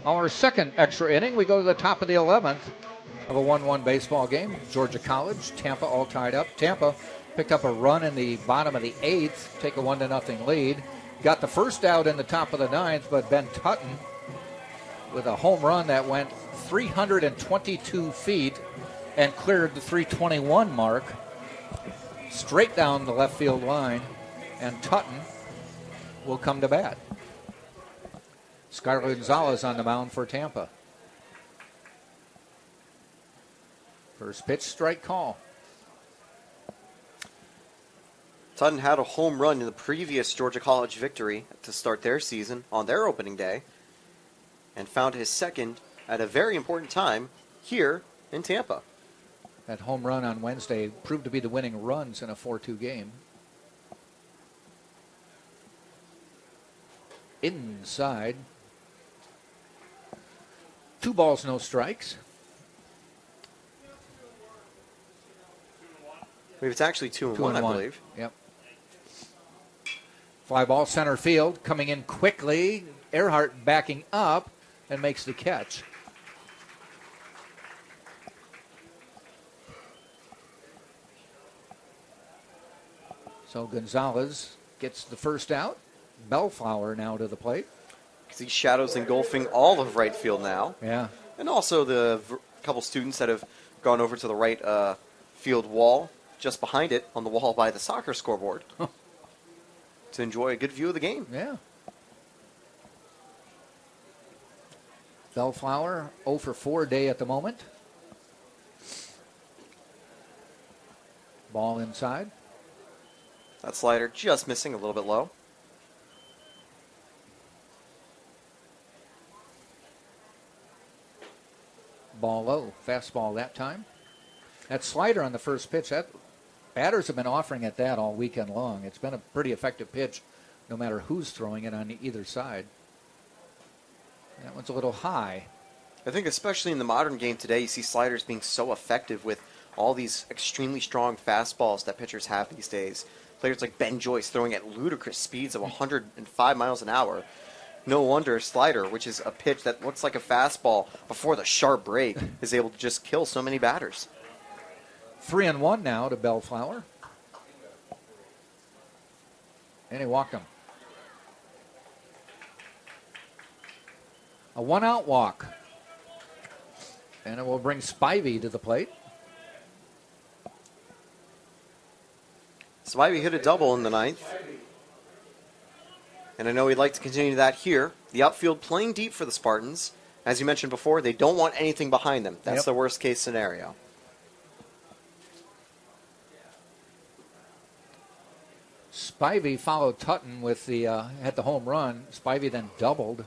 our second extra inning. We go to the top of the 11th of a 1-1 baseball game. Georgia College, Tampa all tied up. Tampa picked up a run in the bottom of the 8th, take a 1-0 lead. Got the first out in the top of the 9th, but Ben Tutton with a home run that went 322 feet and cleared the 321 mark straight down the left field line, and Tutton will come to bat. Skylar Gonzalez on the mound for Tampa. First pitch, strike call. Tutton had a home run in the previous Georgia College victory to start their season on their opening day, and found his second at a very important time here in Tampa. That home run on Wednesday proved to be the winning runs in a 4-2 game. Inside. 2 balls, no strikes. It's actually 2-1, I believe. Yep. Fly ball center field, coming in quickly. Earhart backing up and makes the catch. So Gonzalez gets the first out. Bellflower now to the plate. See shadows engulfing all of right field now. Yeah. And also the couple students that have gone over to the right field wall, just behind it, on the wall by the soccer scoreboard, to enjoy a good view of the game. Yeah. Bellflower 0 for 4 day at the moment. Ball inside. That slider just missing a little bit low. Ball low. Fastball that time. That slider on the first pitch, that batters have been offering it that all weekend long. It's been a pretty effective pitch no matter who's throwing it on either side. That one's a little high. I think especially in the modern game today, you see sliders being so effective with all these extremely strong fastballs that pitchers have these days. Players like Ben Joyce throwing at ludicrous speeds of 105 miles an hour. No wonder a slider, which is a pitch that looks like a fastball before the sharp break, is able to just kill so many batters. 3-1 now to Bellflower. And he walked him. A 1-out walk. And it will bring Spivey to the plate. Spivey hit a double in the 9th. And I know he'd like to continue that here. The outfield playing deep for the Spartans. As you mentioned before, they don't want anything behind them. That's the worst case scenario. Spivey followed Tutton with the had the home run. Spivey then doubled.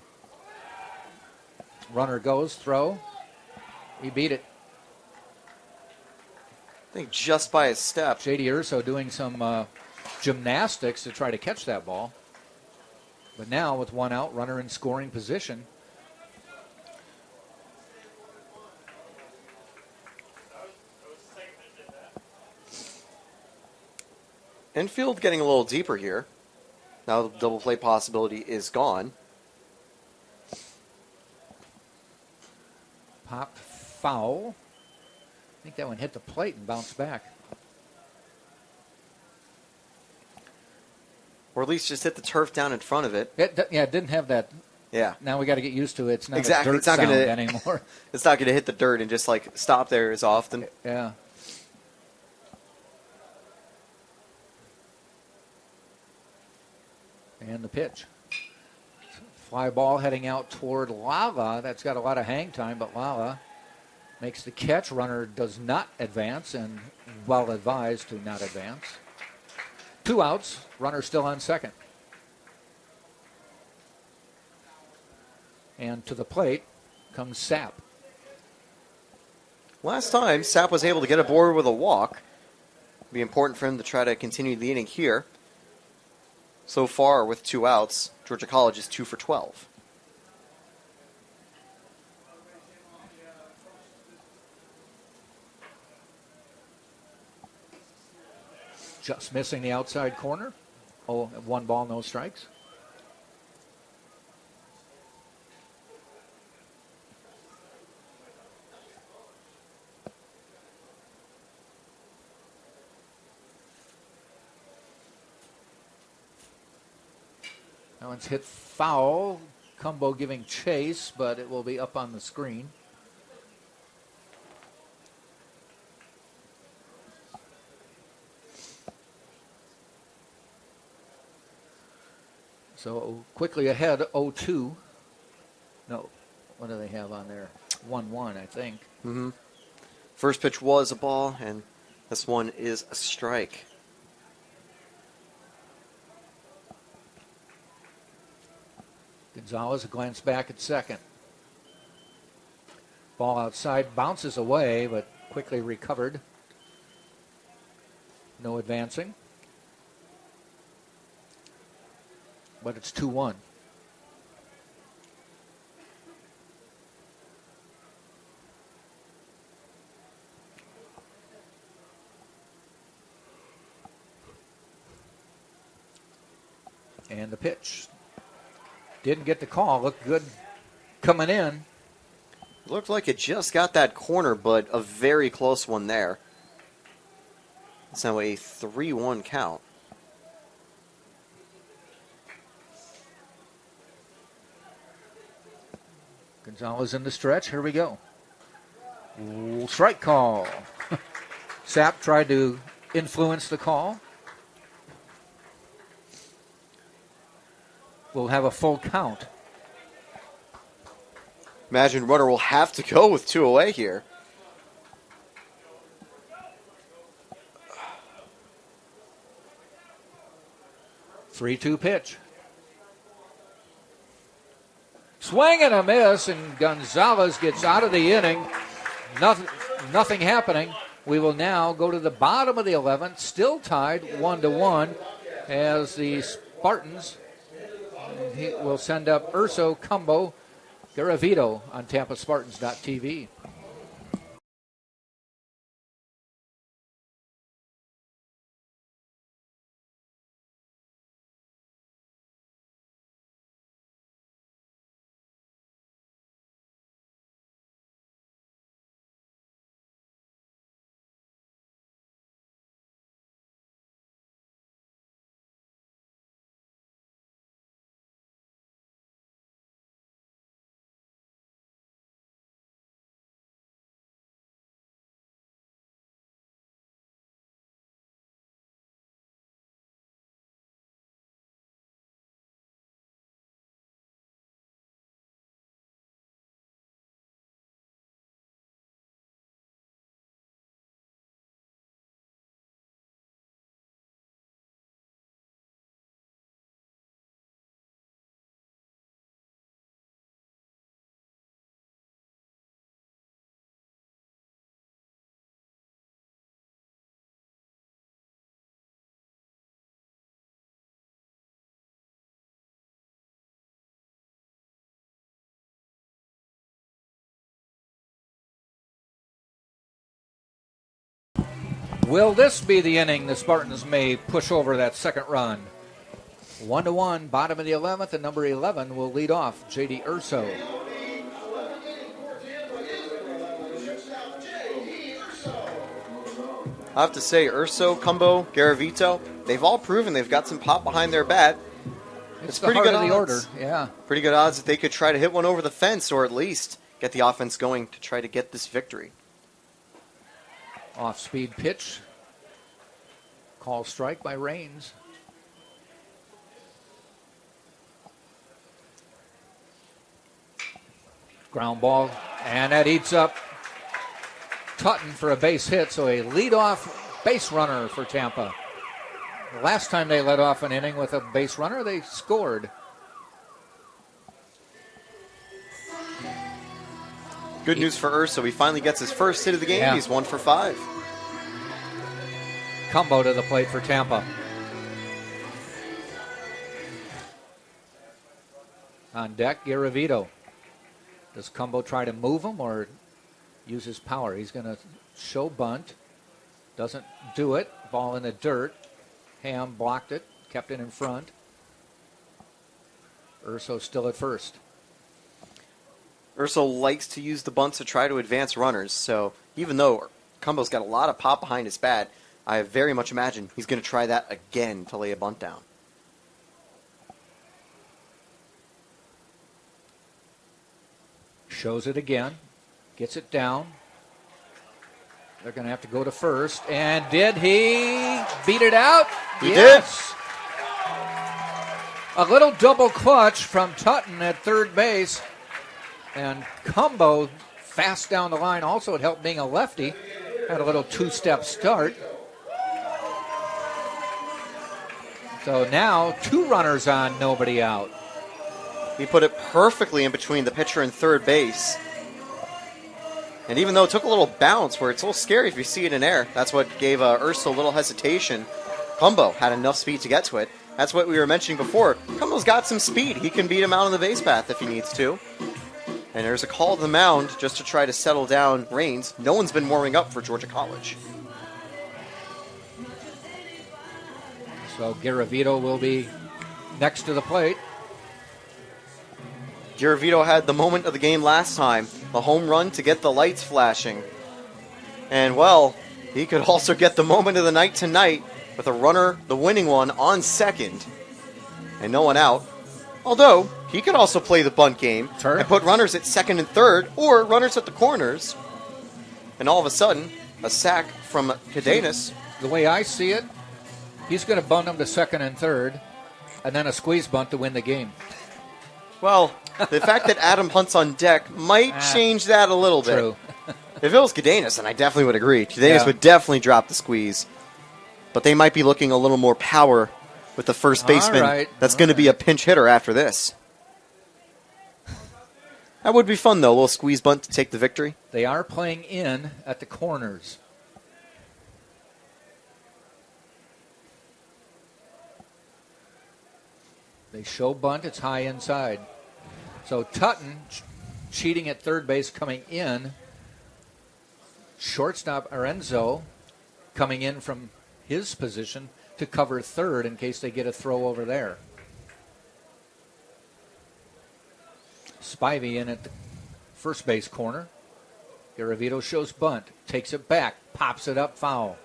Runner goes, throw. He beat it. I think just by a step. J.D. Urso doing some gymnastics to try to catch that ball. But now with 1 out, runner in scoring position. Infield getting a little deeper here. Now the double play possibility is gone. Popped foul. I think that one hit the plate and bounced back. Or at least just hit the turf down in front of it. It didn't have that. Yeah. Now we got to get used to it. It's not exactly. a dirt It's not sound gonna, anymore. It's not going to hit the dirt and just like stop there as often. Yeah. And the pitch. Fly ball heading out toward Lala. That's got a lot of hang time, but Lala makes the catch. Runner does not advance, and well advised to not advance. 2 outs. Runner still on second. And to the plate comes Sapp. Last time, Sapp was able to get aboard with a walk. It'd be important for him to try to continue the inning here. So far, with 2 outs, Georgia College is 2 for 12. Just missing the outside corner. 1 ball, no strikes. That one's hit foul. Cumbo giving chase, but it will be up on the screen. So quickly ahead, 0-2. No, what do they have on there? 1-1, I think. Mm-hmm. First pitch was a ball, and this one is a strike. Gonzalez, a glance back at second. Ball outside, bounces away, but quickly recovered. No advancing. But it's 2-1. And the pitch. Didn't get the call. Looked good coming in. Looked like it just got that corner, but a very close one there. It's now a 3-1 count. Gonzalez in the stretch. Here we go. Ooh, strike call. Sapp tried to influence the call. We'll have a full count. Imagine runner will have to go with 2 away here. Three-two pitch. Swing and a miss, and Gonzalez gets out of the inning. Nothing happening. We will now go to the bottom of the 11th, still tied 1-1, as the Spartans will send up Urso, Cumbo, Garavito on TampaSpartans.tv. Will this be the inning the Spartans may push over that second run? 1-1, bottom of the 11th, and number 11 will lead off, J.D. Urso. I have to say, Urso, Cumbo, Garavito, they've all proven they've got some pop behind their bat. It's pretty good of the order, yeah. Pretty good odds that they could try to hit one over the fence or at least get the offense going to try to get this victory. Off-speed pitch. Call strike by Raines. Ground ball, and that eats up Tutton for a base hit, so a leadoff base runner for Tampa. The last time they led off an inning with a base runner, they scored. Good news for Urso. He finally gets his first hit of the game. Yeah. He's 1 for 5. Cumbo to the plate for Tampa. On deck, Garavito. Does Cumbo try to move him or use his power? He's going to show bunt. Doesn't do it. Ball in the dirt. Ham blocked it. Kept it in front. Urso still at first. Urso likes to use the bunts to try to advance runners, so even though Cumbo's got a lot of pop behind his bat, I very much imagine he's going to try that again to lay a bunt down. Shows it again. Gets it down. They're going to have to go to first. And did he beat it out? He yes. A little double clutch from Tutton at third base. And Cumbo fast down the line. Also, it helped being a lefty. Had a little two-step start. So now 2 runners on, nobody out. He put it perfectly in between the pitcher and third base. And even though it took a little bounce where it's a little scary if you see it in air, that's what gave Ursa a little hesitation. Cumbo had enough speed to get to it. That's what we were mentioning before. Cumbo's got some speed. He can beat him out on the base path if he needs to. And there's a call to the mound just to try to settle down Rains. No one's been warming up for Georgia College. So Garavito will be next to the plate. Garavito had the moment of the game last time, the home run to get the lights flashing. And, well, he could also get the moment of the night tonight with a runner, the winning one, on second. And no one out. Although, he could also play the bunt game and put runners at second and third, or runners at the corners. And all of a sudden, a sack from Cadenas. The way I see it, he's going to bunt them to second and third, and then a squeeze bunt to win the game. Well, the fact that Adam Hunt's on deck might change that a little bit. True. If it was Cadenas, then I definitely would agree. Cadenas would definitely drop the squeeze. But they might be looking a little more power with the first baseman that's going to be a pinch hitter after this. That would be fun, though, a little squeeze bunt to take the victory. They are playing in at the corners. They show bunt, it's high inside. So Tutton cheating at third base coming in. Shortstop Arenzo coming in from his position to cover third in case they get a throw over there. Spivey in at the first base corner. Garavito shows bunt, takes it back, pops it up, foul.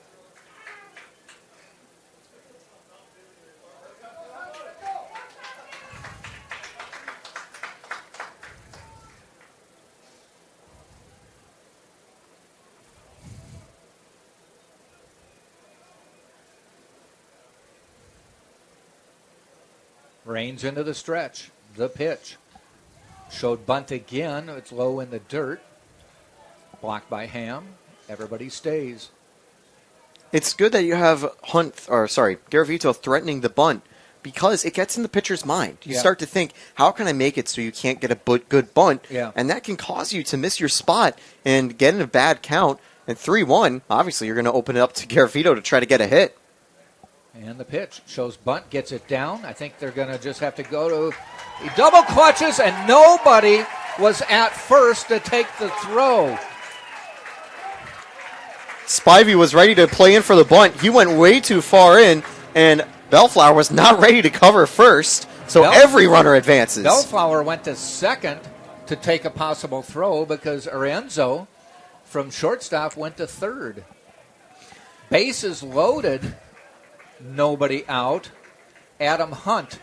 Rains into the stretch. The pitch. Showed bunt again. It's low in the dirt. Blocked by Ham. Everybody stays. It's good that you have Garavito threatening the bunt because it gets in the pitcher's mind. You start to think, how can I make it so you can't get a good bunt? Yeah. And that can cause you to miss your spot and get in a bad count. And 3-1, obviously you're going to open it up to Garavito to try to get a hit. And the pitch shows bunt, gets it down. I think they're going to just have to go to he double clutches, and nobody was at first to take the throw. Spivey was ready to play in for the bunt. He went way too far in, and Bellflower was not ready to cover first, so every runner advances. Bellflower went to second to take a possible throw because Arenzo from shortstop went to third. Bases loaded. Nobody out. Adam Hunt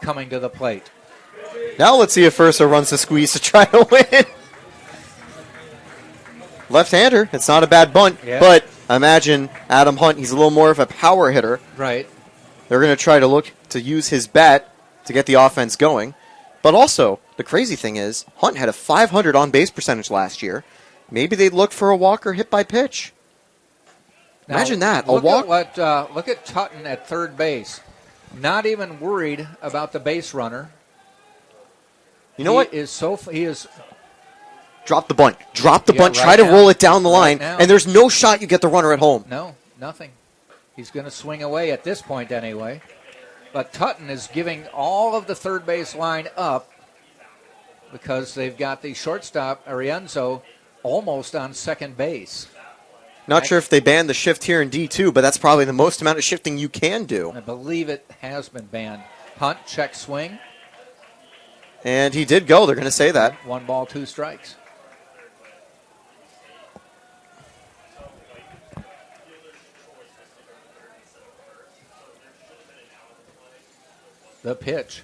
coming to the plate. Now let's see if Ursa runs the squeeze to try to win. Left-hander, it's not a bad bunt, but imagine Adam Hunt, he's a little more of a power hitter. Right. They're going to try to look to use his bat to get the offense going. But also, the crazy thing is, Hunt had a 500 on-base percentage last year. Maybe they'd look for a walk or hit by pitch. Now, imagine that. Look at Tutton at third base. Not even worried about the base runner. You know what? He is drop the bunt. Drop the bunt. Try to roll it down the line. And there's no shot you get the runner at home. No, nothing. He's going to swing away at this point anyway. But Tutton is giving all of the third base line up because they've got the shortstop, Arienzo, almost on second base. Not sure if they banned the shift here in D2, but that's probably the most amount of shifting you can do. I believe it has been banned. Hunt, check swing. And he did go. They're going to say that. 1 ball, 2 strikes. The pitch.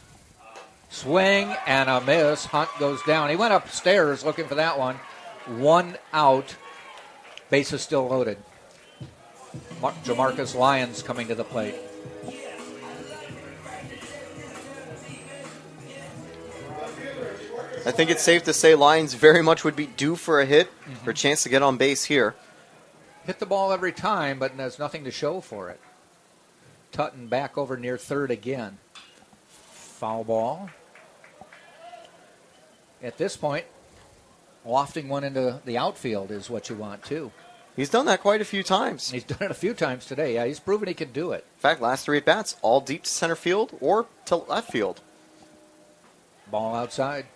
Swing and a miss. Hunt goes down. He went upstairs looking for that one. 1 out. Base is still loaded. Jamarcus Lyons coming to the plate. I think it's safe to say Lyons very much would be due for a hit, for a chance to get on base here. Hit the ball every time, but there's nothing to show for it. Tutton back over near third again. Foul ball. At this point, lofting one into the outfield is what you want, too. He's done that quite a few times. He's done it a few times today. Yeah, he's proven he can do it. In fact, last 3 at-bats, all deep to center field or to left field. Ball outside.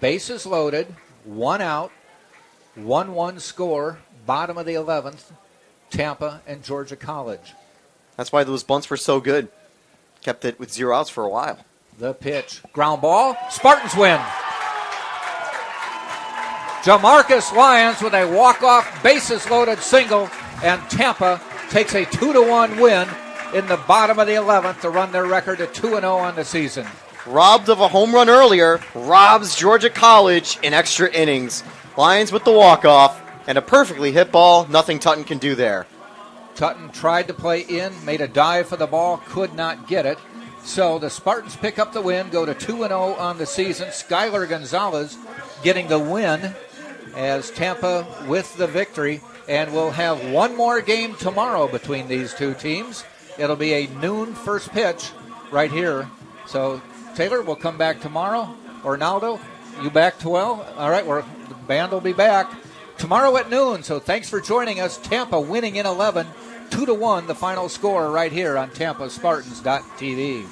Bases loaded. 1 out. 1-1 score. Bottom of the 11th. Tampa and Georgia College. That's why those bunts were so good. Kept it with 0 outs for a while. The pitch. Ground ball. Spartans win. Jamarcus Lyons with a walk-off, bases-loaded single, and Tampa takes a 2-1 win in the bottom of the 11th to run their record to 2-0 on the season. Robbed of a home run earlier, robs Georgia College in extra innings. Lyons with the walk-off, and a perfectly hit ball. Nothing Tutton can do there. Tutton tried to play in, made a dive for the ball, could not get it. So the Spartans pick up the win, go to 2-0 on the season. Skylar Gonzalez getting the win as Tampa with the victory. And we'll have one more game tomorrow between these two teams. It'll be a noon first pitch right here. So, Taylor, we'll come back tomorrow. Ronaldo, you back to well? All right, the band will be back tomorrow at noon. So thanks for joining us. Tampa winning in 11, 2-1 the final score right here on TampaSpartans.tv.